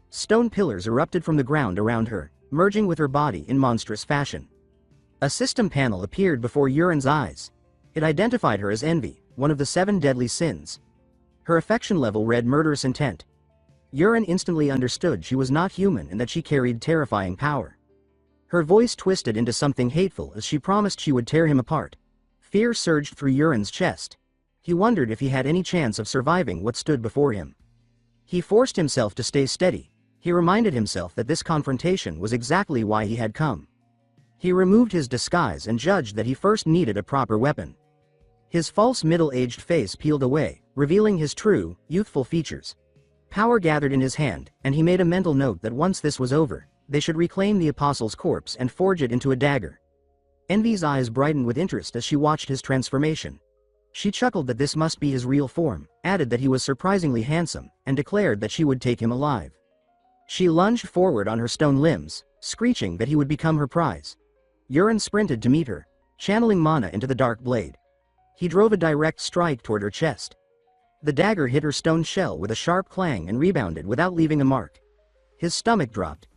Speaker 1: Stone pillars erupted from the ground around her, merging with her body in monstrous fashion. A system panel appeared before Yurin's eyes. It identified her as envy, one of the 7 deadly sins. Her affection level read murderous intent. Yurin instantly understood she was not human and that she carried terrifying power. Her voice twisted into something hateful as she promised she would tear him apart. Fear surged through Yurin's chest. He wondered if he had any chance of surviving what stood before him. He forced himself to stay steady. He reminded himself that this confrontation was exactly why he had come. He removed his disguise and judged that he first needed a proper weapon. His false middle-aged face peeled away, revealing his true, youthful features. Power gathered in his hand, and he made a mental note that once this was over, they should reclaim the apostle's corpse and forge it into a dagger. Envy's eyes brightened with interest as she watched his transformation. She chuckled that this must be his real form, added that he was surprisingly handsome, and declared that she would take him alive. She lunged forward on her stone limbs, screeching that he would become her prize. Yurin sprinted to meet her, channeling mana into the dark blade. He drove a direct strike toward her chest. The dagger hit her stone shell with a sharp clang and rebounded without leaving a mark. His stomach dropped.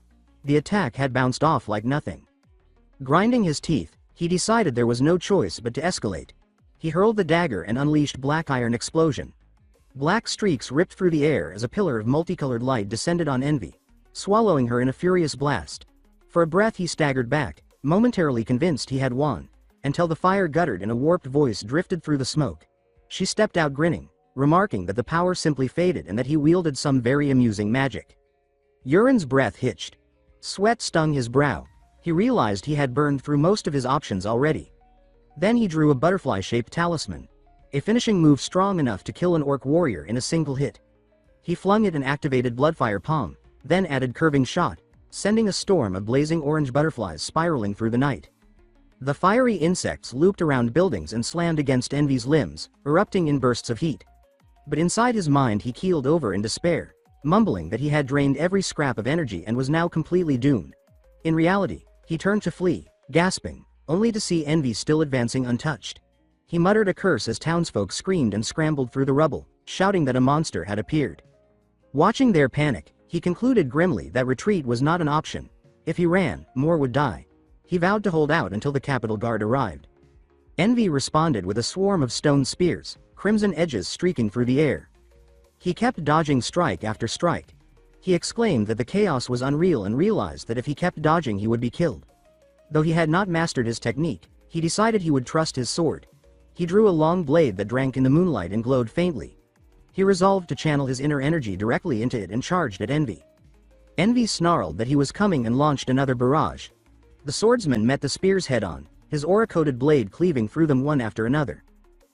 Speaker 1: The attack had bounced off like nothing. Grinding his teeth, he decided there was no choice but to escalate. He hurled the dagger and unleashed black iron explosion. Black streaks ripped through the air as a pillar of multicolored light descended on Envy, swallowing her in a furious blast. For a breath he staggered back, momentarily convinced he had won, until the fire guttered and a warped voice drifted through the smoke. She stepped out grinning, remarking that the power simply faded and that he wielded some very amusing magic. Yuren's breath hitched. Sweat stung his brow. He realized he had burned through most of his options already. Then he drew a butterfly-shaped talisman, a finishing move strong enough to kill an orc warrior in a single hit. He flung it and activated Bloodfire Palm, then added Curving Shot, sending a storm of blazing orange butterflies spiraling through the night. The fiery insects looped around buildings and slammed against Envy's limbs, erupting in bursts of heat. But inside his mind he keeled over in despair, mumbling that he had drained every scrap of energy and was now completely doomed. In reality, he turned to flee, gasping, only to see Envy still advancing untouched. He muttered a curse as townsfolk screamed and scrambled through the rubble, shouting that a monster had appeared. Watching their panic, he concluded grimly that retreat was not an option. If he ran, more would die. He vowed to hold out until the capital guard arrived. Envy responded with a swarm of stone spears, crimson edges streaking through the air. He kept dodging strike after strike. He exclaimed that the chaos was unreal and realized that if he kept dodging he would be killed. Though he had not mastered his technique, he decided he would trust his sword. He drew a long blade that drank in the moonlight and glowed faintly. He resolved to channel his inner energy directly into it and charged at Envy. Envy snarled that he was coming and launched another barrage. The swordsman met the spears head-on, his aura-coated blade cleaving through them one after another.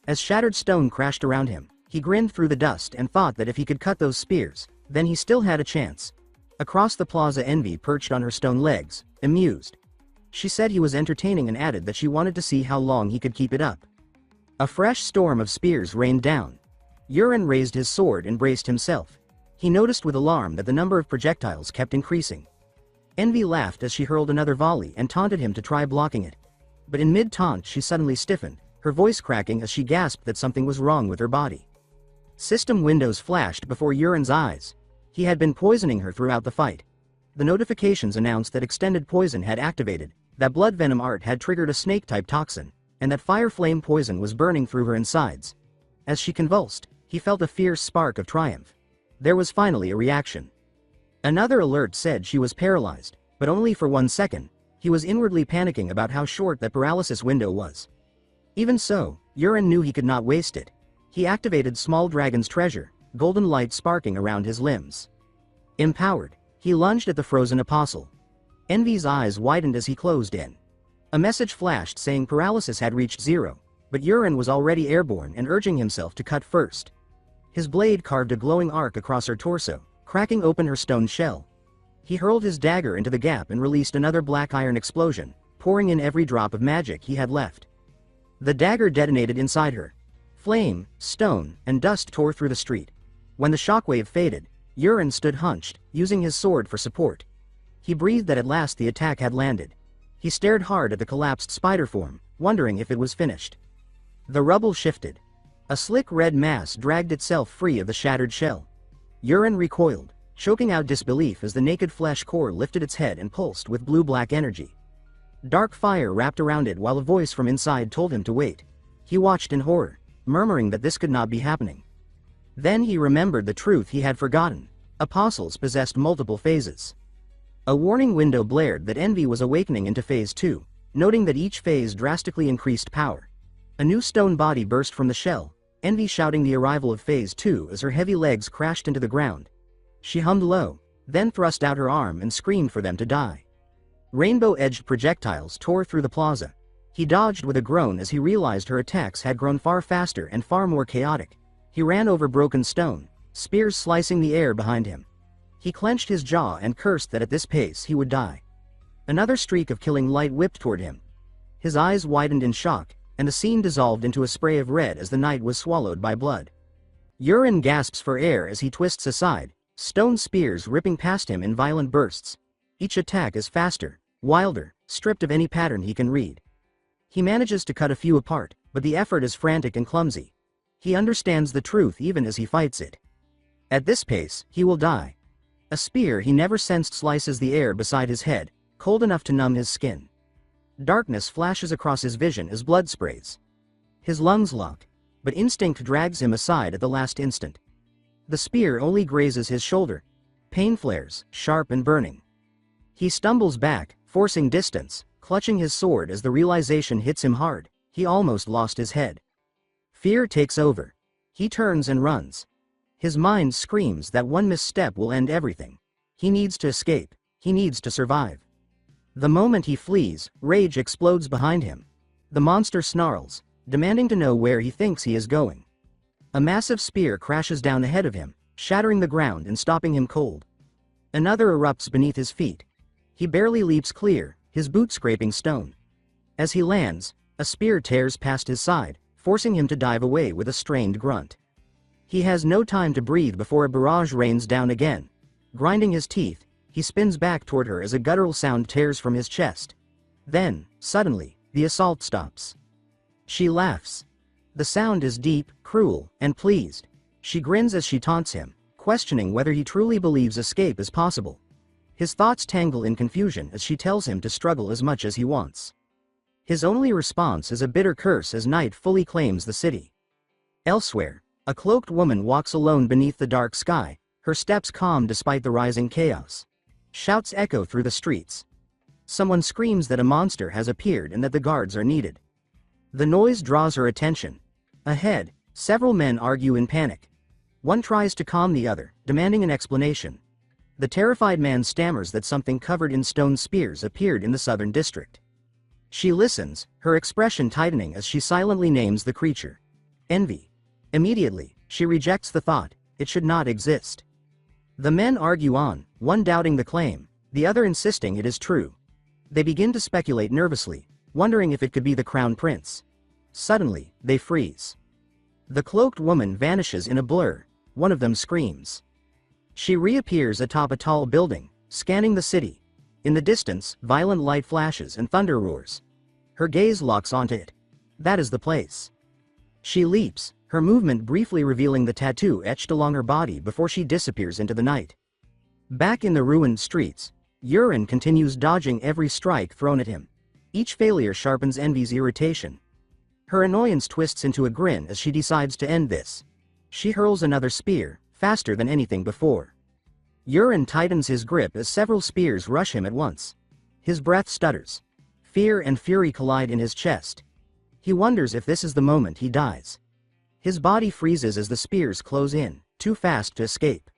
Speaker 1: As shattered stone crashed around him, he grinned through the dust and thought that if he could cut those spears, then he still had a chance. Across the plaza Envy perched on her stone legs, amused. She said he was entertaining and added that she wanted to see how long he could keep it up. A fresh storm of spears rained down. Yuren raised his sword and braced himself. He noticed with alarm that the number of projectiles kept increasing. Envy laughed as she hurled another volley and taunted him to try blocking it. But in mid-taunt she suddenly stiffened, her voice cracking as she gasped that something was wrong with her body. System windows flashed before Yuren's eyes. He had been poisoning her throughout the fight. The notifications announced that extended poison had activated, that blood venom art had triggered a snake-type toxin, and that fire flame poison was burning through her insides. As she convulsed, he felt a fierce spark of triumph. There was finally a reaction. Another alert said she was paralyzed, but only for 1 second. He was inwardly panicking about how short that paralysis window was. Even so, Yuren knew he could not waste it. He activated Small Dragon's treasure, golden light sparking around his limbs. Empowered, he lunged at the frozen apostle. Envy's eyes widened as he closed in. A message flashed saying paralysis had reached 0, but Yuren was already airborne and urging himself to cut first. His blade carved a glowing arc across her torso, cracking open her stone shell. He hurled his dagger into the gap and released another black iron explosion, pouring in every drop of magic he had left. The dagger detonated inside her. Flame, stone, and dust tore through the street. When the shockwave faded, Yuren stood hunched, using his sword for support. He breathed that at last the attack had landed. He stared hard at the collapsed spider form, wondering if it was finished. The rubble shifted. A slick red mass dragged itself free of the shattered shell. Yuren recoiled, choking out disbelief as the naked flesh core lifted its head and pulsed with blue-black energy. Dark fire wrapped around it while a voice from inside told him to wait. He watched in horror, murmuring that this could not be happening. Then he remembered the truth he had forgotten. Apostles possessed multiple phases. A warning window blared that Envy was awakening into Phase 2, noting that each phase drastically increased power. A new stone body burst from the shell, Envy shouting the arrival of Phase 2 as her heavy legs crashed into the ground. She hummed low, then thrust out her arm and screamed for them to die. Rainbow-edged projectiles tore through the plaza. He dodged with a groan as he realized her attacks had grown far faster and far more chaotic. He ran over broken stone, spears slicing the air behind him. He clenched his jaw and cursed that at this pace he would die. Another streak of killing light whipped toward him. His eyes widened in shock, and the scene dissolved into a spray of red as the night was swallowed by blood. Yuren gasps for air as he twists aside, stone spears ripping past him in violent bursts. Each attack is faster, wilder, stripped of any pattern he can read. He manages to cut a few apart, but the effort is frantic and clumsy. He understands the truth even as he fights it. At this pace, he will die. A spear he never sensed slices the air beside his head, cold enough to numb his skin. Darkness flashes across his vision as blood sprays. His lungs lock, but instinct drags him aside at the last instant. The spear only grazes his shoulder. Pain flares, sharp and burning. He stumbles back, forcing distance, clutching his sword as the realization hits him hard. He almost lost his head. Fear takes over. He turns and runs. His mind screams that one misstep will end everything. He needs to escape. He needs to survive. The moment he flees, rage explodes behind him. The monster snarls, demanding to know where he thinks he is going. A massive spear crashes down ahead of him, shattering the ground and stopping him cold. Another erupts beneath his feet. He barely leaps clear, his boot scraping stone. As he lands, a spear tears past his side, forcing him to dive away with a strained grunt. He has no time to breathe before a barrage rains down again. Grinding his teeth, he spins back toward her as a guttural sound tears from his chest. Then, suddenly, the assault stops. She laughs. The sound is deep, cruel, and pleased. She grins as she taunts him, questioning whether he truly believes escape is possible. His thoughts tangle in confusion as she tells him to struggle as much as he wants. His only response is a bitter curse as night fully claims the city. Elsewhere, a cloaked woman walks alone beneath the dark sky, her steps calm despite the rising chaos. Shouts echo through the streets. Someone screams that a monster has appeared and that the guards are needed. The noise draws her attention. Ahead, several men argue in panic. One tries to calm the other, demanding an explanation. The terrified man stammers that something covered in stone spears appeared in the southern district. She listens, her expression tightening as she silently names the creature. Envy. Immediately, she rejects the thought, it should not exist. The men argue on, one doubting the claim, the other insisting it is true. They begin to speculate nervously, wondering if it could be the crown prince. Suddenly, they freeze. The cloaked woman vanishes in a blur, one of them screams. She reappears atop a tall building, scanning the city. In the distance, violent light flashes and thunder roars. Her gaze locks onto it. That is the place. She leaps, her movement briefly revealing the tattoo etched along her body before she disappears into the night. Back in the ruined streets, Yurin continues dodging every strike thrown at him. Each failure sharpens Envy's irritation. Her annoyance twists into a grin as she decides to end this. She hurls another spear, faster than anything before. Yurin tightens his grip as several spears rush him at once. His breath stutters. Fear and fury collide in his chest. He wonders if this is the moment he dies. His body freezes as the spears close in, too fast to escape.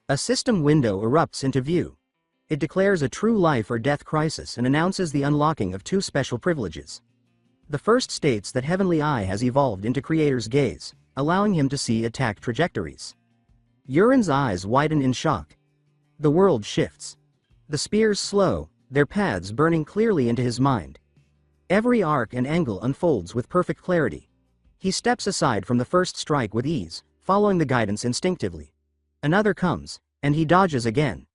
Speaker 1: A system window erupts into view. It declares a true life or death crisis and announces the unlocking of two special privileges. The first states that Heavenly Eye has evolved into Creator's gaze, allowing him to see attack trajectories. Yurin's eyes widen in shock. The world shifts. The spears slow, their paths burning clearly into his mind. Every arc and angle unfolds with perfect clarity. He steps aside from the first strike with ease, following the guidance instinctively. Another comes, and he dodges again.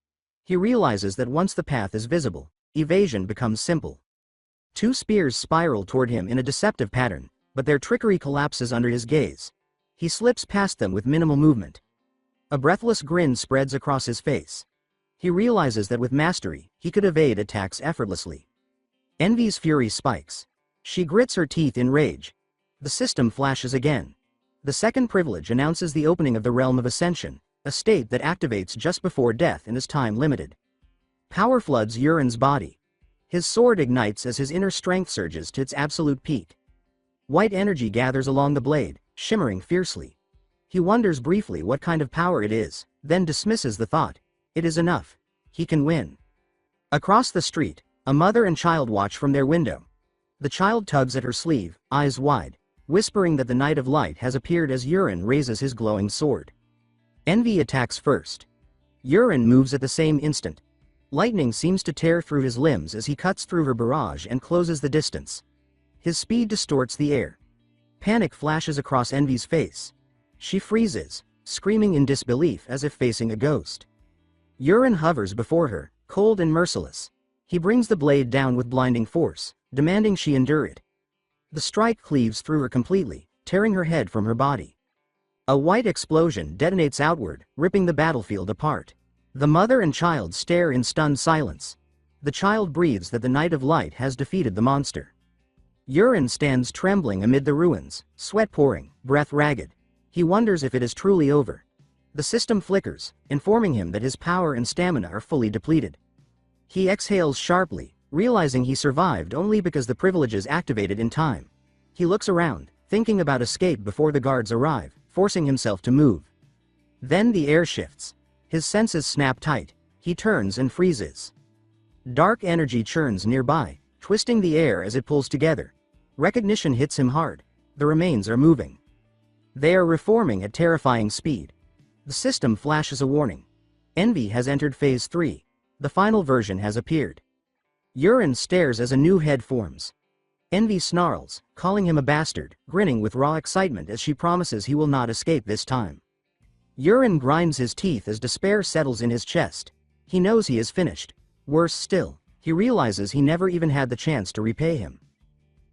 Speaker 1: He realizes that once the path is visible, evasion becomes simple. Two spears spiral toward him in a deceptive pattern, but their trickery collapses under his gaze. He slips past them with minimal movement. A breathless grin spreads across his face. He realizes that with mastery, he could evade attacks effortlessly. Envy's fury spikes. She grits her teeth in rage. The system flashes again. The second privilege announces the opening of the Realm of Ascension, a state that activates just before death and is time-limited. Power floods Yurin's body. His sword ignites as his inner strength surges to its absolute peak. White energy gathers along the blade, shimmering fiercely. He wonders briefly what kind of power it is, then dismisses the thought. It is enough. He can win. Across the street, a mother and child watch from their window. The child tugs at her sleeve, eyes wide, whispering that the Knight of Light has appeared as Yurin raises his glowing sword. Envy attacks first. Yurin moves at the same instant. Lightning seems to tear through his limbs as he cuts through her barrage and closes the distance. His speed distorts the air. Panic flashes across Envy's face. She freezes, screaming in disbelief as if facing a ghost. Yurin hovers before her, cold and merciless. He brings the blade down with blinding force, demanding she endure it. The strike cleaves through her completely, tearing her head from her body. A white explosion detonates outward, ripping the battlefield apart. The mother and child stare in stunned silence. The child breathes that the Knight of Light has defeated the monster. Yurin stands trembling amid the ruins, sweat pouring, breath ragged. He wonders if it is truly over. The system flickers, informing him that his power and stamina are fully depleted. He exhales sharply, realizing he survived only because the privileges activated in time. He looks around, thinking about escape before the guards arrive, forcing himself to move. Then the air shifts. His senses snap tight. He turns and freezes. Dark energy churns nearby, twisting the air as it pulls together. Recognition hits him hard. The remains are moving. They are reforming at terrifying speed. The system flashes a warning. Envy has entered phase 3. The final version has appeared. Urine stares as a new head forms. Envy snarls, calling him a bastard, grinning with raw excitement as she promises he will not escape this time. Urine grinds his teeth as despair settles in his chest. He knows he is finished. Worse still, he realizes he never even had the chance to repay him.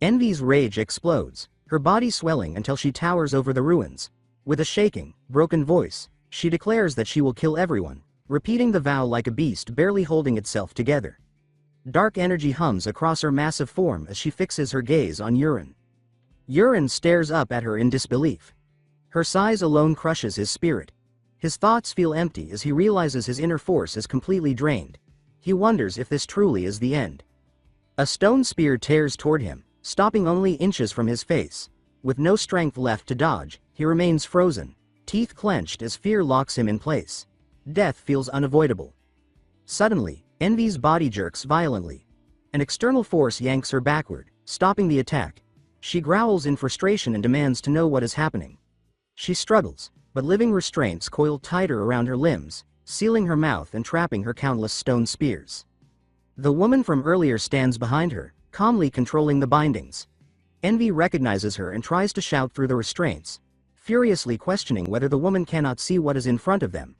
Speaker 1: Envy's rage explodes, her body swelling until she towers over the ruins. With a shaking, broken voice, she declares that she will kill everyone, repeating the vow like a beast barely holding itself together. Dark energy hums across her massive form as she fixes her gaze on Urine. Urine stares up at her in disbelief. Her size alone crushes his spirit. His thoughts feel empty as he realizes his inner force is completely drained. He wonders if this truly is the end. A stone spear tears toward him, stopping only inches from his face. With no strength left to dodge, he remains frozen, teeth clenched as fear locks him in place. Death feels unavoidable. Suddenly, Envy's body jerks violently. An external force yanks her backward, stopping the attack. She growls in frustration and demands to know what is happening. She struggles, but living restraints coil tighter around her limbs, sealing her mouth and trapping her countless stone spears. The woman from earlier stands behind her, calmly controlling the bindings. Envy recognizes her and tries to shout through the restraints, furiously questioning whether the woman cannot see what is in front of them.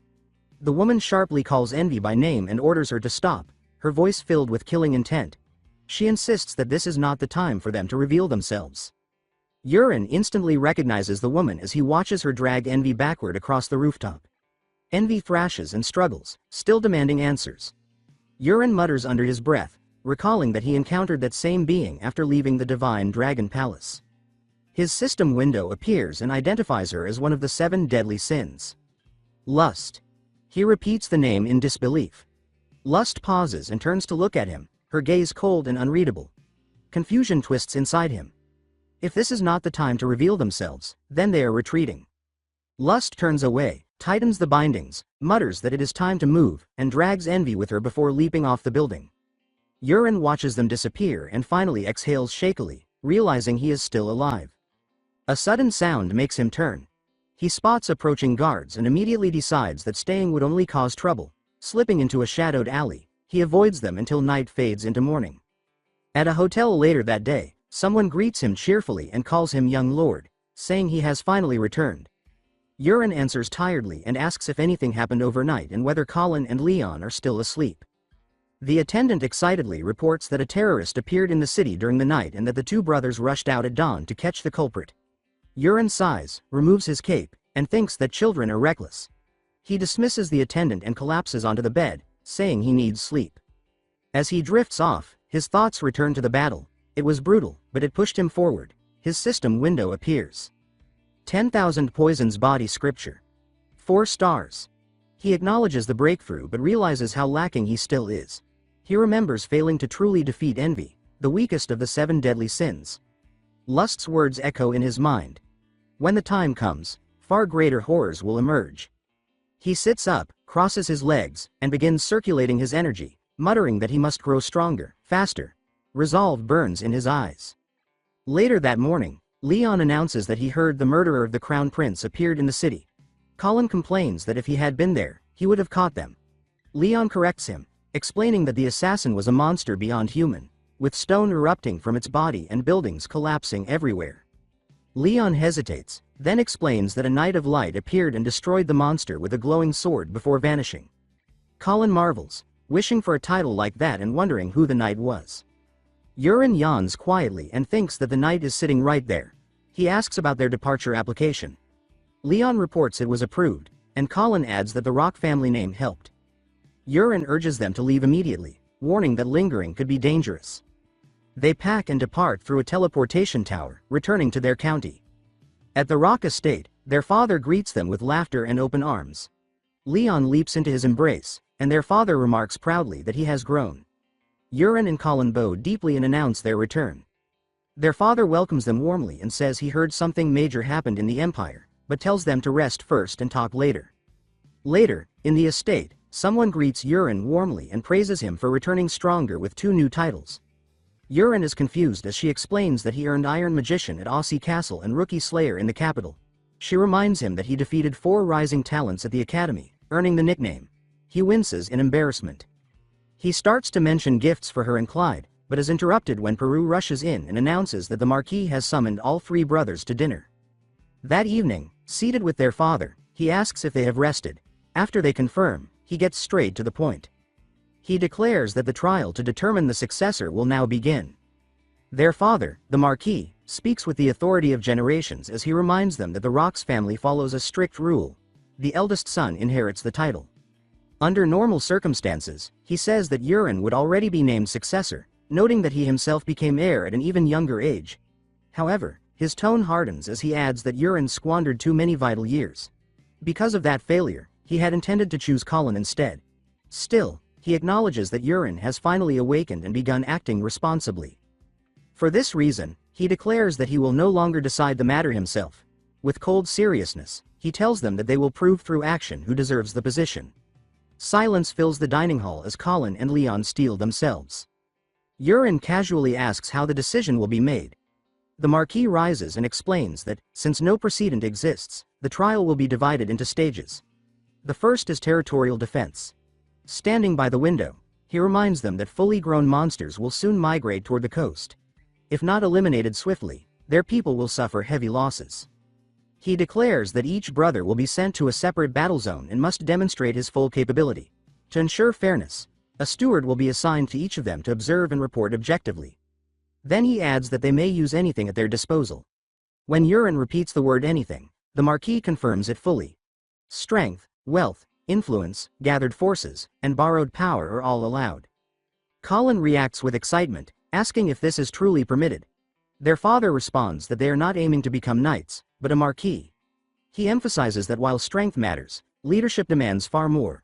Speaker 1: The woman sharply calls Envy by name and orders her to stop, her voice filled with killing intent. She insists that this is not the time for them to reveal themselves. Urine instantly recognizes the woman as he watches her drag Envy backward across the rooftop. Envy thrashes and struggles, still demanding answers. Urine mutters under his breath, recalling that he encountered that same being after leaving the Divine Dragon Palace. His system window appears and identifies her as one of the 7 deadly sins. Lust. He repeats the name in disbelief. Lust pauses and turns to look at him, her gaze cold and unreadable. Confusion twists inside him. If this is not the time to reveal themselves, then they are retreating. Lust turns away, tightens the bindings, mutters that it is time to move, and drags Envy with her before leaping off the building. Urine watches them disappear and finally exhales shakily, realizing he is still alive. A sudden sound makes him turn. He spots approaching guards and immediately decides that staying would only cause trouble. Slipping into a shadowed alley, he avoids them until night fades into morning. At a hotel later that day, someone greets him cheerfully and calls him young lord, saying he has finally returned. Urine answers tiredly and asks if anything happened overnight and whether Colin and Leon are still asleep. The attendant excitedly reports that a terrorist appeared in the city during the night and that the 2 brothers rushed out at dawn to catch the culprit. Urine sighs, removes his cape, and thinks that children are reckless. He dismisses the attendant and collapses onto the bed, saying he needs sleep. As he drifts off, his thoughts return to the battle. It was brutal, but it pushed him forward. His system window appears. 10,000 Poisons Body Scripture. 4 stars. He acknowledges the breakthrough but realizes how lacking he still is. He remembers failing to truly defeat envy, the weakest of the 7 deadly sins. Lust's words echo in his mind. When the time comes, far greater horrors will emerge. He sits up, crosses his legs, and begins circulating his energy, muttering that he must grow stronger, faster. Resolve burns in his eyes. Later that morning, Leon announces that he heard the murderer of the Crown Prince appeared in the city. Colin complains that if he had been there, he would have caught them. Leon corrects him, explaining that the assassin was a monster beyond human, with stone erupting from its body and buildings collapsing everywhere. Leon hesitates, then explains that a knight of light appeared and destroyed the monster with a glowing sword before vanishing. Colin marvels, wishing for a title like that and wondering who the knight was. Urine yawns quietly and thinks that the knight is sitting right there. He asks about their departure application. Leon reports it was approved, and Colin adds that the Rock family name helped. Urine urges them to leave immediately, warning that lingering could be dangerous. They pack and depart through a teleportation tower, returning to their county. At the Rock estate, Their father greets them with laughter and open arms. Leon leaps into his embrace, and their father remarks proudly that he has grown. Yurin and Colin bow deeply and announce their return. Their father welcomes them warmly and says he heard something major happened in the Empire, but tells them to rest first and talk later. Later, in the estate, someone greets Yurin warmly and praises him for returning stronger with 2 new titles. Yurin is confused as she explains that he earned Iron Magician at Aussie Castle and Rookie Slayer in the capital. She reminds him that he defeated 4 rising talents at the academy, earning the nickname. He winces in embarrassment. He starts to mention gifts for her and Clyde, but is interrupted when Peru rushes in and announces that the Marquis has summoned all 3 brothers to dinner. That evening, seated with their father, he asks if they have rested. After they confirm, he gets straight to the point. He declares that the trial to determine the successor will now begin. Their father, the Marquis, speaks with the authority of generations as he reminds them that the Rox family follows a strict rule. The eldest son inherits the title. Under normal circumstances, he says that Yurin would already be named successor, noting that he himself became heir at an even younger age. However, his tone hardens as he adds that Yurin squandered too many vital years. Because of that failure, he had intended to choose Colin instead. Still, he acknowledges that Yurin has finally awakened and begun acting responsibly. For this reason, he declares that he will no longer decide the matter himself. With cold seriousness, he tells them that they will prove through action who deserves the position. Silence fills the dining hall as Colin and Leon steel themselves. Yurin casually asks how the decision will be made. The Marquis rises and explains that, since no precedent exists, the trial will be divided into stages. The first is territorial defense. Standing by the window, he reminds them that fully grown monsters will soon migrate toward the coast. If not eliminated swiftly, their people will suffer heavy losses. He declares that each brother will be sent to a separate battle zone and must demonstrate his full capability. To ensure fairness, a steward will be assigned to each of them to observe and report objectively. Then he adds that they may use anything at their disposal. When Yurin repeats the word anything, the Marquis confirms it fully. Strength, wealth, influence, gathered forces, and borrowed power are all allowed. Colin reacts with excitement, asking if this is truly permitted. Their father responds that they are not aiming to become knights, but a Marquis. He emphasizes that while strength matters, leadership demands far more.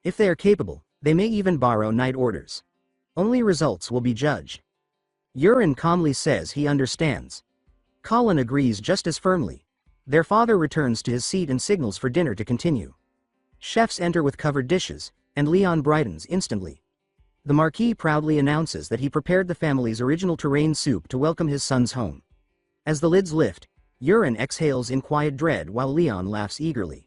Speaker 1: If they are capable, they may even borrow knight orders. Only results will be judged. Yurin calmly says he understands. Colin agrees just as firmly. Their father returns to his seat and signals for dinner to continue. Chefs enter with covered dishes, and Leon brightens instantly. The Marquis proudly announces that he prepared the family's original terrain soup to welcome his sons home. As the lids lift, Yurin exhales in quiet dread while Leon laughs eagerly.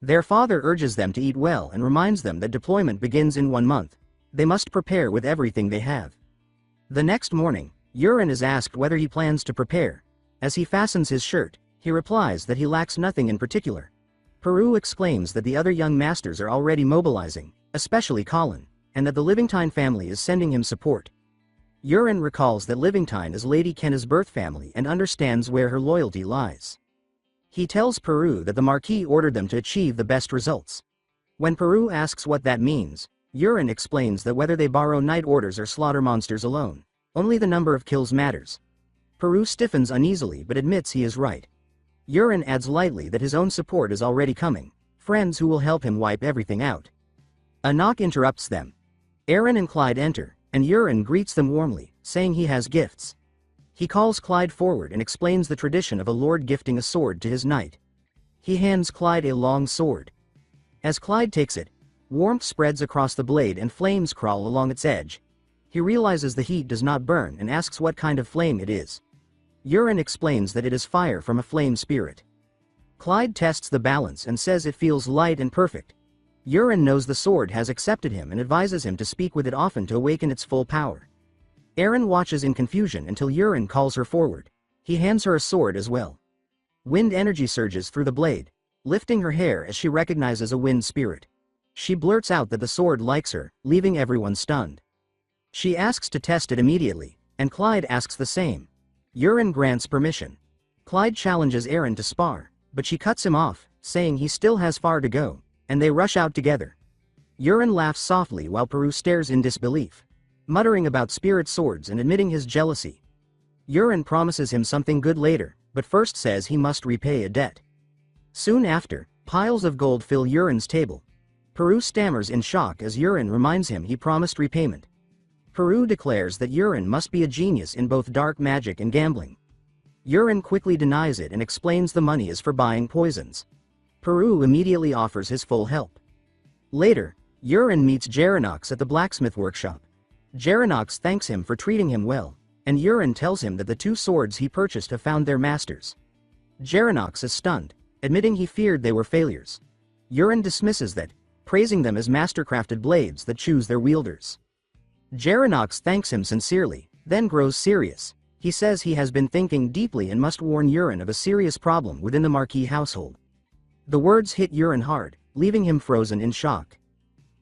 Speaker 1: Their father urges them to eat well and reminds them that deployment begins in 1 month. They must prepare with everything they have. The next morning, Yurin is asked whether he plans to prepare. As he fastens his shirt, he replies that he lacks nothing in particular. Peru exclaims that the other young masters are already mobilizing, especially Colin, and that the Livingtine family is sending him support. Yurin recalls that Livingtine is Lady Kenna's birth family and understands where her loyalty lies. He tells Peru that the Marquis ordered them to achieve the best results. When Peru asks what that means, Yurin explains that whether they borrow knight orders or slaughter monsters alone, only the number of kills matters. Peru stiffens uneasily but admits he is right. Yurin adds lightly that his own support is already coming, friends who will help him wipe everything out. A knock interrupts them. Aaron and Clyde enter, and Yurin greets them warmly, saying he has gifts. He calls Clyde forward and explains the tradition of a lord gifting a sword to his knight. He hands Clyde a long sword. As Clyde takes it, warmth spreads across the blade and flames crawl along its edge. He realizes the heat does not burn and asks what kind of flame it is. Yurin explains that it is fire from a flame spirit. Clyde tests the balance and says it feels light and perfect. Yurin knows the sword has accepted him and advises him to speak with it often to awaken its full power. Aaron watches in confusion until Yurin calls her forward. He hands her a sword as well. Wind energy surges through the blade, lifting her hair as she recognizes a wind spirit. She blurts out that the sword likes her, leaving everyone stunned. She asks to test it immediately, and Clyde asks the same. Yurin grants permission. Clyde challenges Aaron to spar, but she cuts him off, saying he still has far to go, and they rush out together. Yurin laughs softly while Peru stares in disbelief, muttering about spirit swords and admitting his jealousy. Yurin promises him something good later, but first says he must repay a debt. Soon after, piles of gold fill Urin's table. Peru stammers in shock as Urin reminds him he promised repayment. Peru declares that Urin must be a genius in both dark magic and gambling. Urin quickly denies it and explains the money is for buying poisons. Peru immediately offers his full help. Later, Urin meets Gerinox at the blacksmith workshop. Gerinox thanks him for treating him well, and Urin tells him that the 2 swords he purchased have found their masters. Gerinox is stunned, admitting he feared they were failures. Urin dismisses that, praising them as mastercrafted blades that choose their wielders. Gerinox thanks him sincerely, then grows serious. He says he has been thinking deeply and must warn Urin of a serious problem within the Marquee household. The words hit Urin hard, leaving him frozen in shock.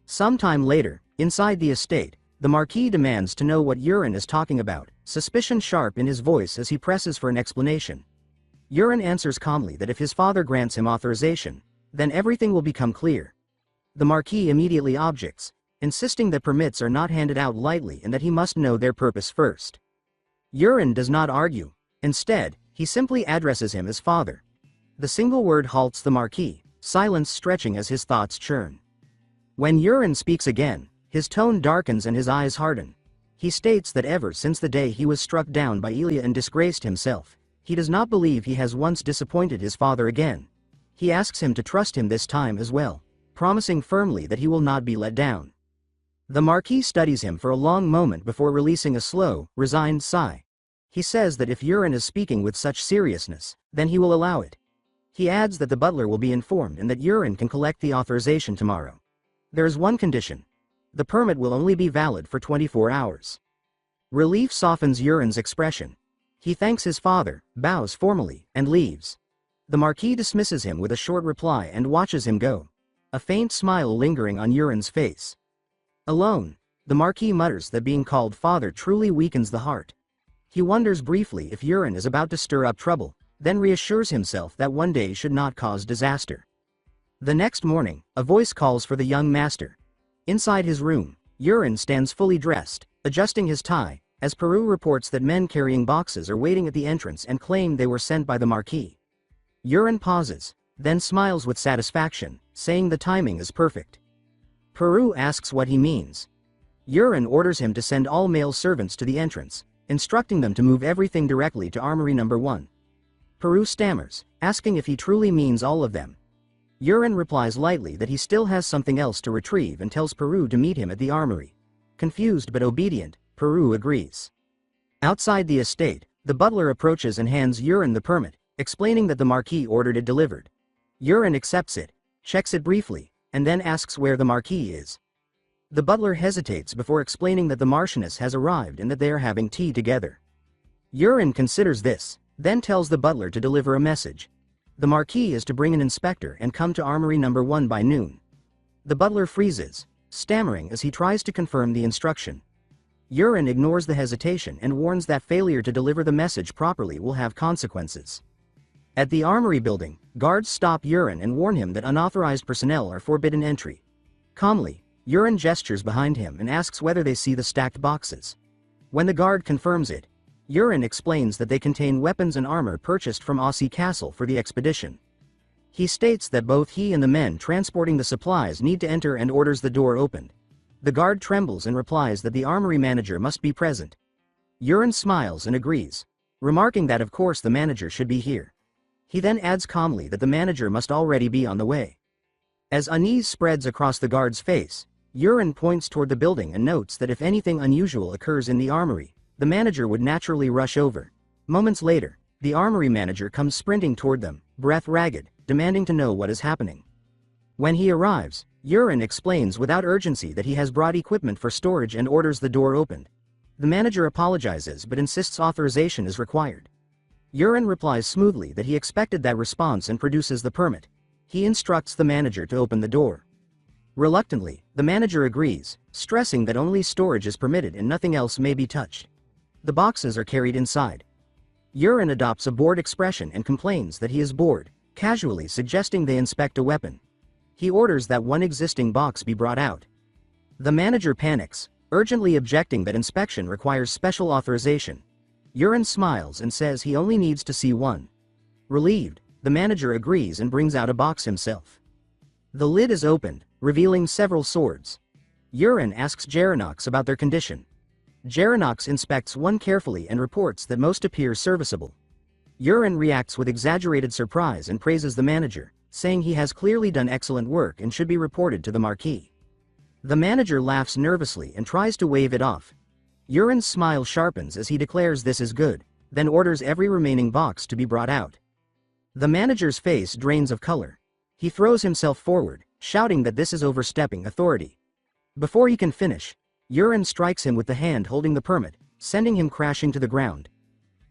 Speaker 1: Sometime later, inside the estate, the Marquee demands to know what Urin is talking about, suspicion sharp in his voice as he presses for an explanation. Urin answers calmly that if his father grants him authorization, then everything will become clear. The Marquee immediately objects, insisting that permits are not handed out lightly and that he must know their purpose first. Urin does not argue. Instead, he simply addresses him as father. The single word halts the Marquee, silence stretching as his thoughts churn. When Urin speaks again, his tone darkens and his eyes harden. He states that ever since the day he was struck down by Ilya and disgraced himself, he does not believe he has once disappointed his father again. He asks him to trust him this time as well, promising firmly that he will not be let down. The Marquis studies him for a long moment before releasing a slow, resigned sigh. He says that if Urin is speaking with such seriousness, then he will allow it. He adds that the butler will be informed and that Urin can collect the authorization tomorrow. There is one condition. The permit will only be valid for 24 hours. Relief softens Urin's expression. He thanks his father, bows formally, and leaves. The Marquis dismisses him with a short reply and watches him go, a faint smile lingering on Urin's face. Alone, the Marquis mutters that being called father truly weakens the heart. He wonders briefly if Urin is about to stir up trouble, then reassures himself that one day should not cause disaster. The next morning, a voice calls for the young master. Inside his room, Urin stands fully dressed, adjusting his tie, as Peru reports that men carrying boxes are waiting at the entrance and claim they were sent by the Marquis. Urin pauses, then smiles with satisfaction, saying the timing is perfect. Peru asks what he means. Urin orders him to send all male servants to the entrance, instructing them to move everything directly to Armory No. 1. Peru stammers, asking if he truly means all of them. Urin replies lightly that he still has something else to retrieve and tells Peru to meet him at the armory. Confused but obedient, Peru agrees. Outside the estate, the butler approaches and hands Urin the permit, explaining that the Marquis ordered it delivered. Urin accepts it, checks it briefly, and then asks where the Marquis is. The butler hesitates before explaining that the Marchioness has arrived and that they are having tea together. Urin considers this, then tells the butler to deliver a message. The Marquis is to bring an inspector and come to Armory No. 1 by noon. The butler freezes, stammering as he tries to confirm the instruction. Urin ignores the hesitation and warns that failure to deliver the message properly will have consequences. At the armory building, guards stop Urin and warn him that unauthorized personnel are forbidden entry. Calmly, Urin gestures behind him and asks whether they see the stacked boxes. When the guard confirms it, Urin explains that they contain weapons and armor purchased from Aussie Castle for the expedition. He states that both he and the men transporting the supplies need to enter and orders the door opened. The guard trembles and replies that the armory manager must be present. Urin smiles and agrees, remarking that of course the manager should be here. He then adds calmly that the manager must already be on the way. As unease spreads across the guard's face, Urin points toward the building and notes that if anything unusual occurs in the armory, the manager would naturally rush over. Moments later, the armory manager comes sprinting toward them, breath ragged, demanding to know what is happening. When he arrives, Urin explains without urgency that he has brought equipment for storage and orders the door opened. The manager apologizes but insists authorization is required. Urin replies smoothly that he expected that response and produces the permit. He instructs the manager to open the door. Reluctantly, the manager agrees, stressing that only storage is permitted and nothing else may be touched. The boxes are carried inside. Urin adopts a bored expression and complains that he is bored, casually suggesting they inspect a weapon. He orders that one existing box be brought out. The manager panics, urgently objecting that inspection requires special authorization. Urin smiles and says he only needs to see one. Relieved, The manager agrees and brings out a box himself. The lid is opened, revealing several swords. Yurin asks Jaranox about their condition. Jaranox inspects one carefully and reports that most appear serviceable. Yurin reacts with exaggerated surprise and praises the manager, saying he has clearly done excellent work and should be reported to the marquee. The manager laughs nervously and tries to wave it off. Yurin's smile sharpens as he declares this is good, then orders every remaining box to be brought out. The manager's face drains of color. He throws himself forward, shouting that this is overstepping authority. Before he can finish, Yurin strikes him with the hand holding the permit, sending him crashing to the ground.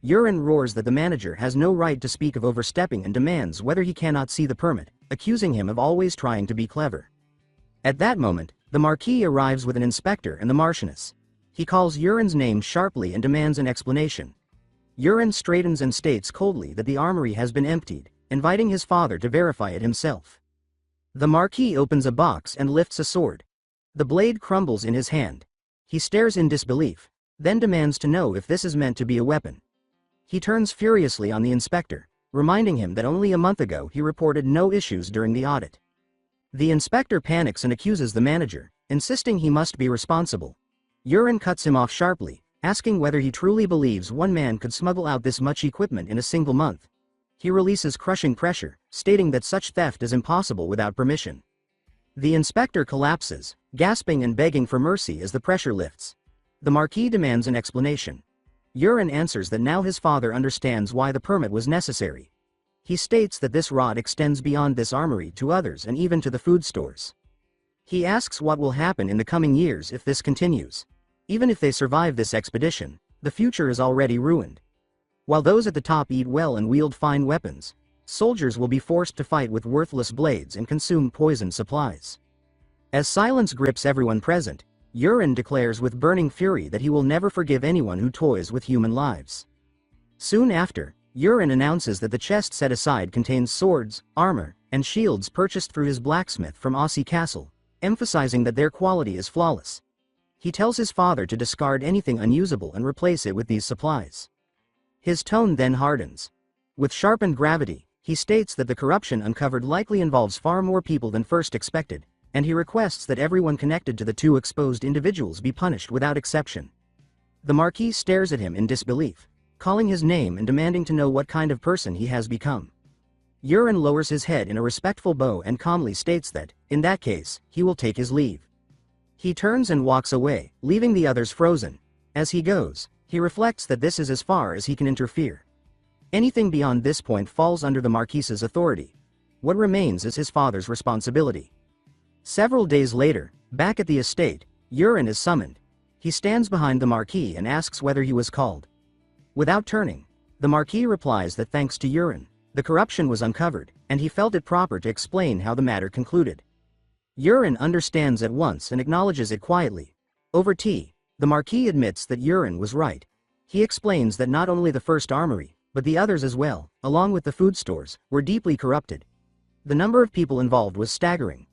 Speaker 1: Yurin roars that the manager has no right to speak of overstepping and demands whether he cannot see the permit, accusing him of always trying to be clever. At that moment, the marquee arrives with an inspector and the Marchioness. He calls Yurin's name sharply and demands an explanation. Yurin straightens and states coldly that the armory has been emptied, inviting his father to verify it himself. The marquee opens a box and lifts a sword. The blade crumbles in his hand. He stares in disbelief, then demands to know if this is meant to be a weapon. He turns furiously on the inspector, reminding him that only a month ago he reported no issues during the audit. The inspector panics and accuses the manager, insisting he must be responsible. Yurin cuts him off sharply, asking whether he truly believes one man could smuggle out this much equipment in a single month. He releases crushing pressure, stating that such theft is impossible without permission. The inspector collapses, gasping and begging for mercy as the pressure lifts. The marquee demands an explanation. Yurin answers that now his father understands why the permit was necessary. He states that this rot extends beyond this armory to others and even to the food stores. He asks what will happen in the coming years if this continues. Even if they survive this expedition, the future is already ruined. While those at the top eat well and wield fine weapons, soldiers will be forced to fight with worthless blades and consume poison supplies. As silence grips everyone present, Yurin declares with burning fury that he will never forgive anyone who toys with human lives. Soon after, Yurin announces that the chest set aside contains swords, armor, and shields purchased through his blacksmith from Aussie Castle, emphasizing that their quality is flawless. He tells his father to discard anything unusable and replace it with these supplies. His tone then hardens. With sharpened gravity, he states that the corruption uncovered likely involves far more people than first expected, and he requests that everyone connected to the two exposed individuals be punished without exception. The marquis stares at him in disbelief, calling his name and demanding to know what kind of person he has become. Yurin lowers his head in a respectful bow and calmly states that, in that case, he will take his leave. He turns and walks away, leaving the others frozen. As he goes, he reflects that this is as far as he can interfere. Anything beyond this point falls under the marquis's authority. What remains is his father's responsibility. Several days later, back at the estate, Yurin is summoned. He stands behind the marquis and asks whether he was called. Without turning, the marquis replies that thanks to Yurin, the corruption was uncovered, and he felt it proper to explain how the matter concluded. Yurin understands at once and acknowledges it quietly. Over tea, the marquis admits that Yurin was right. He explains that not only the first armory, but the others as well, along with the food stores, were deeply corrupted. The number of people involved was staggering.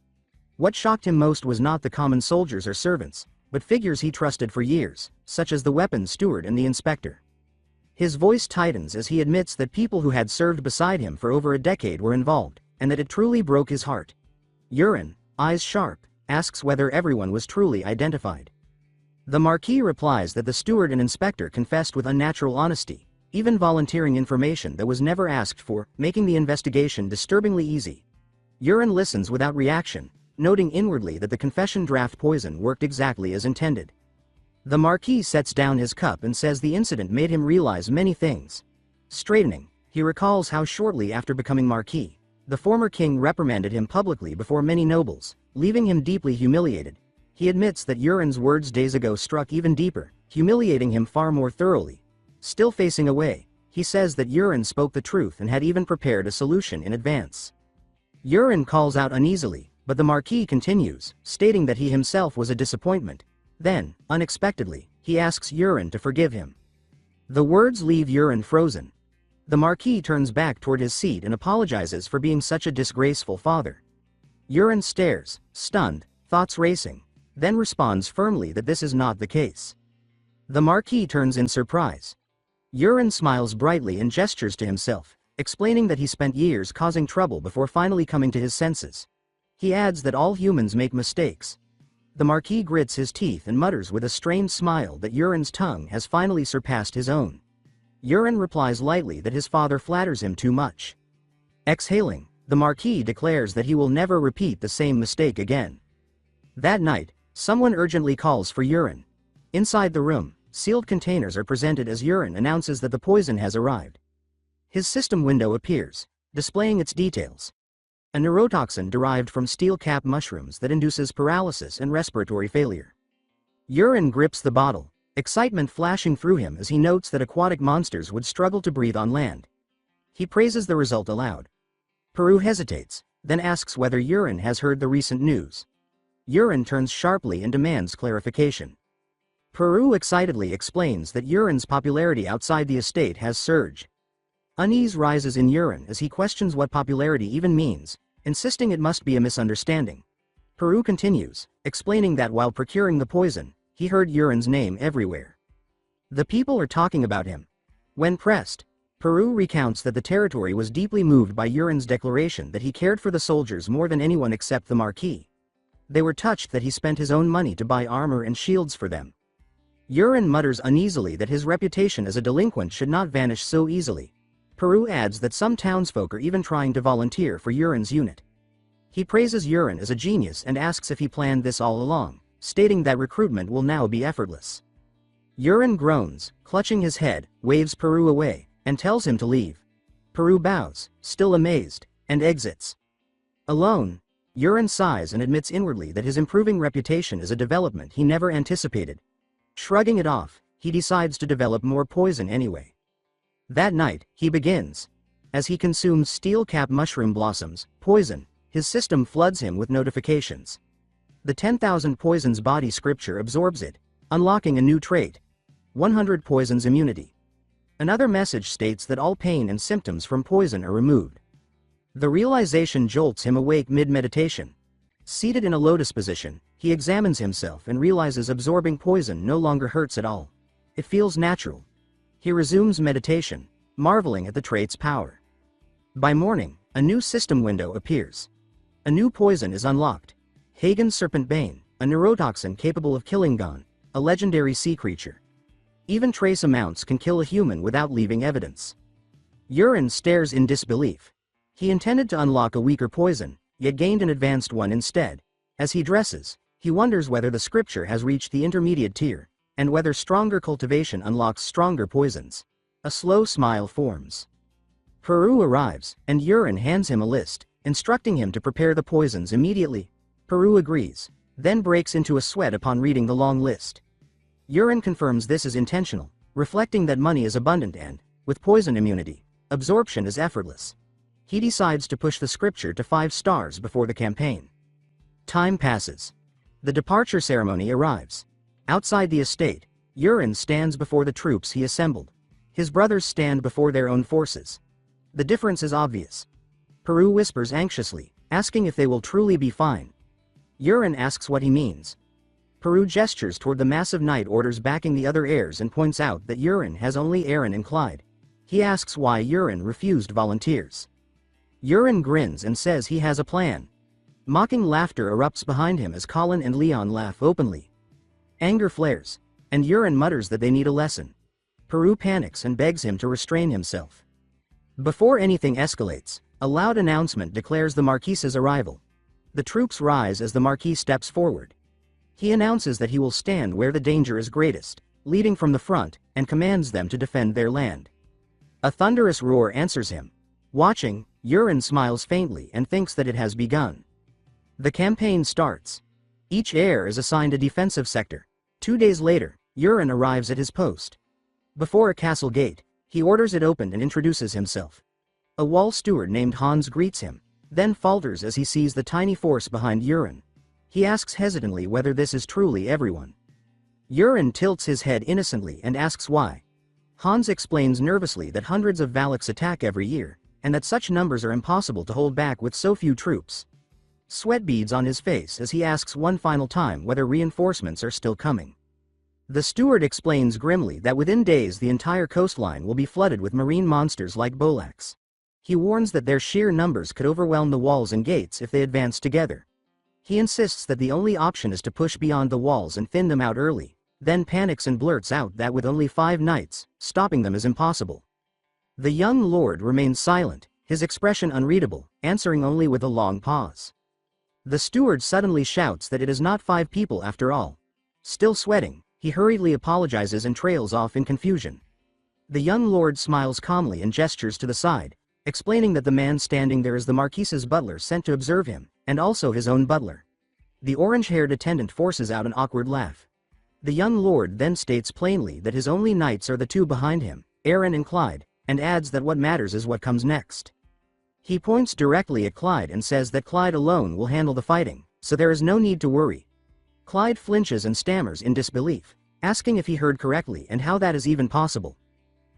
Speaker 1: What shocked him most was not the common soldiers or servants, but figures he trusted for years, such as the weapons steward and the inspector. His voice tightens as he admits that people who had served beside him for over a decade were involved, and that it truly broke his heart. Yurin, eyes sharp, asks whether everyone was truly identified. The marquis replies that the steward and inspector confessed with unnatural honesty, even volunteering information that was never asked for, making the investigation disturbingly easy. Yurin listens without reaction, noting inwardly that the confession draft poison worked exactly as intended. The marquis sets down his cup and says the incident made him realize many things. Straightening, he recalls how shortly after becoming marquis, the former king reprimanded him publicly before many nobles, leaving him deeply humiliated. He admits that Yurin's words days ago struck even deeper, humiliating him far more thoroughly. Still facing away, he says that Yurin spoke the truth and had even prepared a solution in advance. Yurin calls out uneasily, but the marquis continues, stating that he himself was a disappointment. Then, unexpectedly, he asks Yurin to forgive him. The words leave Yurin frozen. The marquis turns back toward his seat and apologizes for being such a disgraceful father. Yurin stares, stunned, thoughts racing, then responds firmly that this is not the case. The marquis turns in surprise. Yurin smiles brightly and gestures to himself, explaining that he spent years causing trouble before finally coming to his senses. He adds that all humans make mistakes. The Marquis grits his teeth and mutters with a strained smile that Yuren's tongue has finally surpassed his own. Yuren replies lightly that his father flatters him too much. Exhaling, the Marquis declares that he will never repeat the same mistake again. That night, someone urgently calls for Yuren. Inside the room, sealed containers are presented as Yuren announces that the poison has arrived. His system window appears, displaying its details. A neurotoxin derived from steel cap mushrooms that induces paralysis and respiratory failure. Yuren grips the bottle, excitement flashing through him as he notes that aquatic monsters would struggle to breathe on land. He praises the result aloud. Peru hesitates, then asks whether Yuren has heard the recent news. Yuren turns sharply and demands clarification. Peru excitedly explains that Yuren's popularity outside the estate has surged. Unease rises in Yuren as he questions what popularity even means, insisting it must be a misunderstanding. Peru continues, explaining that while procuring the poison, he heard Yuren's name everywhere. The people are talking about him. When pressed, Peru recounts that the territory was deeply moved by Yuren's declaration that he cared for the soldiers more than anyone except the Marquis. They were touched that he spent his own money to buy armor and shields for them. Yuren mutters uneasily that his reputation as a delinquent should not vanish so easily. Peru adds that some townsfolk are even trying to volunteer for Yuren's unit. He praises Yuren as a genius and asks if he planned this all along, stating that recruitment will now be effortless. Yuren groans, clutching his head, waves Peru away, and tells him to leave. Peru bows, still amazed, and exits. Alone, Yuren sighs and admits inwardly that his improving reputation is a development he never anticipated. Shrugging it off, he decides to develop more poison anyway. That night, he begins. As he consumes steel cap mushroom blossoms, poison, his system floods him with notifications. The 10,000 poisons body scripture absorbs it, unlocking a new trait: 100 poisons immunity. Another message states that all pain and symptoms from poison are removed. The realization jolts him awake mid-meditation. Seated in a lotus position, he examines himself and realizes absorbing poison no longer hurts at all. It feels natural. He resumes meditation, marveling at the trait's power. By morning, a new system window appears. A new poison is unlocked. Hagen's Serpent Bane, a neurotoxin capable of killing Gon, a legendary sea creature. Even trace amounts can kill a human without leaving evidence. Yuren stares in disbelief. He intended to unlock a weaker poison, yet gained an advanced one instead. As he dresses, he wonders whether the scripture has reached the intermediate tier, and whether stronger cultivation unlocks stronger poisons. A slow smile forms. Peru arrives, and Yuren hands him a list, instructing him to prepare the poisons immediately. Peru agrees, then breaks into a sweat upon reading the long list. Yuren confirms this is intentional, reflecting that money is abundant and, with poison immunity, absorption is effortless. He decides to push the scripture to 5 stars before the campaign. Time passes. The departure ceremony arrives. Outside the estate, Yuren stands before the troops he assembled. His brothers stand before their own forces. The difference is obvious. Peru whispers anxiously, asking if they will truly be fine. Yuren asks what he means. Peru gestures toward the massive knight orders backing the other heirs and points out that Yuren has only Eren and Clyde. He asks why Yuren refused volunteers. Yuren grins and says he has a plan. Mocking laughter erupts behind him as Colin and Leon laugh openly. Anger flares, and Yuren mutters that they need a lesson. Peru panics and begs him to restrain himself. Before anything escalates, a loud announcement declares the Marquis's arrival. The troops rise as the Marquis steps forward. He announces that he will stand where the danger is greatest, leading from the front, and commands them to defend their land. A thunderous roar answers him. Watching, Yuren smiles faintly and thinks that it has begun. The campaign starts. Each heir is assigned a defensive sector. 2 days later, Yuren arrives at his post. Before a castle gate, he orders it opened and introduces himself. A wall steward named Hans greets him, then falters as he sees the tiny force behind Yuren. He asks hesitantly whether this is truly everyone. Yuren tilts his head innocently and asks why. Hans explains nervously that hundreds of Valaks attack every year, and that such numbers are impossible to hold back with so few troops. Sweat beads on his face as he asks one final time whether reinforcements are still coming. The steward explains grimly that within days the entire coastline will be flooded with marine monsters like Bolaks. He warns that their sheer numbers could overwhelm the walls and gates if they advance together. He insists that the only option is to push beyond the walls and thin them out early, then panics and blurts out that with only 5 knights, stopping them is impossible. The young lord remains silent, his expression unreadable, answering only with a long pause. The steward suddenly shouts that it is not 5 people after all. Still sweating, he hurriedly apologizes and trails off in confusion. The young lord smiles calmly and gestures to the side, explaining that the man standing there is the marquise's butler sent to observe him, and also his own butler. The orange-haired attendant forces out an awkward laugh. The young lord then states plainly that his only knights are the 2 behind him, Aaron and Clyde, and adds that what matters is what comes next. He points directly at Clyde and says that Clyde alone will handle the fighting, so there is no need to worry. Clyde flinches and stammers in disbelief, asking if he heard correctly and how that is even possible.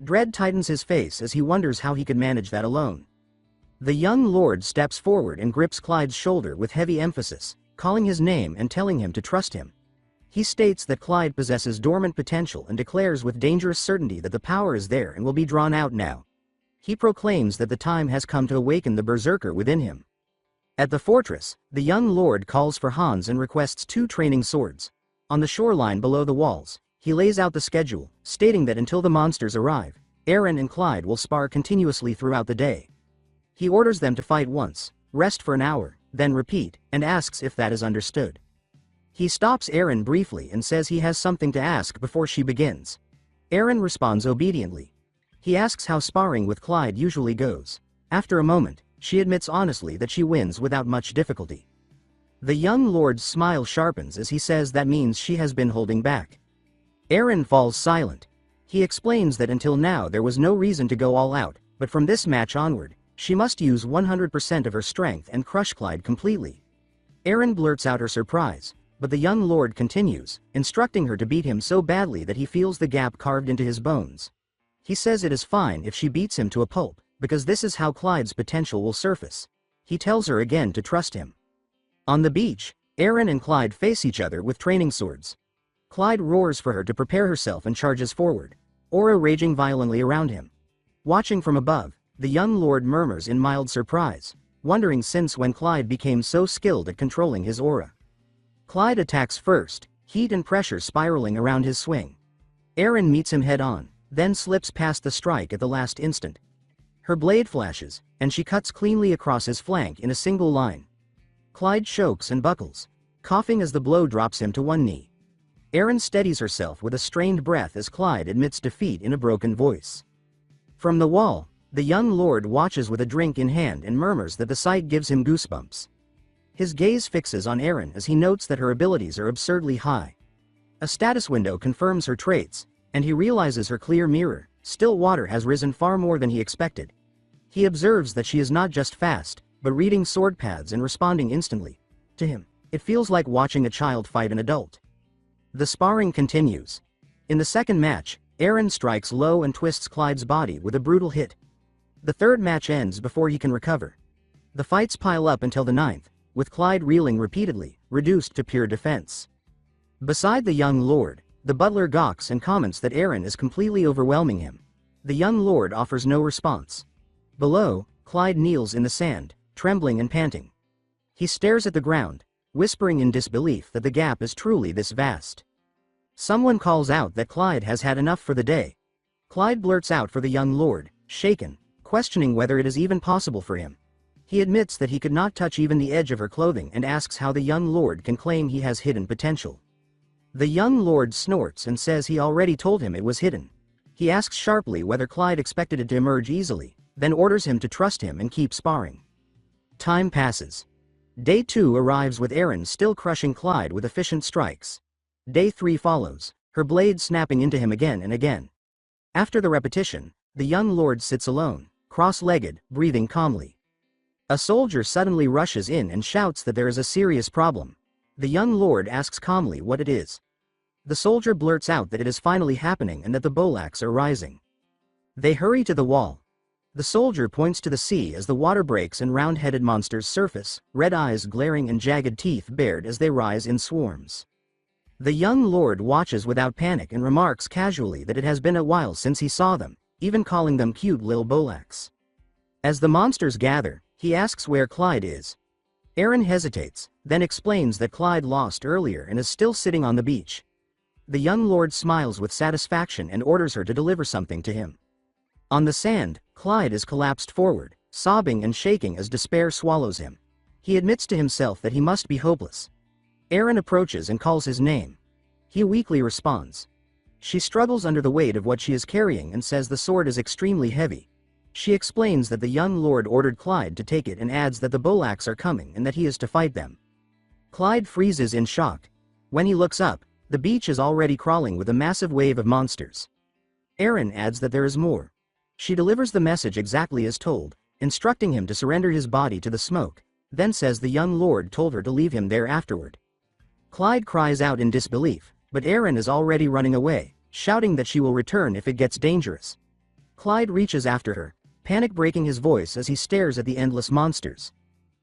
Speaker 1: Dread tightens his face as he wonders how he could manage that alone. The young lord steps forward and grips Clyde's shoulder with heavy emphasis, calling his name and telling him to trust him. He states that Clyde possesses dormant potential and declares with dangerous certainty that the power is there and will be drawn out now. He proclaims that the time has come to awaken the berserker within him. At the fortress, the young lord calls for Hans and requests 2 training swords. On the shoreline below the walls, he lays out the schedule, stating that until the monsters arrive, Aaron and Clyde will spar continuously throughout the day. He orders them to fight once, rest for an hour, then repeat, and asks if that is understood. He stops Aaron briefly and says he has something to ask before she begins. Aaron responds obediently. He asks how sparring with Clyde usually goes. After a moment, she admits honestly that she wins without much difficulty. The young lord's smile sharpens as he says that means she has been holding back. Aaron falls silent. He explains that until now there was no reason to go all out, but from this match onward, she must use 100% of her strength and crush Clyde completely. Aaron blurts out her surprise, but the young lord continues, instructing her to beat him so badly that he feels the gap carved into his bones. He says it is fine if she beats him to a pulp, because this is how Clyde's potential will surface. He tells her again to trust him. On the beach, Aaron and Clyde face each other with training swords. Clyde roars for her to prepare herself and charges forward, aura raging violently around him. Watching from above, the young lord murmurs in mild surprise, wondering since when Clyde became so skilled at controlling his aura. Clyde attacks first, heat and pressure spiraling around his swing. Aaron meets him head-on, then slips past the strike at the last instant. Her blade flashes, and she cuts cleanly across his flank in a single line. Clyde chokes and buckles, coughing as the blow drops him to one knee. Aaron steadies herself with a strained breath as Clyde admits defeat in a broken voice. From the wall, the young lord watches with a drink in hand and murmurs that the sight gives him goosebumps. His gaze fixes on Aaron as he notes that her abilities are absurdly high. A status window confirms her traits, and he realizes her clear mirror, still water, has risen far more than he expected. He observes that she is not just fast, but reading sword paths and responding instantly. To him, it feels like watching a child fight an adult. The sparring continues. In the second match, Aaron strikes low and twists Clyde's body with a brutal hit. The third match ends before he can recover. The fights pile up until the 9th, with Clyde reeling repeatedly, reduced to pure defense. Beside the young lord, the butler gawks and comments that Aaron is completely overwhelming him. The young lord offers no response. Below, Clyde kneels in the sand, trembling and panting. He stares at the ground, whispering in disbelief that the gap is truly this vast. Someone calls out that Clyde has had enough for the day. Clyde blurts out for the young lord, shaken, questioning whether it is even possible for him. He admits that he could not touch even the edge of her clothing and asks how the young lord can claim he has hidden potential. The young lord snorts and says he already told him it was hidden. He asks sharply whether Clyde expected it to emerge easily, then orders him to trust him and keep sparring. Time passes. Day 2 arrives with Aaron still crushing Clyde with efficient strikes. Day 3 follows, her blade snapping into him again and again. After the repetition, the young lord sits alone, cross-legged, breathing calmly. A soldier suddenly rushes in and shouts that there is a serious problem. The young lord asks calmly what it is. The soldier blurts out that it is finally happening and that the Bolaks are rising. They hurry to the wall. The soldier points to the sea as the water breaks and round-headed monsters surface, red eyes glaring and jagged teeth bared as they rise in swarms. The young lord watches without panic and remarks casually that it has been a while since he saw them, even calling them cute lil Bolaks. As the monsters gather, he asks where Clyde is. Aaron hesitates, then explains that Clyde lost earlier and is still sitting on the beach. The young lord smiles with satisfaction and orders her to deliver something to him. On the sand, Clyde is collapsed forward, sobbing and shaking as despair swallows him. He admits to himself that he must be hopeless. Aaron approaches and calls his name. He weakly responds. She struggles under the weight of what she is carrying and says the sword is extremely heavy. She explains that the young lord ordered Clyde to take it and adds that the Bolaks are coming and that he is to fight them. Clyde freezes in shock. When he looks up, the beach is already crawling with a massive wave of monsters. Aaron adds that there is more. She delivers the message exactly as told, instructing him to surrender his body to the smoke, then says the young lord told her to leave him there afterward. Clyde cries out in disbelief, but Aaron is already running away, shouting that she will return if it gets dangerous. Clyde reaches after her, panic breaking his voice as he stares at the endless monsters.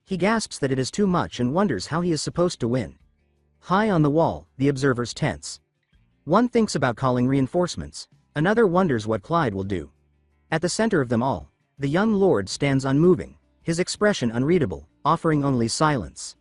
Speaker 1: He gasps that it is too much and wonders how he is supposed to win. High on the wall, the observers tense. One thinks about calling reinforcements, another wonders what Clyde will do. At the center of them all, the young lord stands unmoving, his expression unreadable, offering only silence.